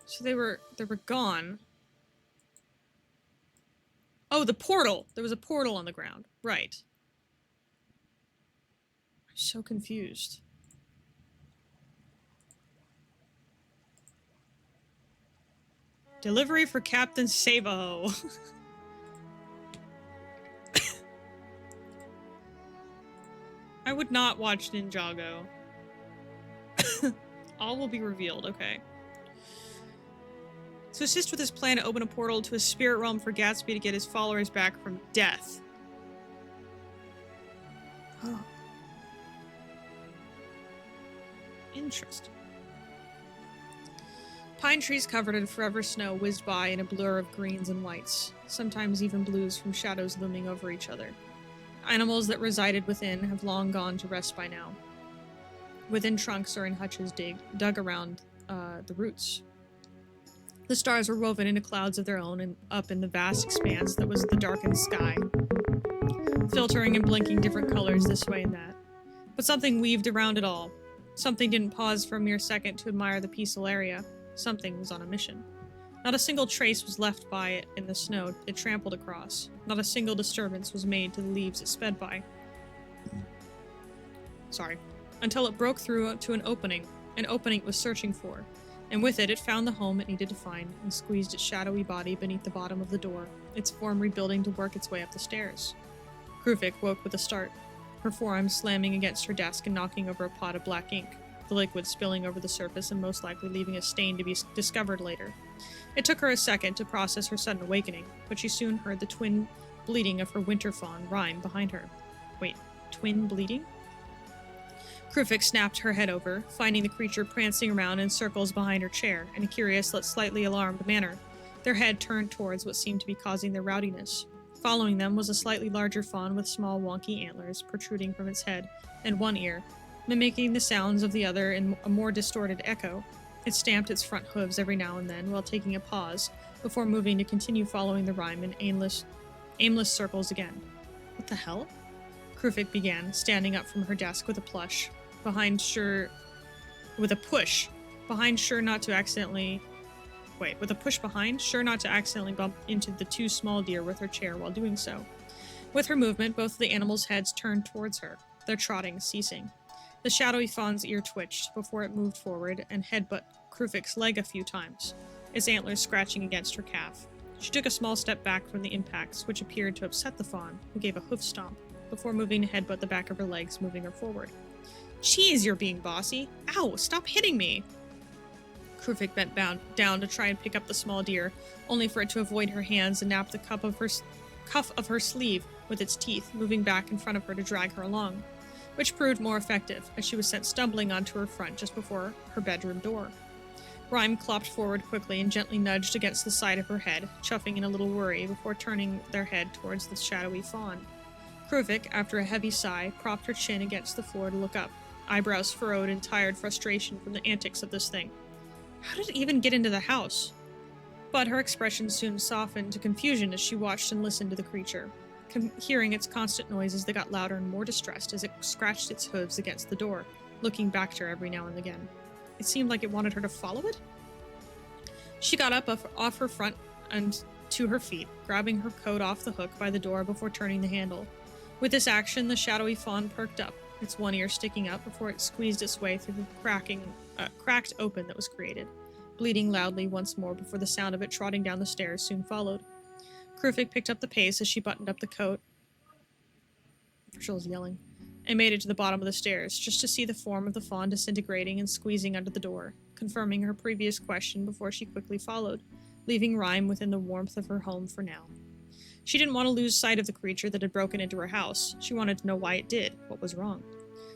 A: So they were gone. Oh, the portal! There was a portal on the ground. Right. I'm so confused. Delivery for Captain Sabo. I would not watch Ninjago. All will be revealed, okay. To assist with his plan to open a portal to a spirit realm for Gatsby to get his followers back from death. Oh. Interesting. Pine trees covered in forever snow whizzed by in a blur of greens and whites, sometimes even blues from shadows looming over each other. Animals that resided within have long gone to rest by now. Within trunks or in hutches dug around the roots. The stars were woven into clouds of their own and up in the vast expanse that was the darkened sky, filtering and blinking different colors this way and that. But something weaved around it all. Something didn't pause for a mere second to admire the peaceful area. Something was on a mission. Not a single trace was left by it in the snow it trampled across. Not a single disturbance was made to the leaves it sped by. Until it broke through to an opening it was searching for. And with it, it found the home it needed to find, and squeezed its shadowy body beneath the bottom of the door, its form rebuilding to work its way up the stairs. Krufik woke with a start, her forearm slamming against her desk and knocking over a pot of black ink, the liquid spilling over the surface and most likely leaving a stain to be discovered later. It took her a second to process her sudden awakening, but she soon heard the twin bleating of her winter fawn rhyme behind her. Wait, twin bleating? Krufik snapped her head over, finding the creature prancing around in circles behind her chair, in a curious, yet slightly alarmed manner, their head turned towards what seemed to be causing their rowdiness. Following them was a slightly larger fawn with small, wonky antlers protruding from its head and one ear, mimicking the sounds of the other in a more distorted echo. It stamped its front hooves every now and then while taking a pause, before moving to continue following the rhyme in aimless circles again. What the hell? Krufik began, standing up from her desk with a push, behind sure not to accidentally bump into the two small deer with her chair while doing so. With her movement, both of the animals' heads turned towards her, their trotting ceasing. The shadowy fawn's ear twitched before it moved forward and headbutt Krufik's leg a few times, its antlers scratching against her calf. She took a small step back from the impacts, which appeared to upset the fawn, who gave a hoof stomp, before moving to headbutt the back of her legs, moving her forward. Jeez, you're being bossy. Ow, stop hitting me! Krufik bent down to try and pick up the small deer, only for it to avoid her hands and nap the cuff of her sleeve with its teeth, moving back in front of her to drag her along, which proved more effective, as she was sent stumbling onto her front just before her bedroom door. Rhyme clopped forward quickly and gently nudged against the side of her head, chuffing in a little worry before turning their head towards the shadowy fawn. Krufik, after a heavy sigh, propped her chin against the floor to look up, eyebrows furrowed in tired frustration from the antics of this thing. How did it even get into the house? But her expression soon softened to confusion as she watched and listened to the creature, hearing its constant noises that got louder and more distressed as it scratched its hooves against the door, looking back to her every now and again. It seemed like it wanted her to follow it. She got up off her front and to her feet, grabbing her coat off the hook by the door before turning the handle. With this action, the shadowy fawn perked up, its one ear sticking up before it squeezed its way through the cracked open that was created, bleating loudly once more before the sound of it trotting down the stairs soon followed. Krufik picked up the pace as she buttoned up the coat. Virgil's yelling. And made it to the bottom of the stairs, just to see the form of the fawn disintegrating and squeezing under the door, confirming her previous question before she quickly followed, leaving Rhyme within the warmth of her home for now. She didn't want to lose sight of the creature that had broken into her house. She wanted to know why it did, what was wrong.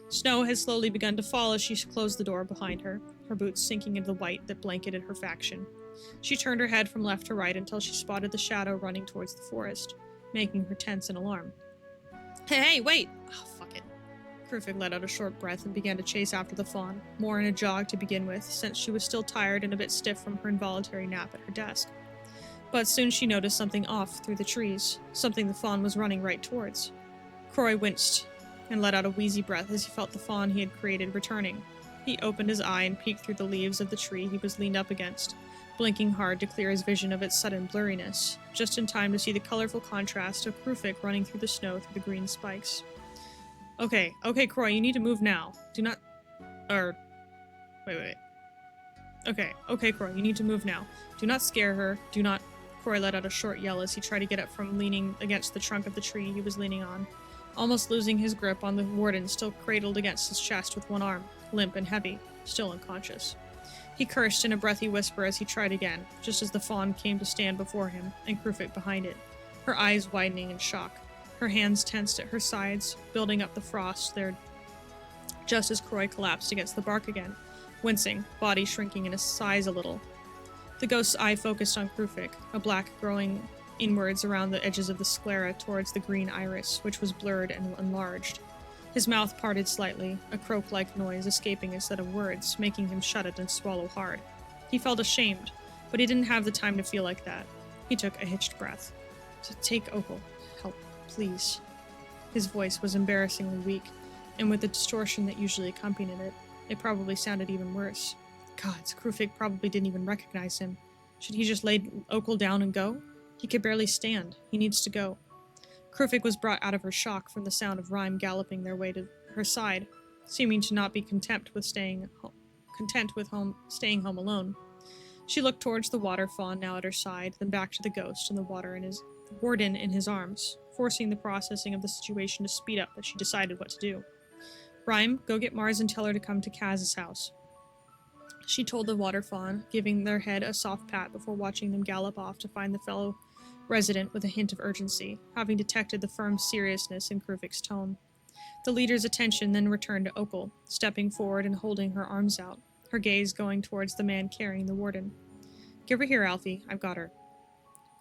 A: Snow had slowly begun to fall as she closed the door behind her, her boots sinking into the white that blanketed her faction. She turned her head from left to right until she spotted the shadow running towards the forest, making her tense in alarm. Hey, wait! Oh, fuck it. Krufik let out a short breath and began to chase after the fawn, more in a jog to begin with, since she was still tired and a bit stiff from her involuntary nap at her desk. But soon she noticed something off through the trees, something the fawn was running right towards. Croy winced and let out a wheezy breath as he felt the fawn he had created returning. He opened his eye and peeked through the leaves of the tree he was leaned up against, blinking hard to clear his vision of its sudden blurriness, just in time to see the colorful contrast of Krufik running through the snow through the green spikes. Okay, Croy, you need to move now. Do not... Wait. Okay, Croy, you need to move now. Do not scare her. Do not... Croy let out a short yell as he tried to get up from leaning against the trunk of the tree he was leaning on, almost losing his grip on the warden still cradled against his chest with one arm, limp and heavy, still unconscious. He cursed in a breathy whisper as he tried again, just as the fawn came to stand before him, and Krufik behind it, her eyes widening in shock. Her hands tensed at her sides, building up the frost there, just as Croy collapsed against the bark again, wincing, body shrinking in size a little. The ghost's eye focused on Krufik, a black growing inwards around the edges of the sclera towards the green iris, which was blurred and enlarged. His mouth parted slightly, a croak-like noise escaping instead of words, making him shut it and swallow hard. He felt ashamed, but he didn't have the time to feel like that. He took a hitched breath. To take Opal. Help, please. His voice was embarrassingly weak, and with the distortion that usually accompanied it, it probably sounded even worse. Gods, Krufik probably didn't even recognize him. Should he just lay Okul down and go? He could barely stand. He needs to go. Krufik was brought out of her shock from the sound of Rhyme galloping their way to her side, seeming to not be content with staying home alone. She looked towards the water fawn now at her side, then back to the ghost and the warden in his arms, forcing the processing of the situation to speed up as she decided what to do. Rhyme, go get Mars and tell her to come to Kaz's house. She told the water fawn, giving their head a soft pat before watching them gallop off to find the fellow resident with a hint of urgency, having detected the firm seriousness in Kruvik's tone. The leader's attention then returned to Okul, stepping forward and holding her arms out, her gaze going towards the man carrying the warden. Give her here, Alfie. I've got her.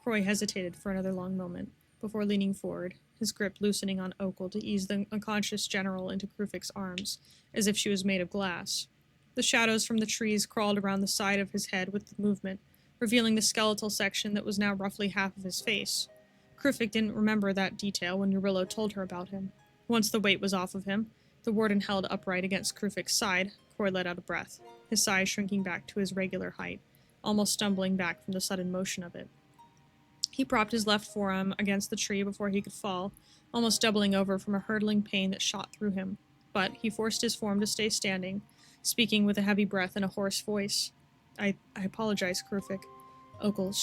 A: Croy hesitated for another long moment, before leaning forward, his grip loosening on Okul to ease the unconscious general into Kruvik's arms, as if she was made of glass. The shadows from the trees crawled around the side of his head with the movement, revealing the skeletal section that was now roughly half of his face. Krufik didn't remember that detail when Eurillo told her about him. Once the weight was off of him, the warden held upright against Krufik's side, Croy let out a breath, his size shrinking back to his regular height, almost stumbling back from the sudden motion of it. He propped his left forearm against the tree before he could fall, almost doubling over from a hurtling pain that shot through him. But he forced his form to stay standing, speaking with a heavy breath and a hoarse voice. I apologize, Krufik. Okel,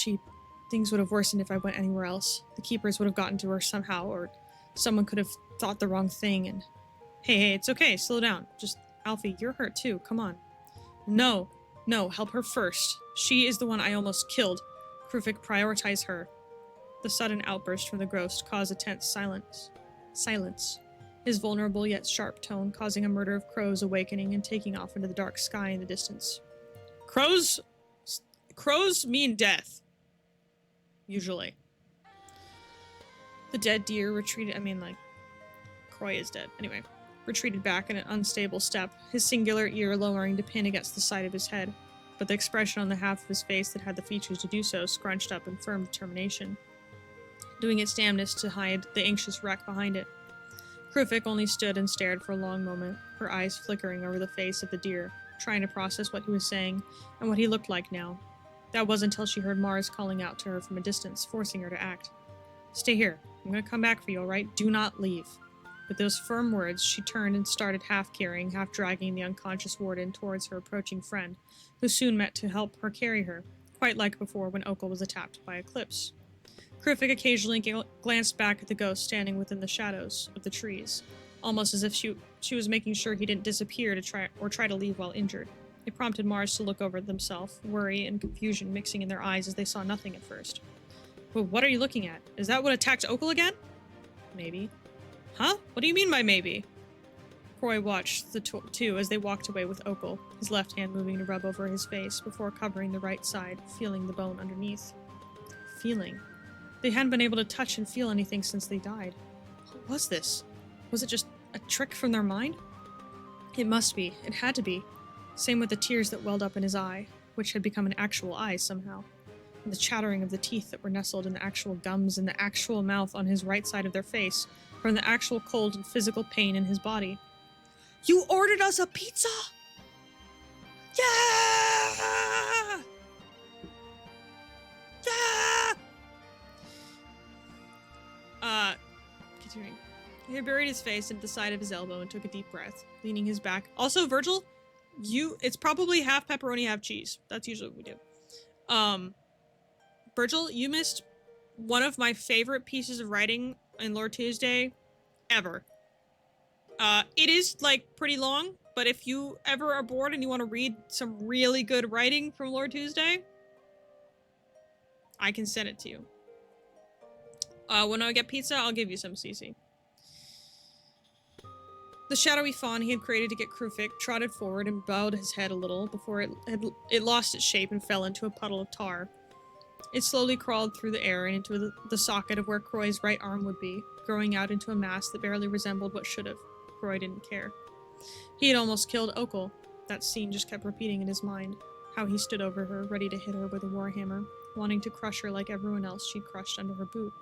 A: things would have worsened if I went anywhere else. The keepers would have gotten to her somehow, or someone could have thought the wrong thing, and... Hey, it's okay, slow down. Just, Alfie, you're hurt too, come on. No, help her first. She is the one I almost killed. Krufik, prioritize her. The sudden outburst from the ghost caused a tense silence. His vulnerable yet sharp tone causing a murder of crows awakening and taking off into the dark sky in the distance. Crows mean death. Usually. The dead deer retreated, Croy is dead. Anyway, retreated back in an unstable step, his singular ear lowering to pin against the side of his head, but the expression on the half of his face that had the features to do so scrunched up in firm determination, doing its damnedest to hide the anxious wreck behind it. Krufik only stood and stared for a long moment, her eyes flickering over the face of the deer, trying to process what he was saying and what he looked like now. That was until she heard Mars calling out to her from a distance, forcing her to act. Stay here. I'm going to come back for you, all right? Do not leave. With those firm words, she turned and started half-carrying, half-dragging the unconscious warden towards her approaching friend, who soon met to help her carry her, quite like before when Okel was attacked by Eclipse. Krufik occasionally glanced back at the ghost standing within the shadows of the trees, almost as if she was making sure he didn't disappear to try to leave while injured. It prompted Mars to look over at themselves, worry and confusion mixing in their eyes as they saw nothing at first. Well, what are you looking at? Is that what attacked Okel again? Maybe. Huh? What do you mean by maybe? Croy watched the two as they walked away with Okel, his left hand moving to rub over his face before covering the right side, feeling the bone underneath. Feeling. They hadn't been able to touch and feel anything since they died. What was this? Was it just a trick from their mind? It must be. It had to be. Same with the tears that welled up in his eye, which had become an actual eye somehow. And the chattering of the teeth that were nestled in the actual gums and the actual mouth on his right side of their face, from the actual cold and physical pain in his body. You ordered us a pizza? Yeah! Yeah! Continuing. He had buried his face into the side of his elbow and took a deep breath, leaning his back. Also, Virgil, it's probably half pepperoni, half cheese. That's usually what we do. Virgil, you missed one of my favorite pieces of writing in Lore Tuesday ever. It is, pretty long, but if you ever are bored and you want to read some really good writing from Lore Tuesday, I can send it to you. When I get pizza, I'll give you some, Cece. The shadowy fawn he had created to get Krufik trotted forward and bowed his head a little before it lost its shape and fell into a puddle of tar. It slowly crawled through the air and into the socket of where Croy's right arm would be, growing out into a mass that barely resembled what should have. Croy didn't care. He had almost killed Okel. That scene just kept repeating in his mind. How he stood over her, ready to hit her with a warhammer, wanting to crush her like everyone else she'd crushed under her boot.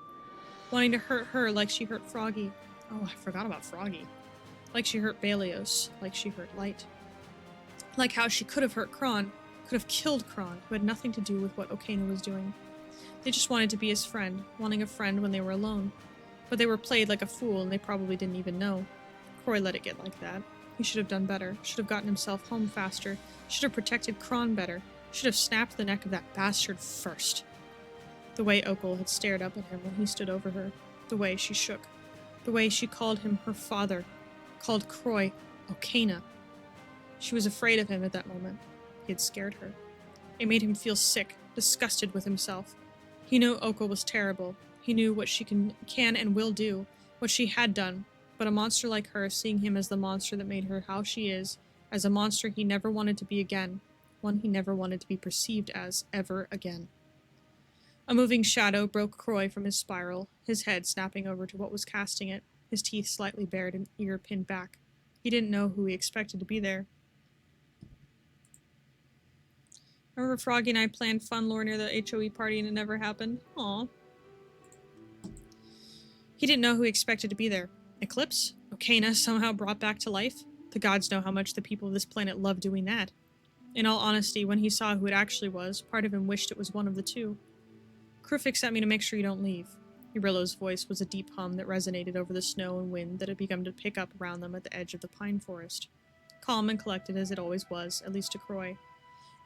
A: Wanting to hurt her like she hurt Froggy. Oh, I forgot about Froggy. Like she hurt Balios, like she hurt Light. Like how she could have hurt Kron, could have killed Kron, who had nothing to do with what Okena was doing. They just wanted to be his friend, wanting a friend when they were alone. But they were played like a fool and they probably didn't even know. Croy let it get like that. He should have done better, should have gotten himself home faster, should have protected Kron better, should have snapped the neck of that bastard first. The way Okel had stared up at him when he stood over her, the way she shook, the way she called him her father, called Croy Okena. She was afraid of him at that moment. He had scared her. It made him feel sick, disgusted with himself. He knew Okel was terrible. He knew what she can and will do, what she had done, but a monster like her, seeing him as the monster that made her how she is, as a monster he never wanted to be again, one he never wanted to be perceived as ever again. A moving shadow broke Croy from his spiral, his head snapping over to what was casting it, his teeth slightly bared and ear pinned back. He didn't know who he expected to be there. Remember Froggy and I planned fun lore near the HOE party and it never happened? Aw. He didn't know who he expected to be there. Eclipse? Okana somehow brought back to life? The gods know how much the people of this planet love doing that. In all honesty, when he saw who it actually was, part of him wished it was one of the two. Krufix sent me to make sure you don't leave. Eurillo's voice was a deep hum that resonated over the snow and wind that had begun to pick up around them at the edge of the pine forest. Calm and collected as it always was, at least to Croy.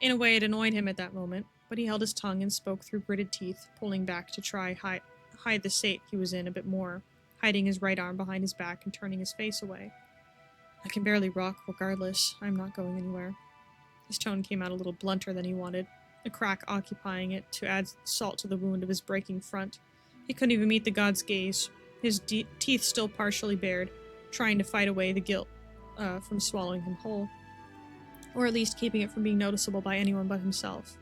A: In a way, it annoyed him at that moment, but he held his tongue and spoke through gritted teeth, pulling back to try hide the state he was in a bit more, hiding his right arm behind his back and turning his face away. I can barely rock regardless. I'm not going anywhere. His tone came out a little blunter than he wanted, a crack occupying it to add salt to the wound of his breaking front. He couldn't even meet the god's gaze, his teeth still partially bared, trying to fight away the guilt from swallowing him whole. Or at least keeping it from being noticeable by anyone but himself.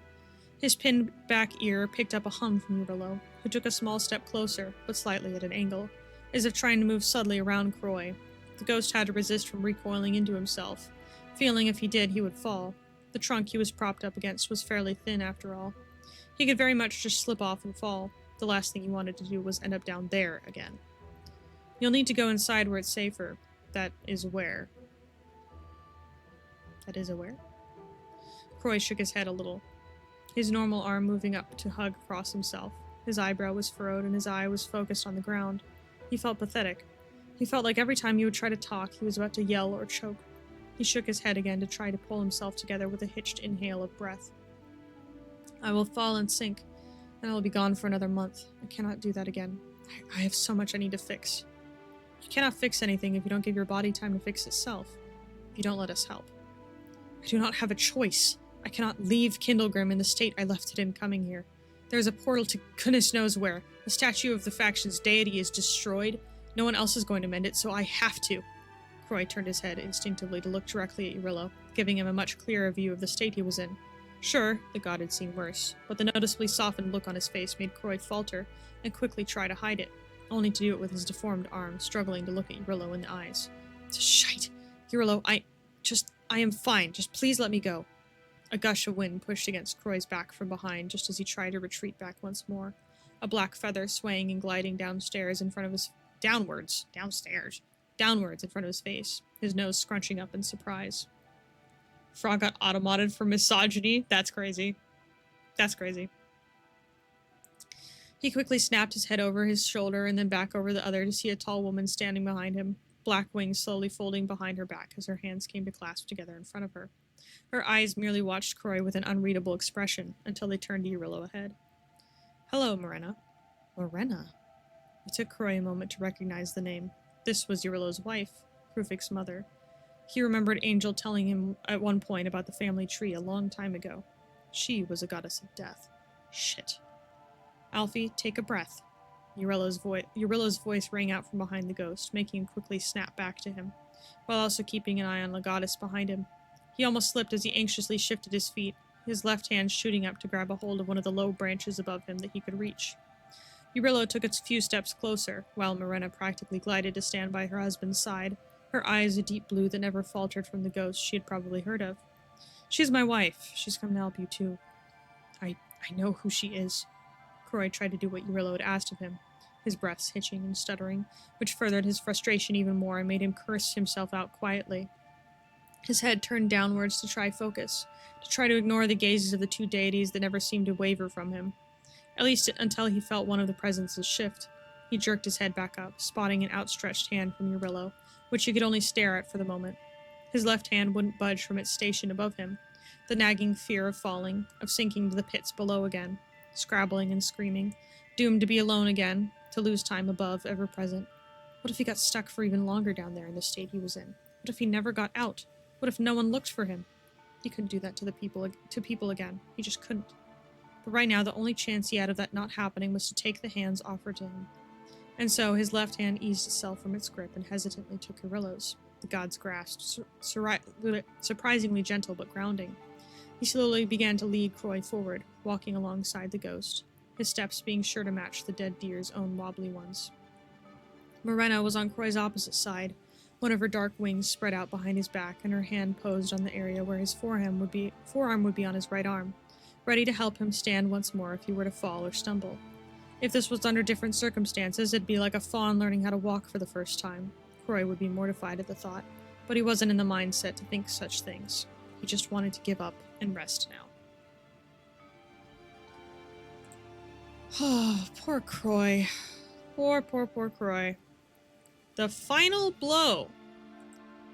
A: His pinned back ear picked up a hum from Eurillo, who took a small step closer, but slightly at an angle, as if trying to move subtly around Croy. The ghost had to resist from recoiling into himself, feeling if he did he would fall. The trunk he was propped up against was fairly thin after all. He could very much just slip off and fall. The last thing he wanted to do was end up down there again. You'll need to go inside where it's safer. That is where. Croy shook his head a little, his normal arm moving up to hug across himself. His eyebrow was furrowed and his eye was focused on the ground. He felt pathetic. He felt like every time he would try to talk, he was about to yell or choke. He shook his head again to try to pull himself together with a hitched inhale of breath. I will fall and sink, and I will be gone for another month. I cannot do that again. I have so much I need to fix. You cannot fix anything if you don't give your body time to fix itself. If you don't let us help. I do not have a choice. I cannot leave Kindlegrim in the state I left it in coming here. There is a portal to goodness knows where. The statue of the faction's deity is destroyed. No one else is going to mend it, so I have to. Croy turned his head instinctively to look directly at Eurillo, giving him a much clearer view of the state he was in. Sure, the god had seen worse, but the noticeably softened look on his face made Croy falter and quickly try to hide it, only to do it with his deformed arm, struggling to look at Eurillo in the eyes. Shite! Eurillo, I am fine. Just please let me go. A gush of wind pushed against Croy's back from behind just as he tried to retreat back once more. A black feather swaying and gliding downwards in front of his face, his nose scrunching up in surprise. Frog got automated for misogyny? That's crazy. That's crazy. He quickly snapped his head over his shoulder and then back over the other to see a tall woman standing behind him, black wings slowly folding behind her back as her hands came to clasp together in front of her. Her eyes merely watched Croy with an unreadable expression until they turned to Eurillo ahead. Hello, Morena. Morena? It took Croy a moment to recognize the name. This was Eurillo's wife, Krufix's mother. He remembered Angel telling him at one point about the family tree a long time ago. She was a goddess of death. Shit. Alfie, take a breath. Eurillo's voice rang out from behind the ghost, making him quickly snap back to him, while also keeping an eye on the goddess behind him. He almost slipped as he anxiously shifted his feet, his left hand shooting up to grab a hold of one of the low branches above him that he could reach. Eurillo took a few steps closer, while Morena practically glided to stand by her husband's side, her eyes a deep blue that never faltered from the ghost she had probably heard of. She's my wife. She's come to help you, too. I know who she is. Croy tried to do what Eurillo had asked of him, his breaths hitching and stuttering, which furthered his frustration even more and made him curse himself out quietly. His head turned downwards to try focus, to try to ignore the gazes of the two deities that never seemed to waver from him, at least until he felt one of the presences shift. He jerked his head back up, spotting an outstretched hand from Eurillo, which he could only stare at for the moment. His left hand wouldn't budge from its station above him, the nagging fear of falling, of sinking to the pits below again, scrabbling and screaming, doomed to be alone again, to lose time above, ever present. What if he got stuck for even longer down there in the state he was in? What if he never got out? What if no one looked for him? He couldn't do that to people again. He just couldn't. But right now, the only chance he had of that not happening was to take the hands offered to him. And so his left hand eased itself from its grip and hesitantly took Eurillo's, the god's grasp, surprisingly gentle but grounding. He slowly began to lead Croy forward, walking alongside the ghost, his steps being sure to match the dead deer's own wobbly ones. Morena was on Croy's opposite side, one of her dark wings spread out behind his back and her hand posed on the area where his forearm would be on his right arm, ready to help him stand once more if he were to fall or stumble. If this was under different circumstances, it'd be like a fawn learning how to walk for the first time. Croy would be mortified at the thought, but he wasn't in the mindset to think such things. He just wanted to give up and rest now. Oh, poor Croy. Poor Croy. The final blow.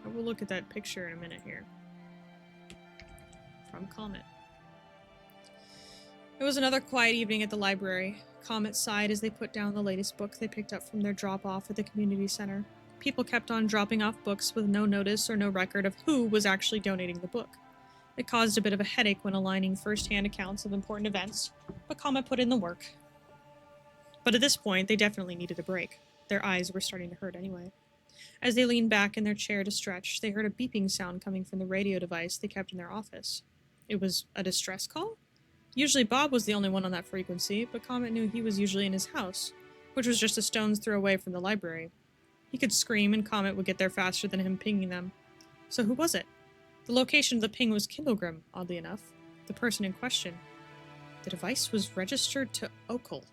A: I will look at that picture in a minute here. From Comet. It was another quiet evening at the library. Comet sighed as they put down the latest book they picked up from their drop-off at the community center. People kept on dropping off books with no notice or no record of who was actually donating the book. It caused a bit of a headache when aligning first-hand accounts of important events, but Comet put in the work. But at this point, they definitely needed a break. Their eyes were starting to hurt anyway. As they leaned back in their chair to stretch, they heard a beeping sound coming from the radio device they kept in their office. It was a distress call? Usually Bob was the only one on that frequency, but Comet knew he was usually in his house, which was just a stone's throw away from the library. He could scream and Comet would get there faster than him pinging them. So who was it? The location of the ping was Kindlegrim, oddly enough. The person in question. The device was registered to Okel.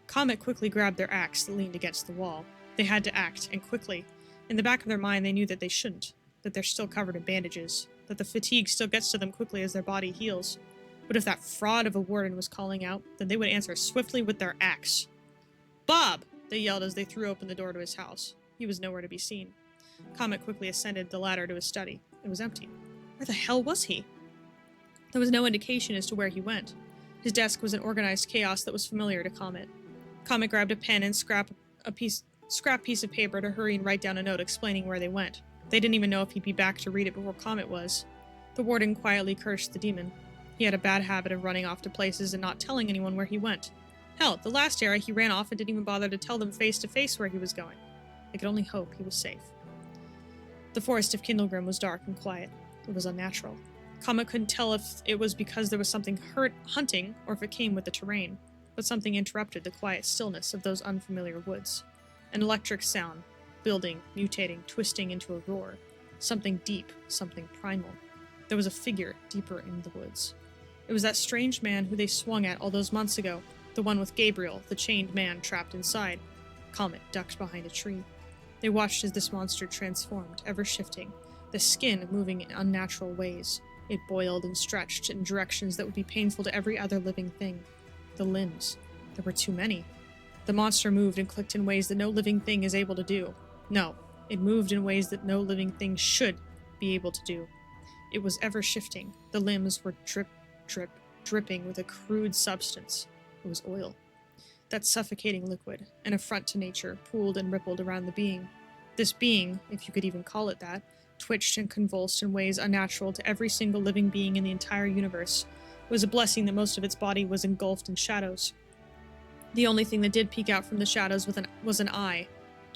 A: Comet quickly grabbed their axe that leaned against the wall. They had to act, and quickly. In the back of their mind they knew that they shouldn't, that they're still covered in bandages, that the fatigue still gets to them quickly as their body heals. But if that fraud of a warden was calling out, then they would answer swiftly with their axe. "Bob!" they yelled as they threw open the door to his house. He was nowhere to be seen. Comet quickly ascended the ladder to his study. It was empty. Where the hell was he? There was no indication as to where he went. His desk was an organized chaos that was familiar to Comet. Comet grabbed a pen and scrap piece of paper to hurry and write down a note explaining where they went. They didn't even know if he'd be back to read it before Comet was. The warden quietly cursed the demon. He had a bad habit of running off to places and not telling anyone where he went. Hell, the last era he ran off and didn't even bother to tell them face to face where he was going. They could only hope he was safe. The forest of Kindlegrim was dark and quiet. It was unnatural. Comet couldn't tell if it was because there was something hunting or if it came with the terrain, but something interrupted the quiet stillness of those unfamiliar woods. An electric sound, building, mutating, twisting into a roar. Something deep, something primal. There was a figure deeper in the woods. It was that strange man who they swung at all those months ago, the one with Gabriel, the chained man trapped inside. Comet ducked behind a tree. They watched as this monster transformed, ever shifting, the skin moving in unnatural ways. It boiled and stretched in directions that would be painful to every other living thing. The limbs. There were too many. The monster moved and clicked in ways that no living thing is able to do. No, it moved in ways that no living thing should be able to do. It was ever shifting. The limbs were dripping with a crude substance. It was oil. That suffocating liquid, an affront to nature, pooled and rippled around the being. This being, if you could even call it that, twitched and convulsed in ways unnatural to every single living being in the entire universe. It was a blessing that most of its body was engulfed in shadows. The only thing that did peek out from the shadows was an eye,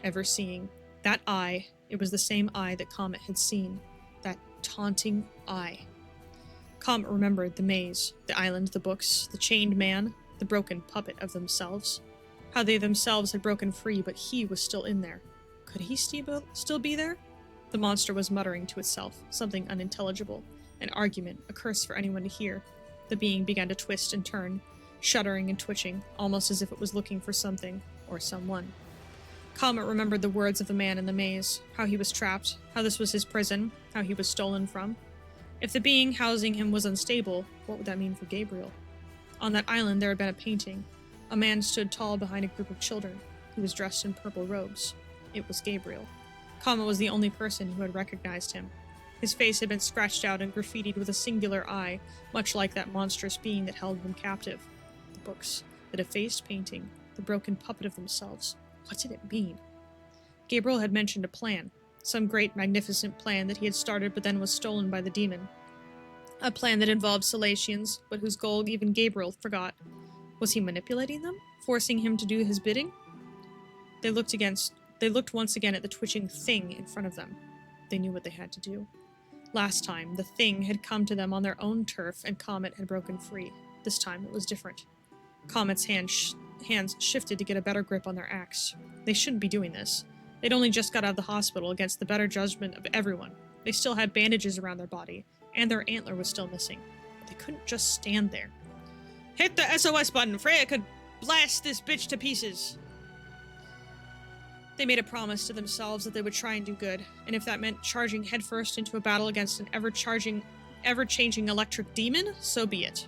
A: ever seeing. That eye, it was the same eye that Comet had seen. That taunting eye. Comet remembered the maze, the island, the books, the chained man, the broken puppet of themselves. How they themselves had broken free, but he was still in there. Could he still be there? The monster was muttering to itself, something unintelligible, an argument, a curse for anyone to hear. The being began to twist and turn, shuddering and twitching, almost as if it was looking for something, or someone. Comet remembered the words of the man in the maze, how he was trapped, how this was his prison, how he was stolen from. If the being housing him was unstable, what would that mean for Gabriel? On that island there had been a painting. A man stood tall behind a group of children. He was dressed in purple robes. It was Gabriel. Comet was the only person who had recognized him. His face had been scratched out and graffitied with a singular eye, much like that monstrous being that held them captive. The books, the defaced painting, the broken puppet of themselves. What did it mean? Gabriel had mentioned a plan, some great magnificent plan that he had started but then was stolen by the demon. A plan that involved Salatians, but whose goal even Gabriel forgot. Was he manipulating them? Forcing him to do his bidding? They looked once again at the twitching thing in front of them. They knew what they had to do. Last time, the thing had come to them on their own turf and Comet had broken free. This time, it was different. Comet's hands shifted to get a better grip on their axe. They shouldn't be doing this. They'd only just got out of the hospital against the better judgment of everyone. They still had bandages around their body, and their antler was still missing. but they couldn't just stand there. Hit the SOS button! Freya could blast this bitch to pieces! They made a promise to themselves that they would try and do good, and if that meant charging headfirst into a battle against an ever-changing electric demon, so be it.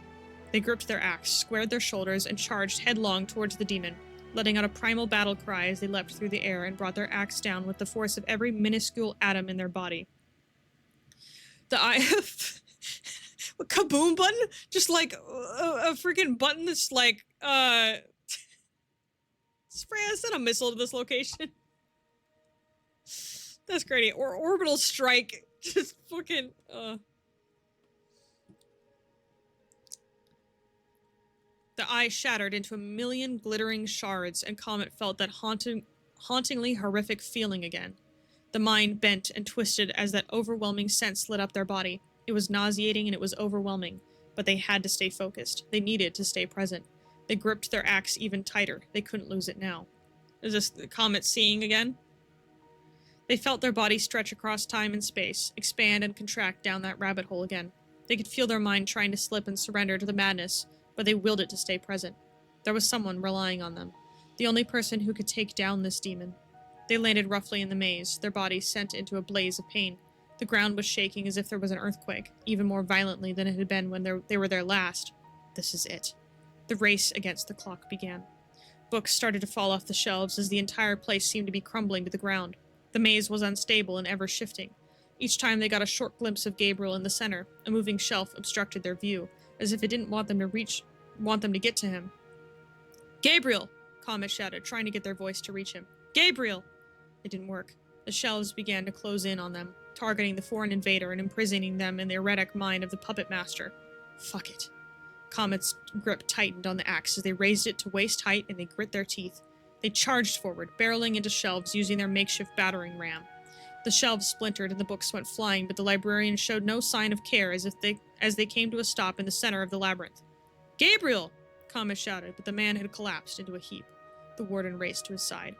A: They gripped their axe, squared their shoulders, and charged headlong towards the demon, letting out a primal battle cry as they leapt through the air and brought their axe down with the force of every minuscule atom in their body. The eye of... a kaboom button? Just like a freaking button that's like, Freya, send a missile to this location. That's great. Or orbital strike. Just fucking, The eye shattered into a million glittering shards, and Comet felt that hauntingly horrific feeling again. The mind bent and twisted as that overwhelming sense lit up their body. It was nauseating and it was overwhelming, but they had to stay focused. They needed to stay present. They gripped their axe even tighter. They couldn't lose it now. Is this the Comet seeing again? They felt their body stretch across time and space, expand and contract down that rabbit hole again. They could feel their mind trying to slip and surrender to the madness, but they willed it to stay present. There was someone relying on them, the only person who could take down this demon. They landed roughly in the maze, their bodies sent into a blaze of pain. The ground was shaking as if there was an earthquake, even more violently than it had been when they were there last. This is it. The race against the clock began. Books started to fall off the shelves as the entire place seemed to be crumbling to the ground. The maze was unstable and ever shifting. Each time they got a short glimpse of Gabriel in the center, a moving shelf obstructed their view, as if it didn't want them to get to him. Gabriel! Comet shouted, trying to get their voice to reach him. Gabriel! It didn't work. The shelves began to close in on them, targeting the foreign invader and imprisoning them in the erratic mind of the puppet master. Fuck it. Comet's grip tightened on the axe as they raised it to waist height and they grit their teeth. They charged forward, barreling into shelves using their makeshift battering ram. The shelves splintered and the books went flying, but the librarian showed no sign of care as they came to a stop in the center of the labyrinth. Gabriel! Comet shouted, but the man had collapsed into a heap. The warden raced to his side.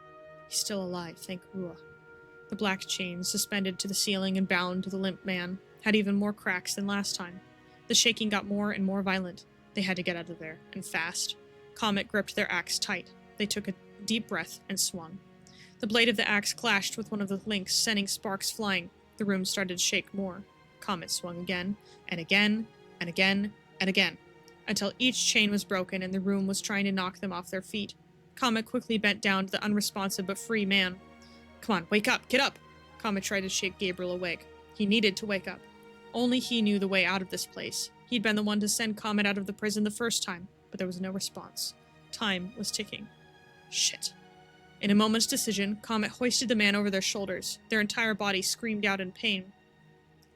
A: He's still alive, thank Rua. The black chains, suspended to the ceiling and bound to the limp man, had even more cracks than last time. The shaking got more and more violent. They had to get out of there, and fast. Comet gripped their axe tight. They took a deep breath and swung. The blade of the axe clashed with one of the links, sending sparks flying. The room started to shake more. Comet swung again, and again, and again, and again, until each chain was broken and the room was trying to knock them off their feet. Comet quickly bent down to the unresponsive but free man. Come on, wake up, get up! Comet tried to shake Gabriel awake. He needed to wake up. Only he knew the way out of this place. He'd been the one to send Comet out of the prison the first time, but there was no response. Time was ticking. Shit. In a moment's decision, Comet hoisted the man over their shoulders. Their entire body screamed out in pain.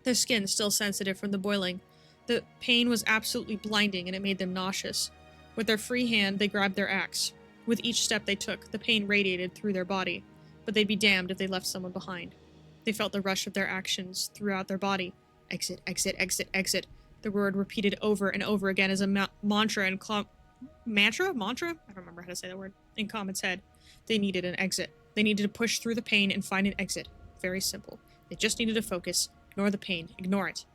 A: Their skin still sensitive from the boiling. The pain was absolutely blinding and it made them nauseous. With their free hand, they grabbed their axe. With each step they took, the pain radiated through their body, but they'd be damned if they left someone behind. They felt the rush of their actions throughout their body. Exit, exit, exit, exit. The word repeated over and over again as a mantra in Mantra? I don't remember how to say that word. In Comet's head. They needed an exit. They needed to push through the pain and find an exit. Very simple. They just needed to focus, ignore the pain, ignore it.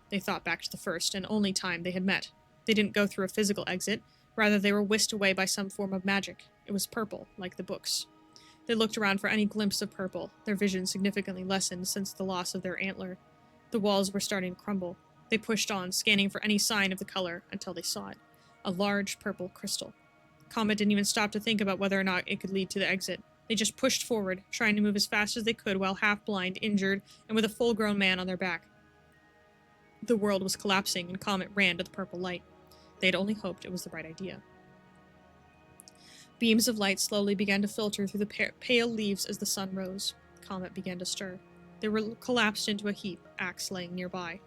A: They thought back to the first and only time they had met. They didn't go through a physical exit. Rather, they were whisked away by some form of magic. It was purple, like the books. They looked around for any glimpse of purple, their vision significantly lessened since the loss of their antler. The walls were starting to crumble. They pushed on, scanning for any sign of the color, until they saw it. A large purple crystal. Comet didn't even stop to think about whether or not it could lead to the exit. They just pushed forward, trying to move as fast as they could while half-blind, injured, and with a full-grown man on their back. The world was collapsing, and Comet ran to the purple light. They had only hoped it was the right idea. Beams of light slowly began to filter through the pale leaves as the sun rose. Comet began to stir. They were collapsed into a heap, axe laying nearby.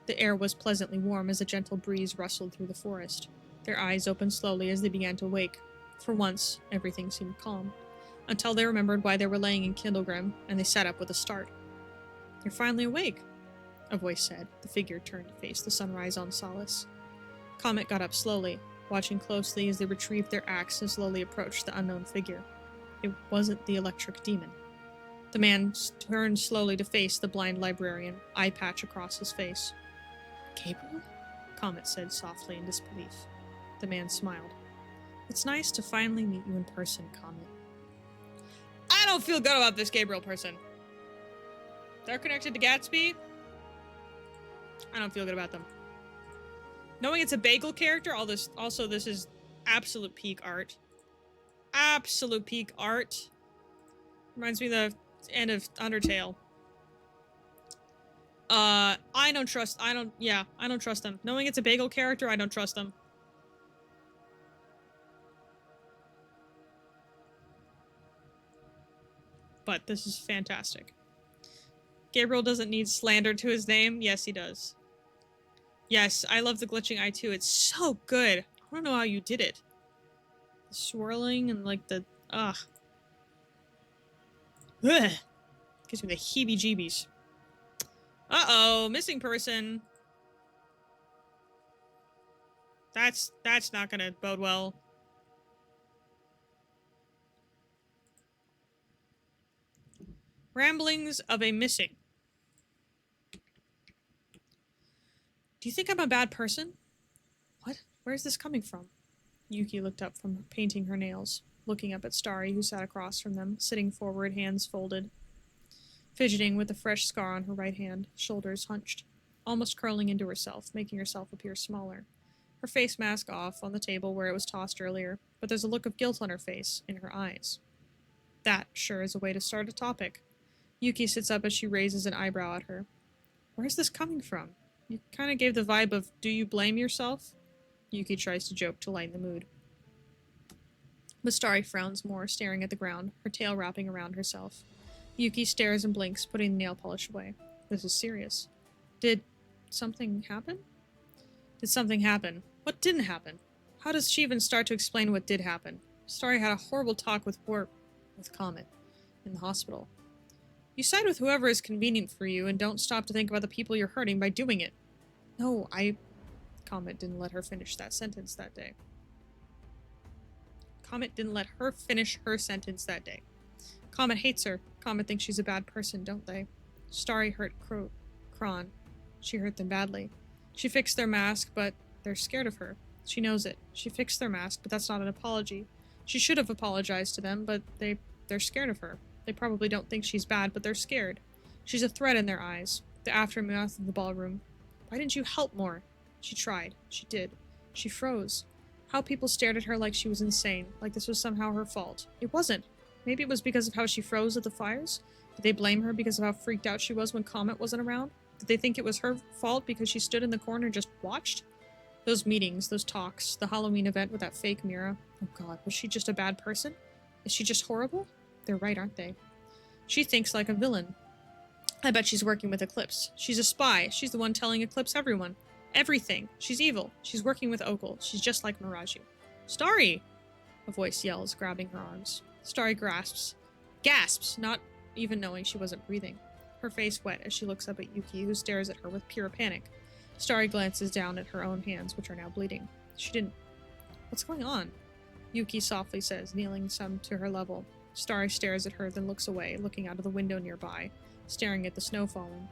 A: The air was pleasantly warm as a gentle breeze rustled through the forest. Their eyes opened slowly as they began to wake. For once, everything seemed calm. Until they remembered why they were laying in Kindlegrim, and they sat up with a start. You're finally awake, a voice said. The figure turned to face the sunrise on Solace. Comet got up slowly, watching closely as they retrieved their axe and slowly approached the unknown figure. It wasn't the electric demon. The man turned slowly to face the blind librarian, eye patch across his face. Gabriel? Comet said softly in disbelief. The man smiled. It's nice to finally meet you in person, Comet. I don't feel good about this Gabriel person. They're connected to Gatsby. I don't feel good about them. Knowing it's a bagel character, this is absolute peak art. Absolute peak art. Reminds me of the end of Undertale. I don't trust them. Knowing it's a bagel character, I don't trust them. But this is fantastic. Gabriel doesn't need slander to his name. Yes, he does. Yes, I love the glitching eye too. It's so good. I don't know how you did it. The swirling and like the... Ugh. Ugh. Gives me the heebie-jeebies. Uh-oh, missing person. That's not gonna bode well. Ramblings of a missing. Do you think I'm a bad person? What? Where's this coming from? Yuki looked up from painting her nails, looking up at Starry, who sat across from them, sitting forward, hands folded, fidgeting with a fresh scar on her right hand, shoulders hunched, almost curling into herself, making herself appear smaller. Her face mask off on the table where it was tossed earlier, but there's a look of guilt on her face, in her eyes. That sure is a way to start a topic. Yuki sits up as she raises an eyebrow at her. Where's this coming from? You kind of gave the vibe of, do you blame yourself? Yuki tries to joke to lighten the mood. But Starry frowns more, staring at the ground, her tail wrapping around herself. Yuki stares and blinks, putting the nail polish away. This is serious. Did something happen? Did something happen? What didn't happen? How does she even start to explain what did happen? Starry had a horrible talk with Comet in the hospital. You side with whoever is convenient for you and don't stop to think about the people you're hurting by doing it. No, Comet didn't let her finish that sentence that day. Comet didn't let her finish her sentence that day. Comet hates her. Comet thinks she's a bad person, don't they? Starry hurt Kron. She hurt them badly. She fixed their mask, but they're scared of her. She knows it. She fixed their mask, but that's not an apology. She should have apologized to them, but they're scared of her. They probably don't think she's bad, but they're scared. She's a threat in their eyes. The aftermath of the ballroom. Why didn't you help more? She tried. She did. She froze. How people stared at her like she was insane, like this was somehow her fault. It wasn't. Maybe it was because of how she froze at the fires? Did they blame her because of how freaked out she was when Comet wasn't around? Did they think it was her fault because she stood in the corner and just watched? Those meetings, those talks, the Halloween event with that fake Mira. Oh god, was she just a bad person? Is she just horrible? They're right, aren't they? She thinks like a villain. I bet she's working with Eclipse. She's a spy. She's the one telling Eclipse everyone. Everything. She's evil. She's working with Okul. She's just like Miraju. Starry! A voice yells, grabbing her arms. Starry gasps, not even knowing she wasn't breathing. Her face wet as she looks up at Yuki, who stares at her with pure panic. Starry glances down at her own hands, which are now bleeding. She didn't... What's going on? Yuki softly says, kneeling some to her level. Starry stares at her, then looks away, looking out of the window nearby, staring at the snow falling.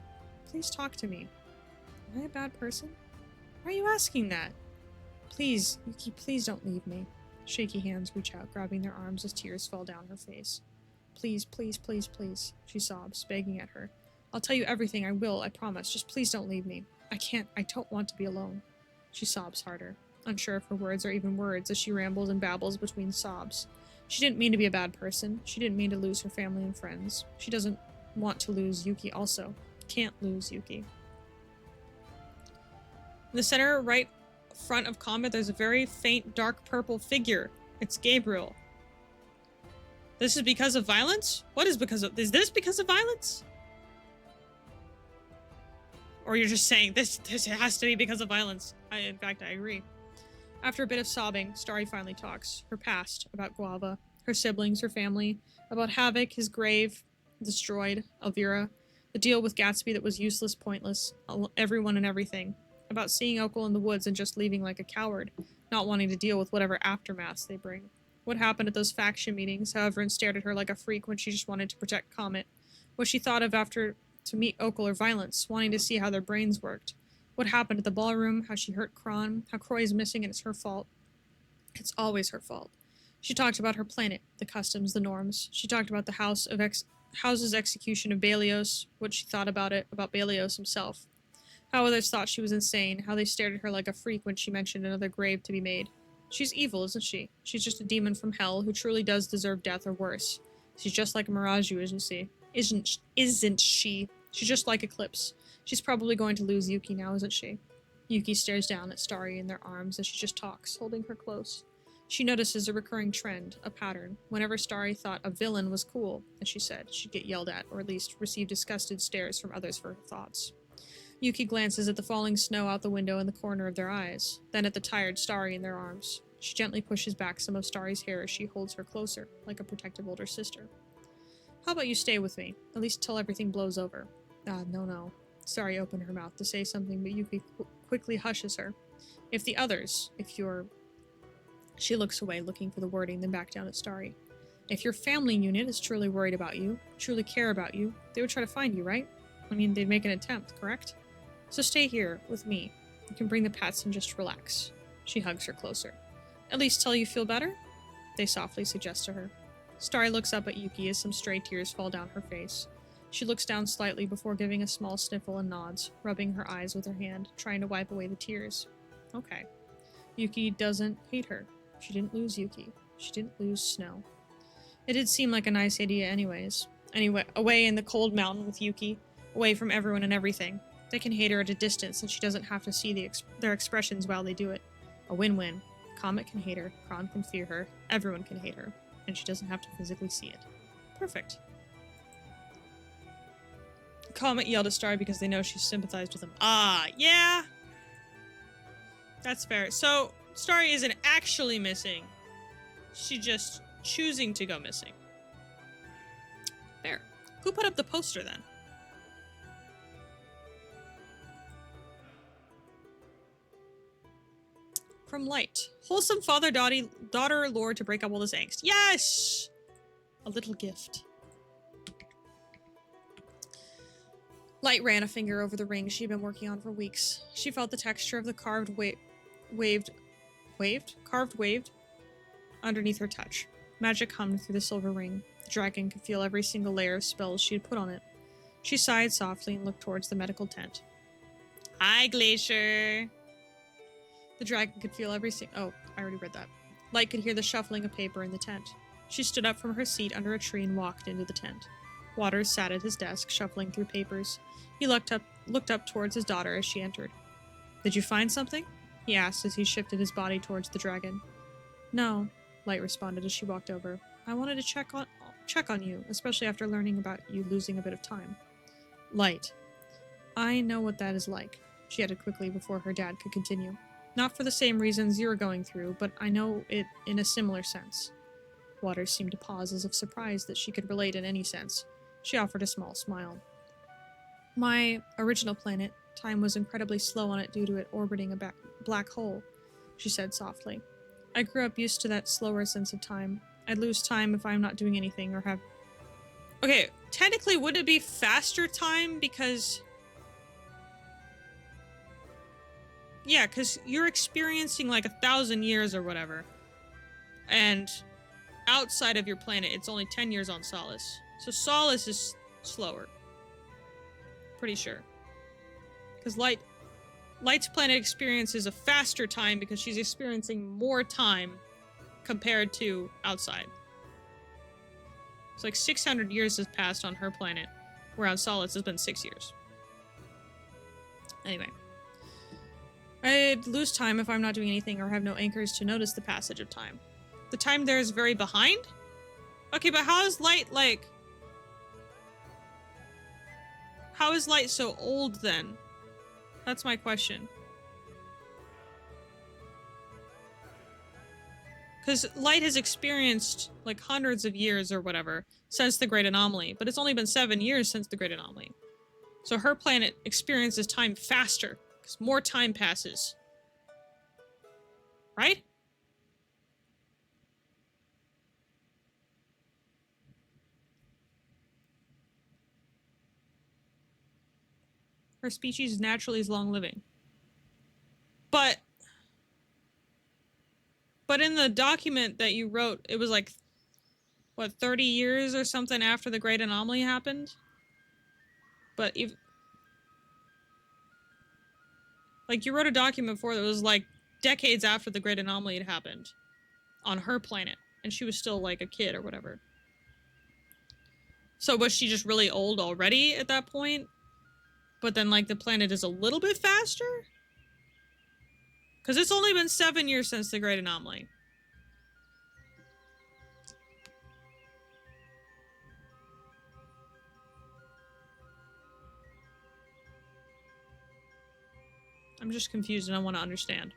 A: Please talk to me. Am I a bad person? Why are you asking that? Please, Yuki, please don't leave me. Shaky hands reach out, grabbing their arms as tears fall down her face. Please, please, please, please, she sobs, begging at her. I'll tell you everything, I will, I promise. Just please don't leave me. I don't want to be alone. She sobs harder, unsure if her words are even words as she rambles and babbles between sobs. She didn't mean to be a bad person. She didn't mean to lose her family and friends. She doesn't want to lose Yuki also. Can't lose Yuki. In the center right front of Comet, there's a very faint dark purple figure. It's Gabriel. This is because of violence? What is because of... Is this because of violence? Or you're just saying this has to be because of violence. In fact, I agree. After a bit of sobbing, Starry finally talks. Her past, about Guava, her siblings, her family, about Havoc, his grave, destroyed, Elvira, the deal with Gatsby that was useless, pointless, everyone and everything, about seeing Okul in the woods and just leaving like a coward, not wanting to deal with whatever aftermaths they bring. What happened at those faction meetings, how everyone stared at her like a freak when she just wanted to protect Comet. What she thought of after to meet Okul or Violence, wanting to see how their brains worked. What happened at the ballroom, how she hurt Kron, how Croy is missing and it's her fault. It's always her fault. She talked about her planet, the customs, the norms. She talked about the house's execution of Balios, what she thought about it, about Balios himself. How others thought she was insane, how they stared at her like a freak when she mentioned another grave to be made. She's evil, isn't she? She's just a demon from hell who truly does deserve death or worse. She's just like a Miraju, isn't she? Isn't she? She's just like Eclipse. She's probably going to lose Yuki now, isn't she? Yuki stares down at Starry in their arms as she just talks, holding her close. She notices a recurring trend, a pattern. Whenever Starry thought a villain was cool, as she said, she'd get yelled at, or at least receive disgusted stares from others for her thoughts. Yuki glances at the falling snow out the window in the corner of their eyes, then at the tired Starry in their arms. She gently pushes back some of Starry's hair as she holds her closer, like a protective older sister. How about you stay with me, at least till everything blows over? No. Starry opened her mouth to say something, but Yuki quickly hushes her. If you're... She looks away, looking for the wording, then back down at Starry. If your family unit is truly worried about you, truly care about you, they would try to find you, right? I mean, they'd make an attempt, correct? So stay here, with me. You can bring the pets and just relax. She hugs her closer. At least till you feel better? They softly suggest to her. Starry looks up at Yuki as some stray tears fall down her face. She looks down slightly before giving a small sniffle and nods, rubbing her eyes with her hand, trying to wipe away the tears. Okay. Yuki doesn't hate her. She didn't lose Yuki. She didn't lose Snow. It did seem like a nice idea anyways. Anyway, away in the cold mountain with Yuki, away from everyone and everything. They can hate her at a distance and she doesn't have to see their expressions while they do it. A win-win. Comet can hate her, Kron can fear her, everyone can hate her, and she doesn't have to physically see it. Perfect. Comet yelled at Starry because they know she sympathized with him. Ah, yeah! That's fair. So, Starry isn't actually missing. She's just choosing to go missing. Fair. Who put up the poster then? From Light. Wholesome father-daughter lore to break up all this angst. Yes! A little gift. Light ran a finger over the ring she'd been working on for weeks. She felt the texture of the carved waved underneath her touch. Magic hummed through the silver ring. The dragon could feel every single layer of spells she had put on it. She sighed softly and looked towards the medical tent. Hi, Glacier! The dragon could feel every oh, I already read that. Light could hear the shuffling of paper in the tent. She stood up from her seat under a tree and walked into the tent. Waters sat at his desk, shuffling through papers. He looked up towards his daughter as she entered. Did you find something? He asked as he shifted his body towards the dragon. No, Light responded as she walked over. I wanted to check on you, especially after learning about you losing a bit of time. Light. I know what that is like, she added quickly before her dad could continue. Not for the same reasons you're going through, but I know it in a similar sense. Waters seemed to pause as if surprised that she could relate in any sense. She offered a small smile. My original planet, time was incredibly slow on it due to it orbiting a black hole, she said softly. I grew up used to that slower sense of time. I'd lose time if I'm not doing anything or have... Okay, technically would it be faster time because... Yeah, because you're experiencing like 1,000 years or whatever. And outside of your planet, it's only 10 years on Solace. So Solace is slower. Pretty sure. Because Light's planet experiences a faster time because she's experiencing more time compared to outside. It's like 600 years has passed on her planet, where on Solace has been 6 years. Anyway. I'd lose time if I'm not doing anything or have no anchors to notice the passage of time. The time there is very behind? Okay, but how is Light, like... How is Light so old, then? That's my question. Because Light has experienced, like, hundreds of years or whatever since the Great Anomaly, but it's only been 7 years since the Great Anomaly. So her planet experiences time faster, because more time passes. Right? Her species naturally is long-living. But in the document that you wrote, it was like, what, 30 years or something after the Great Anomaly happened? But if... Like, you wrote a document before that was, like, decades after the Great Anomaly had happened. On her planet. And she was still, like, a kid or whatever. So was she just really old already at that point? But then, like, the planet is a little bit faster? Because it's only been 7 years since the Great Anomaly. I'm just confused and I want to understand.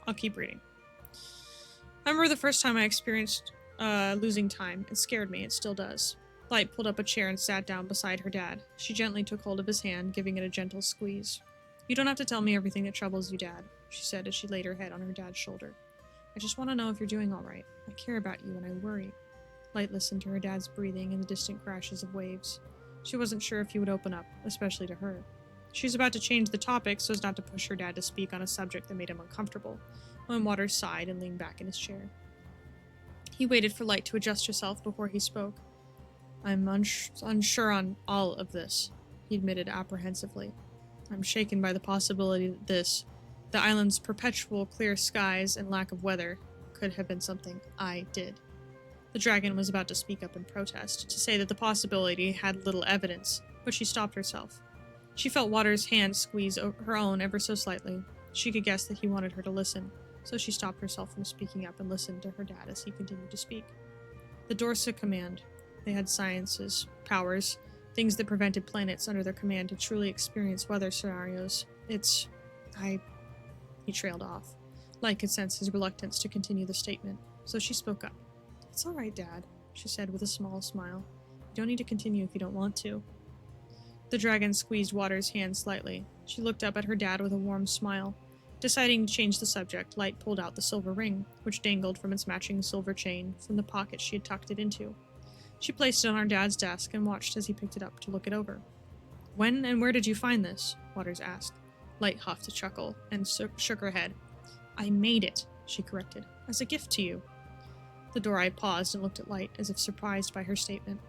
A: I'll keep reading. I remember the first time I experienced losing time. It scared me. It still does. Light pulled up a chair and sat down beside her dad. She gently took hold of his hand, giving it a gentle squeeze. You don't have to tell me everything that troubles you, Dad, she said as she laid her head on her dad's shoulder. I just want to know if you're doing all right. I care about you and I worry. Light listened to her dad's breathing and the distant crashes of waves. She wasn't sure if he would open up, especially to her. She was about to change the topic so as not to push her dad to speak on a subject that made him uncomfortable, when Waters sighed and leaned back in his chair. He waited for Light to adjust herself before he spoke. I'm unsure on all of this, he admitted apprehensively. I'm shaken by the possibility that the island's perpetual clear skies and lack of weather, could have been something I did. The dragon was about to speak up in protest, to say that the possibility had little evidence, but she stopped herself. She felt Waters' hand squeeze her own ever so slightly. She could guess that he wanted her to listen, so she stopped herself from speaking up and listened to her dad as he continued to speak. The Dorsa Command. They had sciences, powers, things that prevented planets under their command to truly experience weather scenarios. He trailed off. Light could sense his reluctance to continue the statement, so she spoke up. It's all right, Dad, she said with a small smile. You don't need to continue if you don't want to. The dragon squeezed Waters' hand slightly. She looked up at her dad with a warm smile. Deciding to change the subject, Light pulled out the silver ring, which dangled from its matching silver chain from the pocket she had tucked it into. She placed it on her dad's desk and watched as he picked it up to look it over. When and where did you find this? Waters asked. Light huffed a chuckle and shook her head. I made it, she corrected, as a gift to you. The Dorai paused and looked at Light, as if surprised by her statement.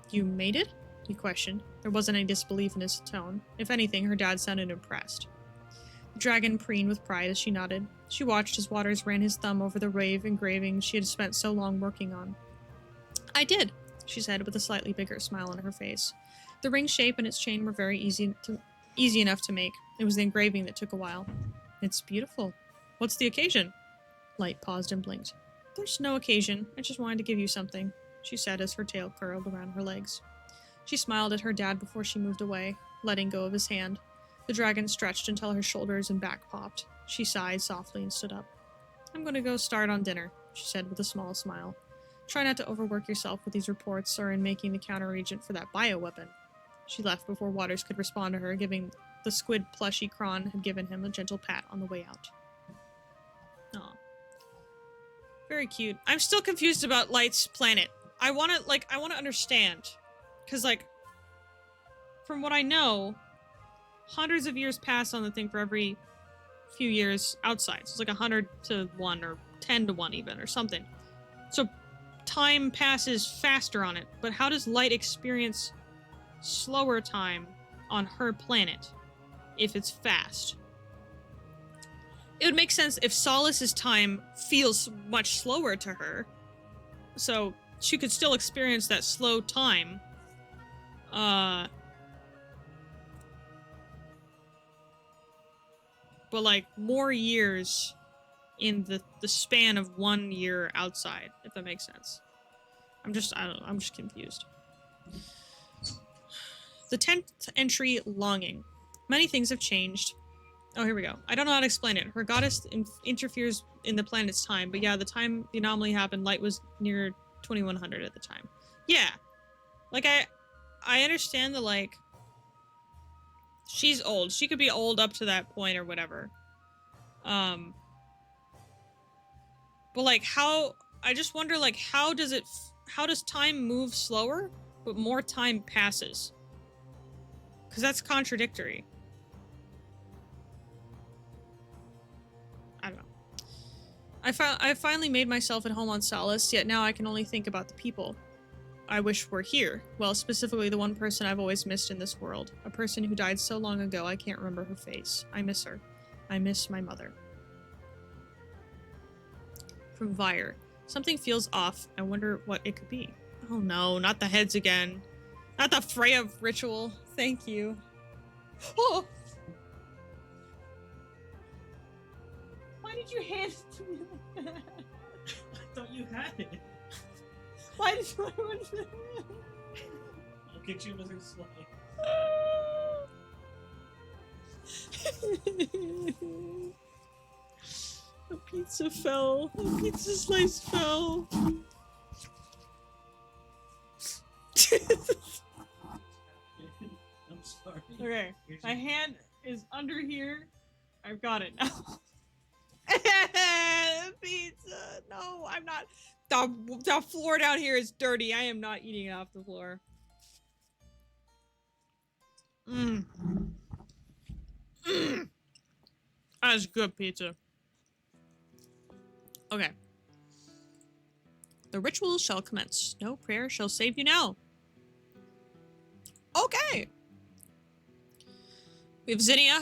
A: You made it? He questioned. There wasn't any disbelief in his tone. If anything, her dad sounded impressed. The dragon preened with pride as she nodded. She watched as Waters ran his thumb over the rave engraving she had spent so long working on. I did, she said with a slightly bigger smile on her face. The ring shape and its chain were very easy enough to make. It was the engraving that took a while. It's beautiful. What's the occasion? Light paused and blinked. There's no occasion. I just wanted to give you something, she said as her tail curled around her legs. She smiled at her dad before she moved away, letting go of his hand. The dragon stretched until her shoulders and back popped. She sighed softly and stood up. I'm going to go start on dinner, she said with a small smile. Try not to overwork yourself with these reports or in making the counter-agent for that bioweapon. She left before Waters could respond to her, giving the squid plushie Kron had given him a gentle pat on the way out. Aw. Very cute. I'm still confused about Light's planet. I want to understand. Because, from what I know, hundreds of years pass on the thing for every few years outside. So it's like 100 to 1 or 10 to 1 even or something. So time passes faster on it. But how does Light experience slower time on her planet if it's fast? It would make sense if Solace's time feels much slower to her. So she could still experience that slow time. But more years in the span of 1 year outside, if that makes sense. I'm just confused. The 10th entry, Longing. Many things have changed. Oh, here we go. I don't know how to explain it. Her goddess interferes in the planet's time, but yeah, the time the anomaly happened, Light was near 2100 at the time. Yeah. I understand the, she's old. She could be old up to that point or whatever. But, how... I just wonder, how how does time move slower, but more time passes? Because that's contradictory. I don't know. I finally made myself at home on Solace, yet now I can only think about the people I wish were here. Well, specifically the one person I've always missed in this world. A person who died so long ago I can't remember her face. I miss her. I miss my mother. From Vire. Something feels off. I wonder what it could be. Oh no, not the heads again. Not the Freya ritual. Thank you. Oh! Why did you hand it to me like that?
M: I thought you had it.
A: Why did you...
M: I'll get you another slide.
A: A pizza fell. A pizza slice fell.
M: I'm sorry.
A: Okay, my hand is under here. I've got it now. Pizza. No, I'm not. The floor down here is dirty. I am not eating it off the floor. Mmm. Mmm. That's good pizza. Okay. The ritual shall commence. No prayer shall save you now. Okay. We have Zinnia.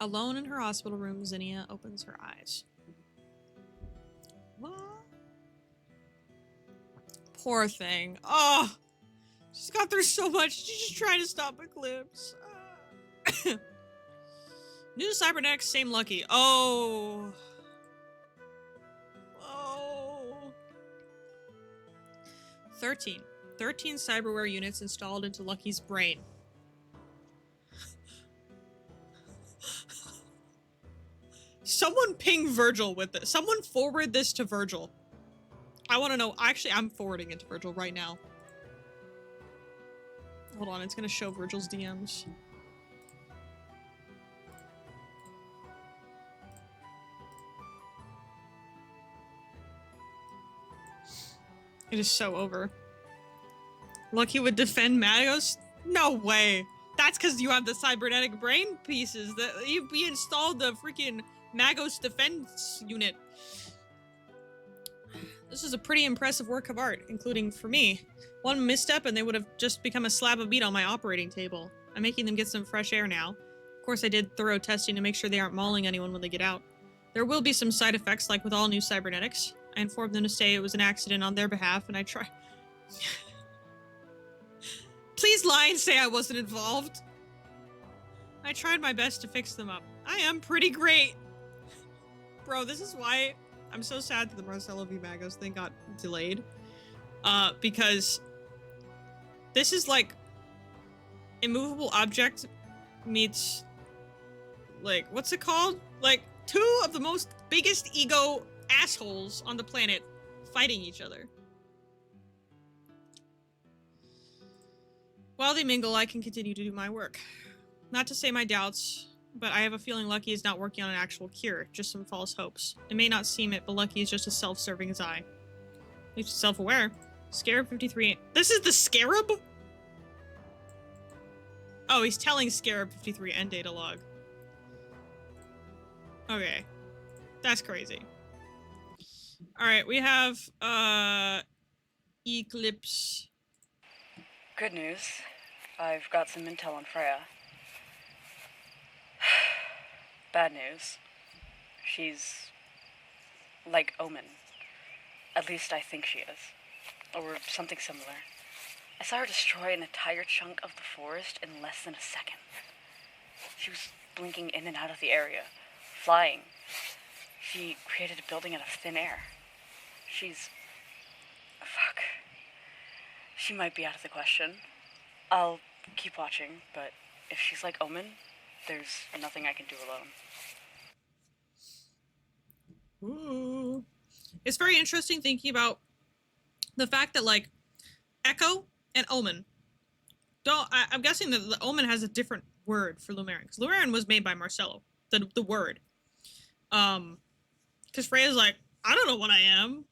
A: Alone in her hospital room, Zinnia opens her eyes. What? Poor thing. Oh, she's gone through so much. She's just trying to stop Eclipse. New cybernetics, same lucky. Oh. Oh. 13. 13 cyberware units installed into Lucky's brain. Someone ping Virgil with this. Someone forward this to Virgil. I want to know. Actually, I'm forwarding it to Virgil right now. Hold on, it's going to show Virgil's DMs. It is so over. Lucky would defend Magos? No way. That's because you have the cybernetic brain pieces. That you installed the freaking Magos defense unit. This is a pretty impressive work of art, including for me. One misstep and they would have just become a slab of meat on my operating table. I'm making them get some fresh air now. Of course, I did thorough testing to make sure they aren't mauling anyone when they get out. There will be some side effects, like with all new cybernetics. I informed them to say it was an accident on their behalf, and I try. Please lie and say I wasn't involved. I tried my best to fix them up. I am pretty great. Bro, this is why I'm so sad that the Marcelo v. Magos thing got delayed. Because this is like Immovable Object meets, like, what's it called? Like, two of the most biggest ego assholes on the planet fighting each other. While they mingle, I can continue to do my work. Not to say my doubts, but I have a feeling Lucky is not working on an actual cure, just some false hopes. It may not seem it, but Lucky is just as self-serving as I. He's self-aware. Scarab 53. This is the Scarab? Oh, he's telling Scarab 53 end data log. Okay. That's crazy. Alright, we have, Eclipse.
N: Good news. I've got some intel on Freya. Bad news. She's like Omen. At least I think she is. Or something similar. I saw her destroy an entire chunk of the forest in less than a second. She was blinking in and out of the area, flying. She created a building out of thin air. She's... fuck. She might be out of the question. I'll keep watching, but if she's like Omen, there's nothing I can do alone.
A: Ooh. It's very interesting thinking about the fact that, like, Echo and Omen don't... I'm guessing that the Omen has a different word for Lumerian, because Lumerian was made by Marcelo, the word. Because Freya's like, I don't know what I am.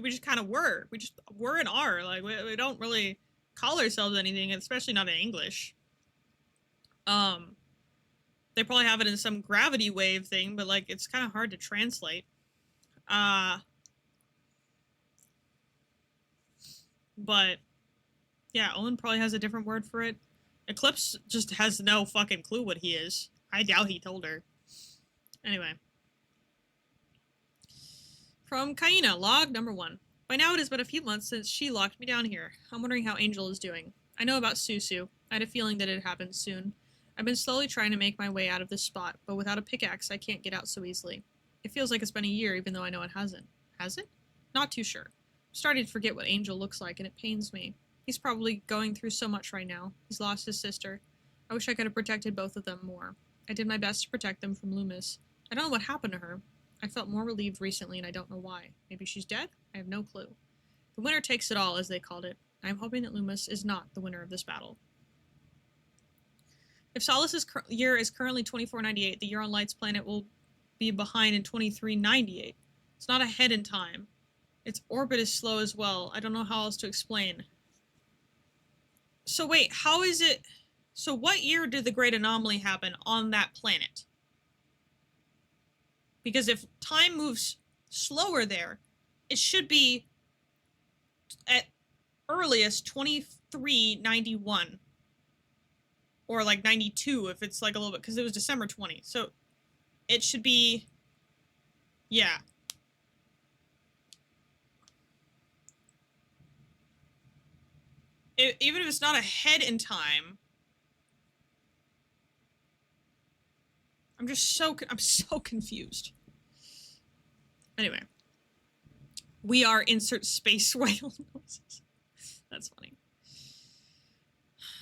A: We just kind of were. We just were and are. Like, we don't really call ourselves anything, especially not in English. They probably have it in some gravity wave thing, but, like, it's kind of hard to translate. But, yeah, Owen probably has a different word for it. Eclipse just has no fucking clue what he is. I doubt he told her. Anyway. From Kaina, log number 1. By now it has been a few months since she locked me down here. I'm wondering how Angel is doing. I know about Susu. I had a feeling that it happened soon. I've been slowly trying to make my way out of this spot, but without a pickaxe I can't get out so easily. It feels like it's been a year even though I know it hasn't. Has it? Not too sure. I'm starting to forget what Angel looks like and it pains me. He's probably going through so much right now. He's lost his sister. I wish I could have protected both of them more. I did my best to protect them from Loomis. I don't know what happened to her. I felt more relieved recently and I don't know why. Maybe she's dead? I have no clue. The winner takes it all, as they called it. I am hoping that Loomis is not the winner of this battle. If Solace's year is currently 2498, the year on Light's planet will be behind in 2398. It's not ahead in time. Its orbit is slow as well. I don't know how else to explain. So wait, how is it... So what year did the Great Anomaly happen on that planet? Because if time moves slower there, it should be at earliest 2391. Or like 92 if it's like a little bit, because it was December 20. So it should be, yeah. Even if it's not ahead in time, I'm so confused. Anyway, we are insert space whale noises. That's funny.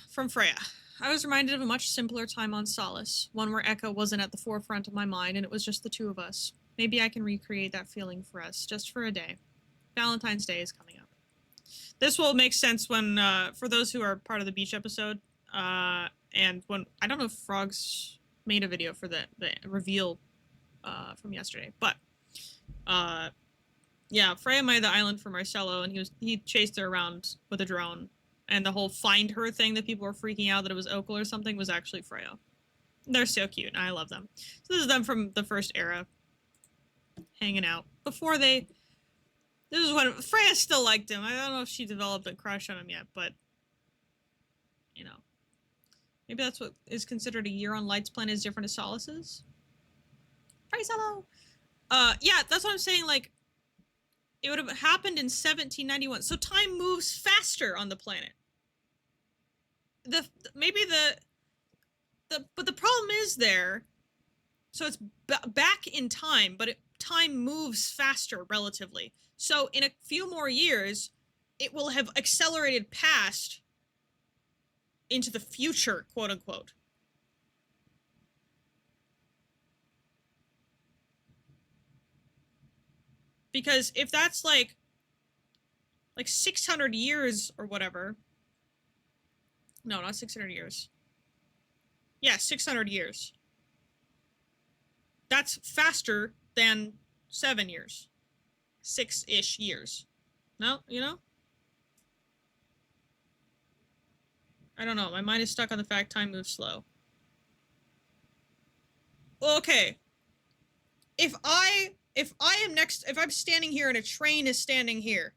A: From Freya. I was reminded of a much simpler time on Solace, one where Echo wasn't at the forefront of my mind and it was just the two of us. Maybe I can recreate that feeling for us, just for a day. Valentine's Day is coming up. This will make sense when, for those who are part of the beach episode, and when, I don't know if Frogs made a video for the reveal from yesterday, but, yeah, Freya made the island for Marcello, and he chased her around with a drone. And the whole find her thing that people were freaking out that it was Okul or something was actually Freya. They're so cute, and I love them. So this is them from the first era. Hanging out. Before they... This is when... Freya still liked him. I don't know if she developed a crush on him yet, but... You know. Maybe that's what is considered a year on Light's planet is different as Solace's? Praise hello! Yeah, that's what I'm saying, like... It would have happened in 1791. So time moves faster on the planet. But the problem is there. So it's back in time, but time moves faster relatively. So in a few more years, it will have accelerated past into the future, quote unquote. Because if that's like 600 years or whatever. No, not 600 years. Yeah, 600 years. That's faster than 7 years. 6-ish years. No, you know? I don't know. My mind is stuck on the fact time moves slow. Well, okay. If I'm standing here and a train is standing here,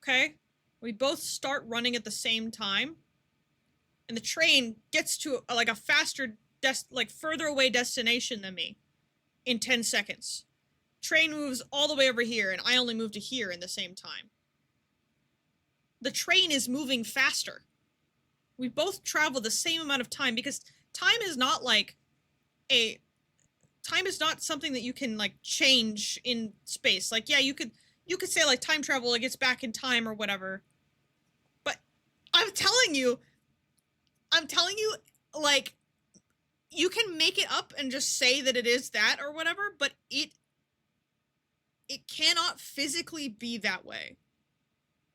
A: okay? We both start running at the same time, and the train gets to like a faster, further away destination than me in 10 seconds. Train moves all the way over here, and I only move to here in the same time. The train is moving faster. We both travel the same amount of time because time is not like time is not something that you can like change in space. Like, yeah, you could say like time travel, like it's back in time or whatever. But I'm telling you, like, you can make it up and just say that it is that or whatever, but it cannot physically be that way.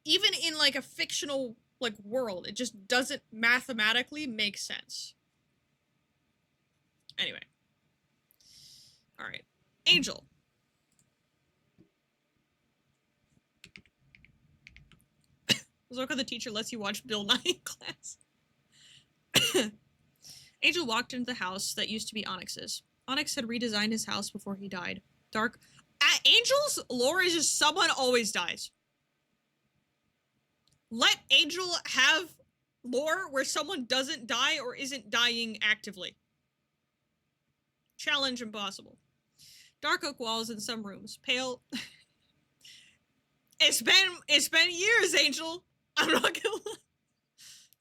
A: Even in like a fictional like world, it just doesn't mathematically make sense. Anyway. All right, Angel. Zoka the teacher lets you watch Bill Nye in class. Angel walked into the house that used to be Onyx's. Onyx had redesigned his house before he died. Dark. Angel's lore is just someone always dies. Let Angel have lore where someone doesn't die or isn't dying actively. Challenge impossible. Dark oak walls in some rooms. Pale. It's been years, Angel. I'm not gonna lie.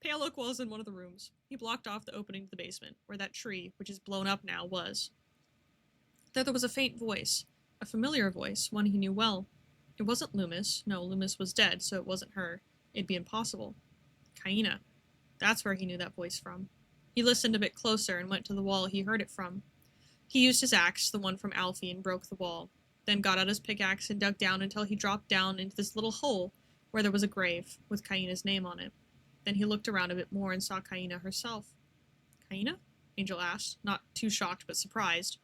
A: Pale oak walls in one of the rooms. He blocked off the opening to the basement, where that tree, which is blown up now, was. There was a faint voice. A familiar voice, one he knew well. It wasn't Loomis. No, Loomis was dead, so it wasn't her. It'd be impossible. Kaina. That's where he knew that voice from. He listened a bit closer and went to the wall he heard it from. He used his axe, the one from Alfie, and broke the wall, then got out his pickaxe and dug down until he dropped down into this little hole where there was a grave with Kaina's name on it. Then he looked around a bit more and saw Kaina herself. Kaina? Angel asked, not too shocked but surprised.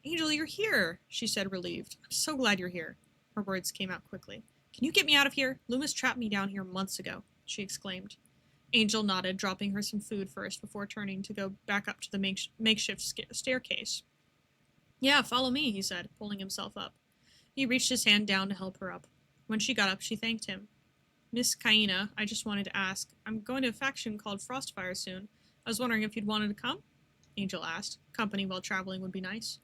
A: Angel, you're here, she said, relieved. I'm so glad you're here. Her words came out quickly. Can you get me out of here? Loomis trapped me down here months ago, she exclaimed. Angel nodded, dropping her some food first before turning to go back up to the makeshift staircase. Yeah, follow me, he said, pulling himself up. He reached his hand down to help her up. When she got up, she thanked him. Miss Kaina, I just wanted to ask. I'm going to a faction called Frostfire soon. I was wondering if you'd wanted to come? Angel asked. Company while traveling would be nice.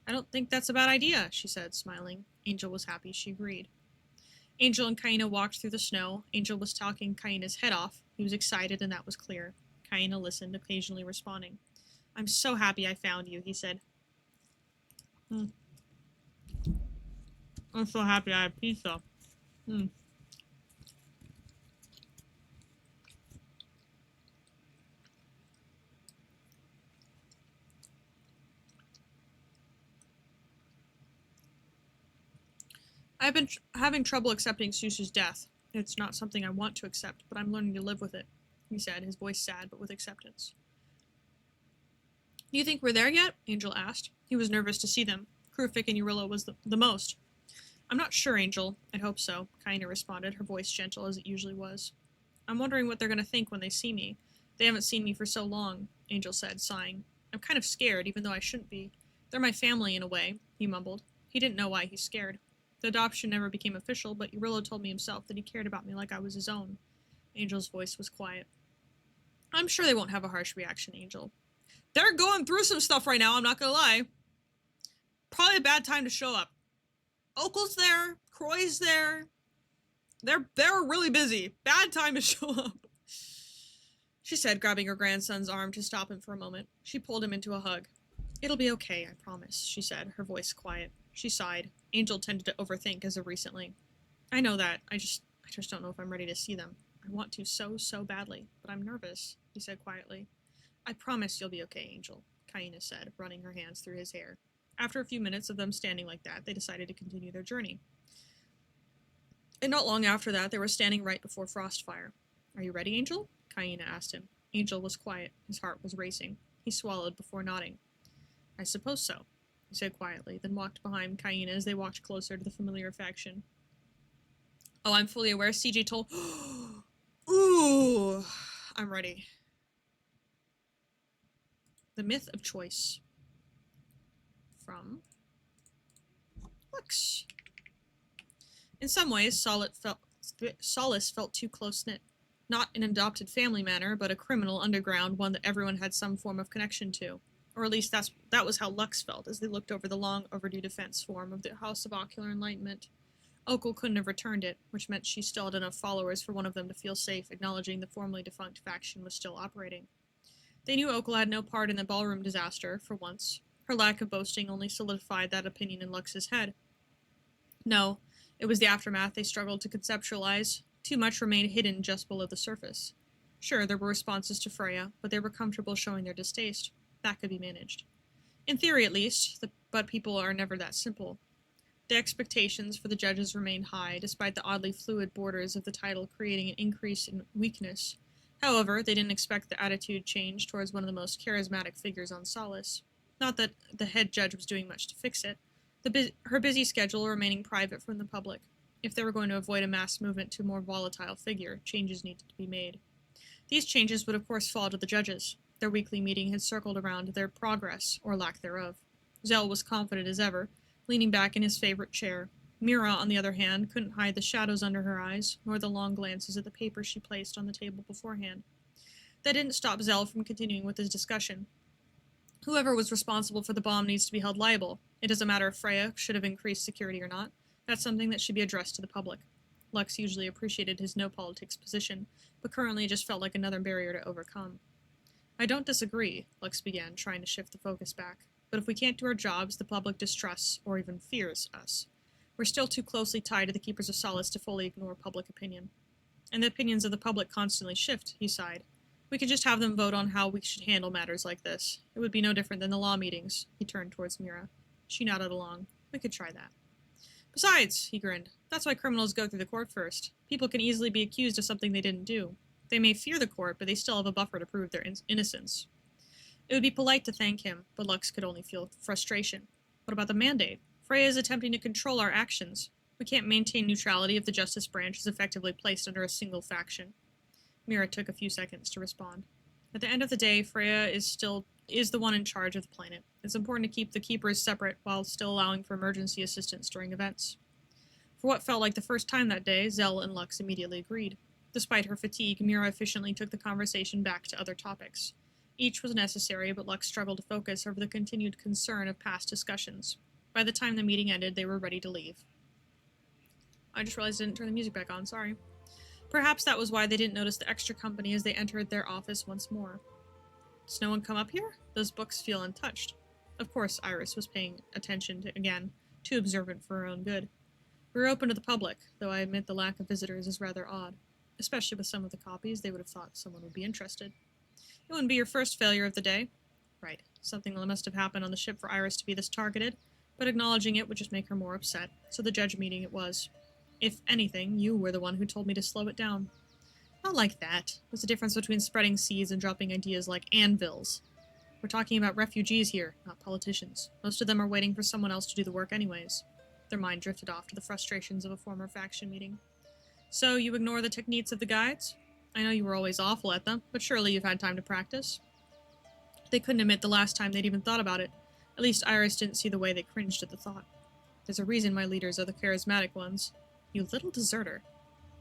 A: I don't think that's a bad idea, she said, smiling. Angel was happy she agreed. Angel and Kaina walked through the snow. Angel was talking Kaina's head off. He was excited, and that was clear. Kaina listened, occasionally responding. I'm so happy I found you, he said. I'm so happy I have pizza. I've been having trouble accepting Susu's death. It's not something I want to accept, but I'm learning to live with it, he said, his voice sad but with acceptance. Do you think we're there yet? Angel asked. He was nervous to see them. Krufik and Urilla was the most. I'm not sure, Angel. I'd hope so, Kaina responded, her voice gentle as it usually was. I'm wondering what they're going to think when they see me. They haven't seen me for so long, Angel said, sighing. I'm kind of scared, even though I shouldn't be. They're my family in a way, he mumbled. He didn't know why he's scared. The adoption never became official, but Urilla told me himself that he cared about me like I was his own. Angel's voice was quiet. I'm sure they won't have a harsh reaction, Angel. They're going through some stuff right now, I'm not gonna lie. Probably a bad time to show up. Okel's there, Croy's there. They're really busy. Bad time to show up, she said, grabbing her grandson's arm to stop him for a moment. She pulled him into a hug. It'll be okay, I promise, she said, her voice quiet. She sighed. Angel tended to overthink as of recently. I know that. I just don't know if I'm ready to see them. I want to so badly, but I'm nervous, he said quietly. I promise you'll be okay, Angel, Kaina said, running her hands through his hair. After a few minutes of them standing like that, they decided to continue their journey. And not long after that, they were standing right before Frostfire. Are you ready, Angel? Kaina asked him. Angel was quiet. His heart was racing. He swallowed before nodding. I suppose so, he said quietly, then walked behind Kaina as they walked closer to the familiar faction. Oh, I'm fully aware CJ told... Ooh, I'm ready. The Myth of Choice. From Lux. In some ways, Solace felt too close-knit. Not an adopted family manner, but a criminal underground one that everyone had some form of connection to. Or at least that was how Lux felt as they looked over the long overdue defense form of the House of Ocular Enlightenment. Okel couldn't have returned it, which meant she still had enough followers for one of them to feel safe, acknowledging the formerly defunct faction was still operating. They knew Okel had no part in the ballroom disaster, for once. Her lack of boasting only solidified that opinion in Lux's head. No, it was the aftermath they struggled to conceptualize. Too much remained hidden just below the surface. Sure, there were responses to Freya, but they were comfortable showing their distaste. That could be managed. In theory, at least, but people are never that simple. The expectations for the judges remained high, despite the oddly fluid borders of the title creating an increase in weakness. However, they didn't expect the attitude change towards one of the most charismatic figures on Solace. Not that the head judge was doing much to fix it. Her busy schedule remaining private from the public. If they were going to avoid a mass movement to a more volatile figure, changes needed to be made. These changes would of course fall to the judges. Their weekly meeting had circled around their progress, or lack thereof. Zell was confident as ever, leaning back in his favorite chair. Mira, on the other hand, couldn't hide the shadows under her eyes, nor the long glances at the papers she placed on the table beforehand. That didn't stop Zell from continuing with his discussion. Whoever was responsible for the bomb needs to be held liable. It doesn't matter if Freya should have increased security or not. That's something that should be addressed to the public. Lux usually appreciated his no-politics position, but currently it just felt like another barrier to overcome. I don't disagree, Lux began, trying to shift the focus back. But if we can't do our jobs, the public distrusts, or even fears, us. We're still too closely tied to the Keepers of Solace to fully ignore public opinion. And the opinions of the public constantly shift, he sighed. We could just have them vote on how we should handle matters like this. It would be no different than the law meetings. He turned towards Mira. She nodded along. We could try that. Besides, he grinned, that's why criminals go through the court first. People can easily be accused of something they didn't do. They may fear the court, but they still have a buffer to prove their innocence. It would be polite to thank him, but Lux could only feel frustration. What about the mandate? Freya is attempting to control our actions. We can't maintain neutrality if the justice branch is effectively placed under a single faction. Mira took a few seconds to respond. At the end of the day, Freya is the one in charge of the planet. It's important to keep the Keepers separate while still allowing for emergency assistance during events. For what felt like the first time that day, Zell and Lux immediately agreed. Despite her fatigue, Mira efficiently took the conversation back to other topics. Each was necessary, but Lux struggled to focus over the continued concern of past discussions. By the time the meeting ended, they were ready to leave. I just realized I didn't turn the music back on, sorry. Perhaps that was why they didn't notice the extra company as they entered their office once more. Does no one come up here? Those books feel untouched. Of course, Iris was paying attention again, too observant for her own good. We were open to the public, though I admit the lack of visitors is rather odd. Especially with some of the copies, they would have thought someone would be interested. It wouldn't be your first failure of the day. Right, something must have happened on the ship for Iris to be this targeted, but acknowledging it would just make her more upset, so the judge meeting it was. If anything, you were the one who told me to slow it down. Not like that. There's a difference between spreading seeds and dropping ideas like anvils. We're talking about refugees here, not politicians. Most of them are waiting for someone else to do the work anyways. Their mind drifted off to the frustrations of a former faction meeting. So, you ignore the techniques of the guides? I know you were always awful at them, but surely you've had time to practice. They couldn't admit the last time they'd even thought about it. At least Iris didn't see the way they cringed at the thought. There's a reason my leaders are the charismatic ones. You little deserter.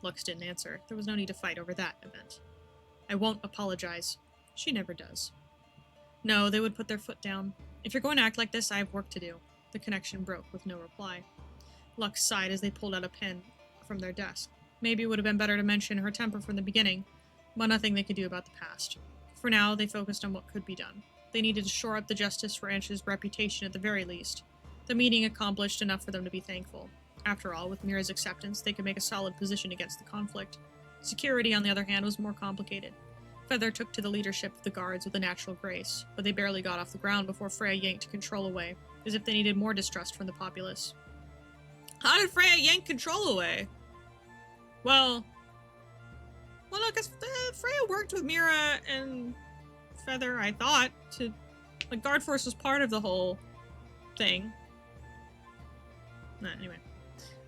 A: Lux didn't answer. There was no need to fight over that event. I won't apologize. She never does. No, they would put their foot down. If you're going to act like this, I have work to do. The connection broke with no reply. Lux sighed as they pulled out a pen from their desk. Maybe it would have been better to mention her temper from the beginning, but nothing they could do about the past. For now, they focused on what could be done. They needed to shore up the Justice Branch's reputation at the very least. The meeting accomplished enough for them to be thankful. After all, with Mira's acceptance, they could make a solid position against the conflict. Security, on the other hand, was more complicated. Feather took to the leadership of the guards with a natural grace, but they barely got off the ground before Freya yanked control away, as if they needed more distrust from the populace. How did Freya yank control away? Well, look, Freya worked with Mira and Feather, I thought, to... Like, Guard Force was part of the whole thing. Anyway.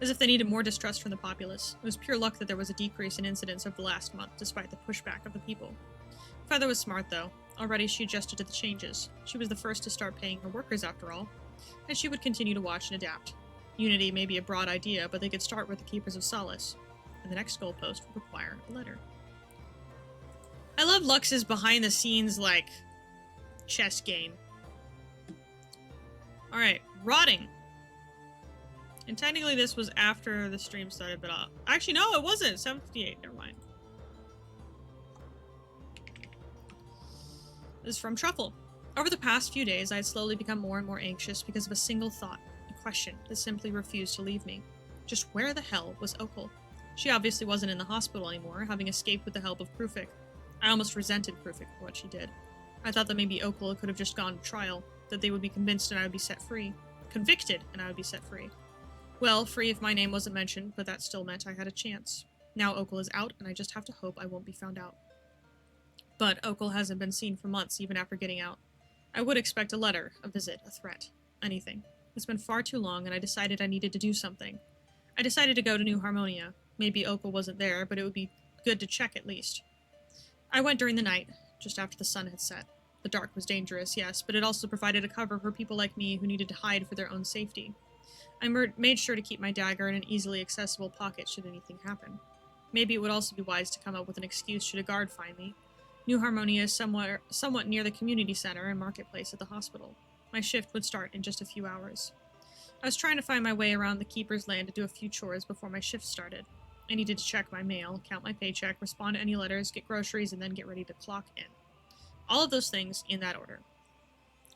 A: As if they needed more distrust from the populace. It was pure luck that there was a decrease in incidents over the last month, despite the pushback of the people. Feather was smart, though. Already she adjusted to the changes. She was the first to start paying her workers, after all. And she would continue to watch and adapt. Unity may be a broad idea, but they could start with the Keepers of Solace. And the next goalpost would require a letter. I love Lux's behind-the-scenes, like, chess game. Alright, rotting. And technically this was after the stream started, but actually no, it wasn't. 7:58, never mind. This is from Truffle. Over the past few days, I had slowly become more and more anxious because of a single thought, a question that simply refused to leave me. Just where the hell was Okul? She obviously wasn't in the hospital anymore, having escaped with the help of Krufik. I almost resented Krufik for what she did. I thought that maybe Okul could have just gone to trial, that they would be convinced and I would be set free. Convicted and I would be set free. Well, free if my name wasn't mentioned, but that still meant I had a chance. Now Okul is out, and I just have to hope I won't be found out. But Okul hasn't been seen for months, even after getting out. I would expect a letter, a visit, a threat, anything. It's been far too long, and I decided I needed to do something. I decided to go to New Harmonia. Maybe Opal wasn't there, but it would be good to check at least. I went during the night, just after the sun had set. The dark was dangerous, yes, but it also provided a cover for people like me who needed to hide for their own safety. I made sure to keep my dagger in an easily accessible pocket should anything happen. Maybe it would also be wise to come up with an excuse should a guard find me. New Harmonia is somewhat near the community center and marketplace at the hospital. My shift would start in just a few hours. I was trying to find my way around the Keeper's Land to do a few chores before my shift started. I needed to check my mail, count my paycheck, respond to any letters, get groceries, and then get ready to clock in. All of those things in that order.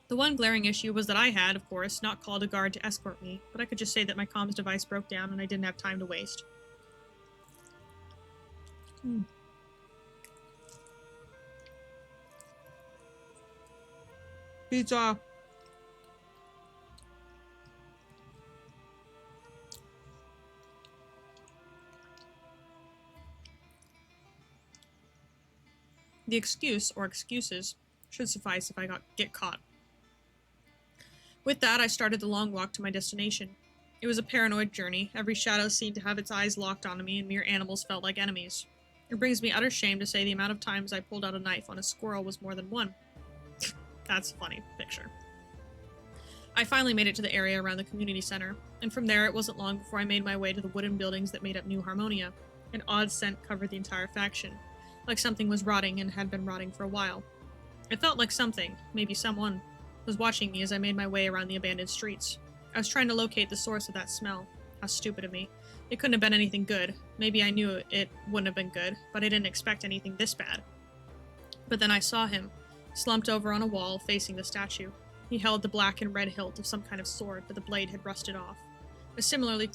A: The one glaring issue was that I had, of course, not called a guard to escort me, but I could just say that my comms device broke down and I didn't have time to waste. Pizza! The excuse, or excuses, should suffice if I get caught. With that, I started the long walk to my destination. It was a paranoid journey. Every shadow seemed to have its eyes locked onto me, and mere animals felt like enemies. It brings me utter shame to say the amount of times I pulled out a knife on a squirrel was more than one. That's a funny picture. I finally made it to the area around the community center, and from there it wasn't long before I made my way to the wooden buildings that made up New Harmonia. An odd scent covered the entire faction, like something was rotting and had been rotting for a while. It felt like something, maybe someone, was watching me as I made my way around the abandoned streets. I was trying to locate the source of that smell. How stupid of me. It couldn't have been anything good. Maybe I knew it wouldn't have been good, but I didn't expect anything this bad. But then I saw him, slumped over on a wall facing the statue. He held the black and red hilt of some kind of sword, but the blade had rusted off. A similarly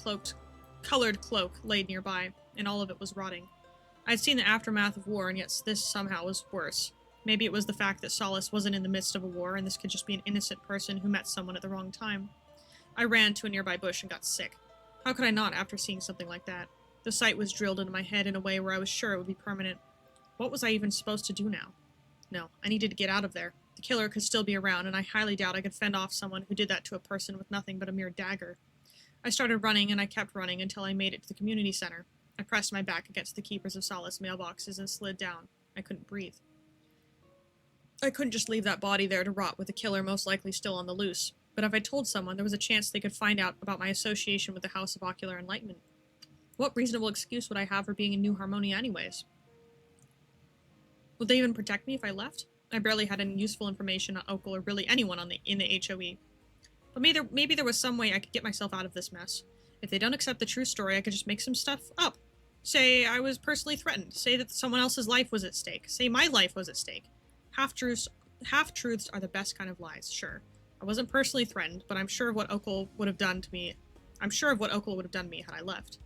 A: colored cloak laid nearby, and all of it was rotting. I'd seen the aftermath of war, and yet this somehow was worse. Maybe it was the fact that Solace wasn't in the midst of a war, and this could just be an innocent person who met someone at the wrong time. I ran to a nearby bush and got sick. How could I not after seeing something like that? The sight was drilled into my head in a way where I was sure it would be permanent. What was I even supposed to do now? No, I needed to get out of there. The killer could still be around, and I highly doubt I could fend off someone who did that to a person with nothing but a mere dagger. I started running, and I kept running until I made it to the community center. I pressed my back against the Keepers of Solace mailboxes and slid down. I couldn't breathe. I couldn't just leave that body there to rot with the killer most likely still on the loose. But if I told someone, there was a chance they could find out about my association with the House of Ocular Enlightenment. What reasonable excuse would I have for being in New Harmonia anyways? Would they even protect me if I left? I barely had any useful information on Opal or really anyone in the HOE. But maybe there was some way I could get myself out of this mess. If they don't accept the true story, I could just make some stuff up. Say I was personally threatened. Say that someone else's life was at stake. Say my life was at stake. Half-truths are the best kind of lies, sure. I wasn't personally threatened, but I'm sure of what Opal would have done to me. I'm sure of what Opal would have done to me had I left.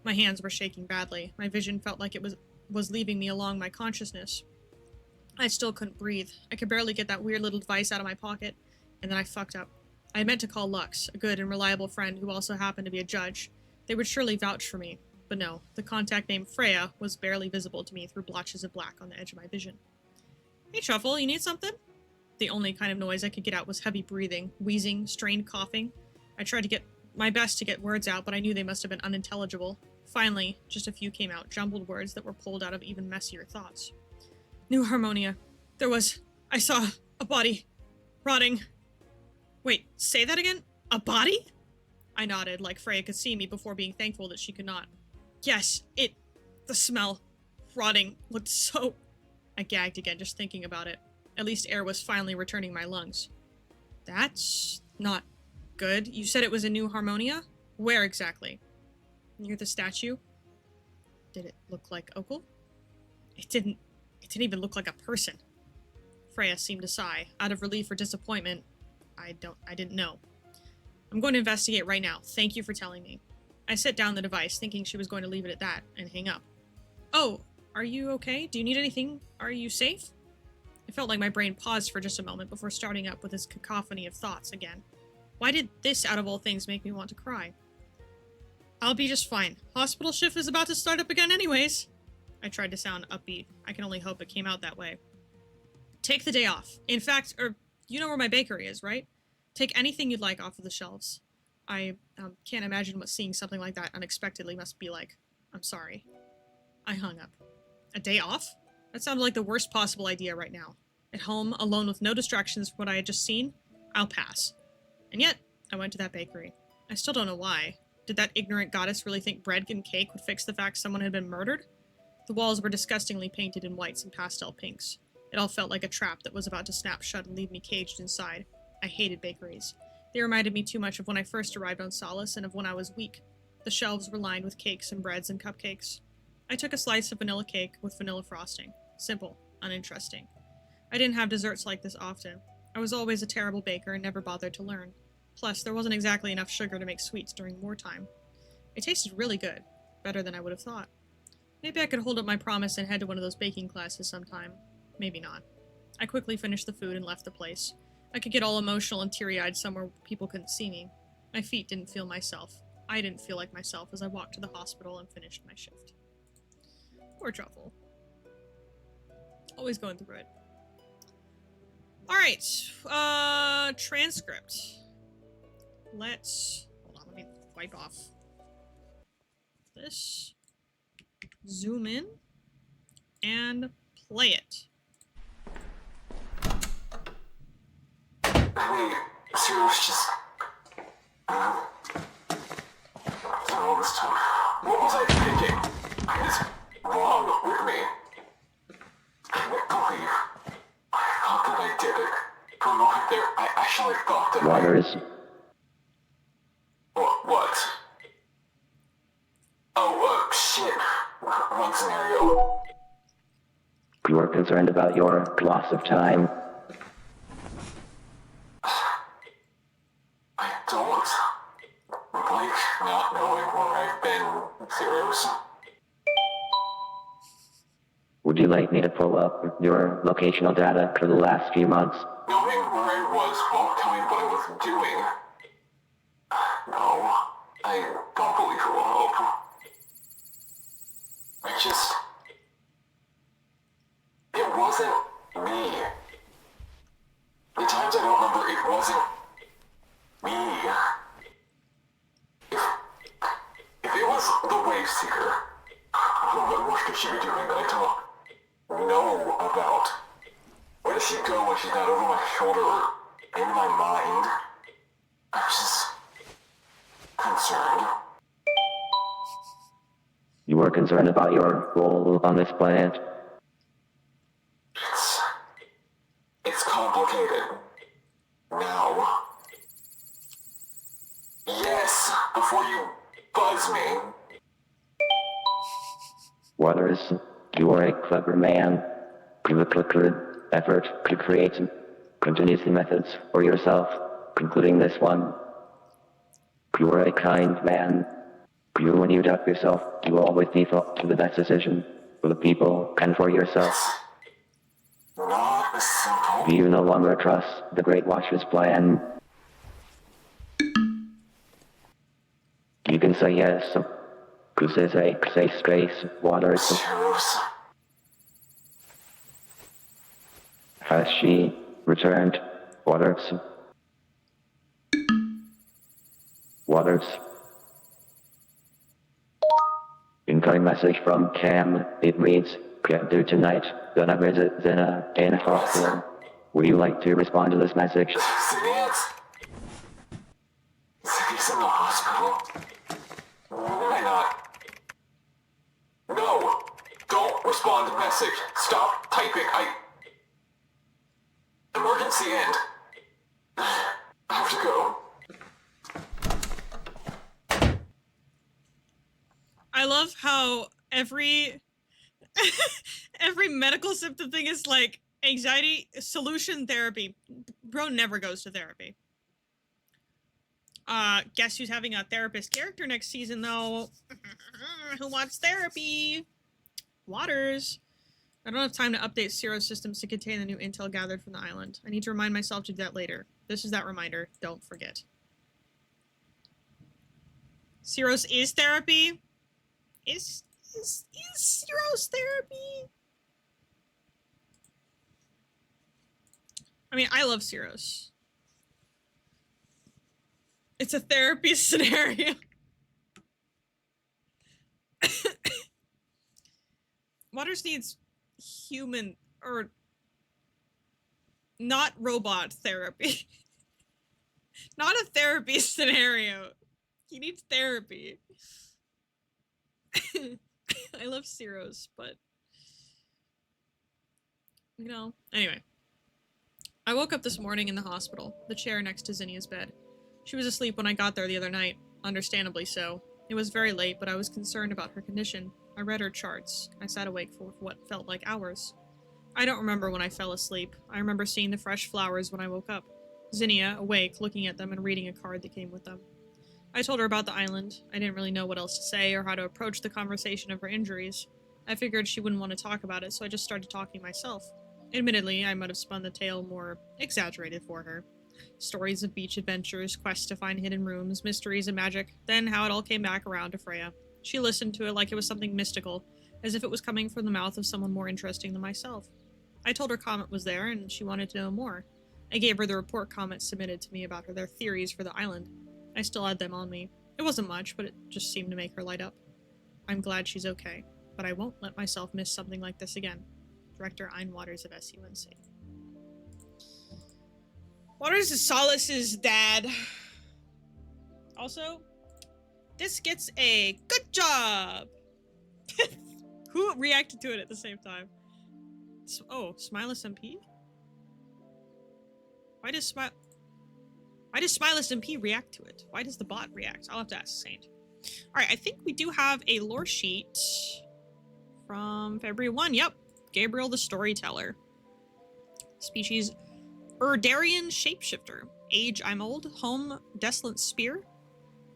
A: My hands were shaking badly. My vision felt like it was leaving me along my consciousness. I still couldn't breathe. I could barely get that weird little device out of my pocket, and then I fucked up. I had meant to call Lux, a good and reliable friend who also happened to be a judge. They would surely vouch for me, but no, the contact named Freya was barely visible to me through blotches of black on the edge of my vision. Hey, Truffle, you need something? The only kind of noise I could get out was heavy breathing, wheezing, strained coughing. I tried to get my best to get words out, but I knew they must have been unintelligible. Finally, just a few came out, jumbled words that were pulled out of even messier thoughts. New Harmonia. I saw a body. Rotting. Wait, say that again? A body? I nodded, like Freya could see me before being thankful that she could not. Yes, the smell. Rotting. Looked so... I gagged again just thinking about it. At least air was finally returning my lungs. That's not good. You said it was in New Harmonia? Where exactly? Near the statue? Did it look like Opal? It didn't even look like a person. Freya seemed to sigh. Out of relief or disappointment, I didn't know. I'm going to investigate right now. Thank you for telling me. I set down the device, thinking she was going to leave it at that, and hang up. Oh, are you okay? Do you need anything? Are you safe? It felt like my brain paused for just a moment before starting up with this cacophony of thoughts again. Why did this, out of all things, make me want to cry? I'll be just fine. Hospital shift is about to start up again anyways. I tried to sound upbeat. I can only hope it came out that way. Take the day off. In fact, you know where my bakery is, right? Take anything you'd like off of the shelves. I can't imagine what seeing something like that unexpectedly must be like. I'm sorry. I hung up. A day off? That sounded like the worst possible idea right now. At home, alone with no distractions from what I had just seen, I'll pass. And yet, I went to that bakery. I still don't know why. Did that ignorant goddess really think bread and cake would fix the fact someone had been murdered? The walls were disgustingly painted in whites and pastel pinks. It all felt like a trap that was about to snap shut and leave me caged inside. I hated bakeries. They reminded me too much of when I first arrived on Solace and of when I was weak. The shelves were lined with cakes and breads and cupcakes. I took a slice of vanilla cake with vanilla frosting. Simple, uninteresting. I didn't have desserts like this often. I was always a terrible baker and never bothered to learn. Plus, there wasn't exactly enough sugar to make sweets during wartime. It tasted really good. Better than I would have thought. Maybe I could hold up my promise and head to one of those baking classes sometime. Maybe not. I quickly finished the food and left the place. I could get all emotional and teary-eyed somewhere people couldn't see me. My feet didn't feel myself. I didn't feel like myself as I walked to the hospital and finished my shift. Poor Truffle. Always going through it. Alright, transcript. Hold on, let me wipe off this. Zoom in. And play it.
B: Hey, Sirius, just... all this time, what was I thinking? It's wrong with me. I can't believe I thought that I did it. For a moment there, I actually thought that
O: Waters.
B: What? Oh, shit. Wrong scenario.
O: You are concerned about your loss of time.
B: I don't like not knowing where I've been, Sirius.
O: Would you like me to pull up your locational data for the last few months?
B: Knowing where I was won't tell me what I was doing. No, I don't believe it will help. It wasn't me. The times I don't remember, it wasn't me. If it was the Wave Seeker, what work could she be doing that I don't know about? Where does she go when she's not over my shoulder or in my mind? I'm just concerned.
O: You are concerned about your role on this planet.
B: It's complicated. Now. Yes, before you buzz me.
O: Waters, you are a clever man. You have a good effort to create contingency methods for yourself, including this one. You are a kind man. When you doubt yourself, you will always default to the best decision for the people and for yourself.
B: Not as simple.
O: Do you no longer trust the Great Watcher's plan? You can say yes. Because there's a safe space, Waters. Has she returned? Waters. Waters. Incoming message from Cam. It reads, "Get due tonight. Gonna visit Zena in hospital." Would you like to respond to this message?
B: He's in the hospital. Why not? No! Don't respond to message. Stop typing. Emergency end. I have to go.
A: I love how every medical symptom thing is like anxiety solution therapy. Bro never goes to therapy. Guess who's having a therapist character next season though? Who wants therapy? Waters. I don't have time to update Ciro's systems to contain the new intel gathered from the island. I need to remind myself to do that later. This is that reminder. Don't forget. Ciro's is therapy? Is Ciro's therapy? I mean, I love Ciro's. It's a therapy scenario. Waters needs human or not robot therapy. Not a therapy scenario. He needs therapy. I love Ceros, but you know, anyway. I woke up this morning in the hospital, the chair next to Zinnia's bed. She was asleep when I got there the other night, understandably so. It was very late, but I was concerned about her condition. I read her charts. I sat awake for what felt like hours. I don't remember when I fell asleep. I remember seeing the fresh flowers when I woke up. Zinnia, awake, looking at them and reading a card that came with them. I told her about the island. I didn't really know what else to say or how to approach the conversation of her injuries. I figured she wouldn't want to talk about it, so I just started talking myself. Admittedly, I might have spun the tale more exaggerated for her. Stories of beach adventures, quests to find hidden rooms, mysteries and magic, then how it all came back around to Freya. She listened to it like it was something mystical, as if it was coming from the mouth of someone more interesting than myself. I told her Comet was there, and she wanted to know more. I gave her the report Comet submitted to me about their theories for the island. I still had them on me. It wasn't much, but it just seemed to make her light up. I'm glad she's okay, but I won't let myself miss something like this again. Director Ein Waters of SUNC. Waters is Solace's dad. Also, this gets a good job! Who reacted to it at the same time? Oh, Smileless MP? Why does Smileless MP react to it? Why does the bot react? I'll have to ask Saint. Alright, I think we do have a lore sheet from February 1. Yep. Gabriel the Storyteller. Species Erdarian Shapeshifter. Age I'm old. Home Desolate Spear.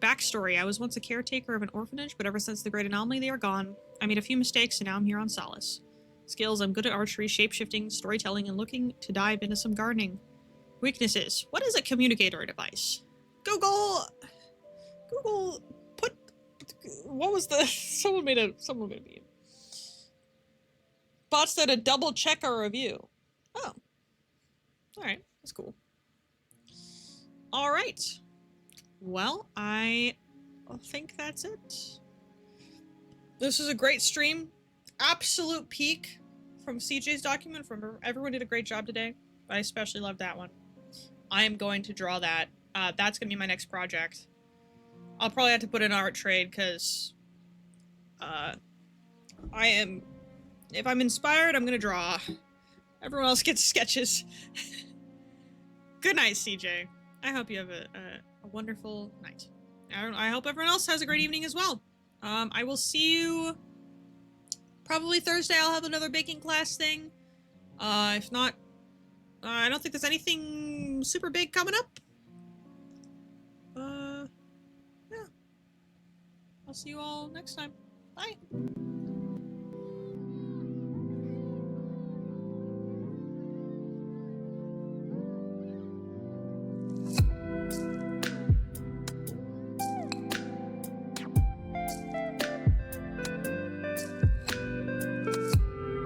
A: Backstory: I was once a caretaker of an orphanage, but ever since the Great Anomaly they are gone. I made a few mistakes and now I'm here on Solace. Skills: I'm good at archery, shapeshifting, storytelling, and looking to dive into some gardening. Weaknesses: what is a communicator device? Google put, what was the, someone made a meme. Bots that a double check our review. Oh. Alright, that's cool. Alright. Well, I think that's it. This was a great stream. Absolute peak from CJ's document. From everyone did a great job today. I especially loved that one. I am going to draw that. That's going to be my next project. I'll probably have to put in art trade because if I'm inspired, I'm going to draw. Everyone else gets sketches. Good night, CJ. I hope you have a wonderful night. I hope everyone else has a great evening as well. I will see you probably Thursday. I'll have another baking class thing. If not, I don't think there's anything super big coming up. Yeah. I'll see you all next time. Bye.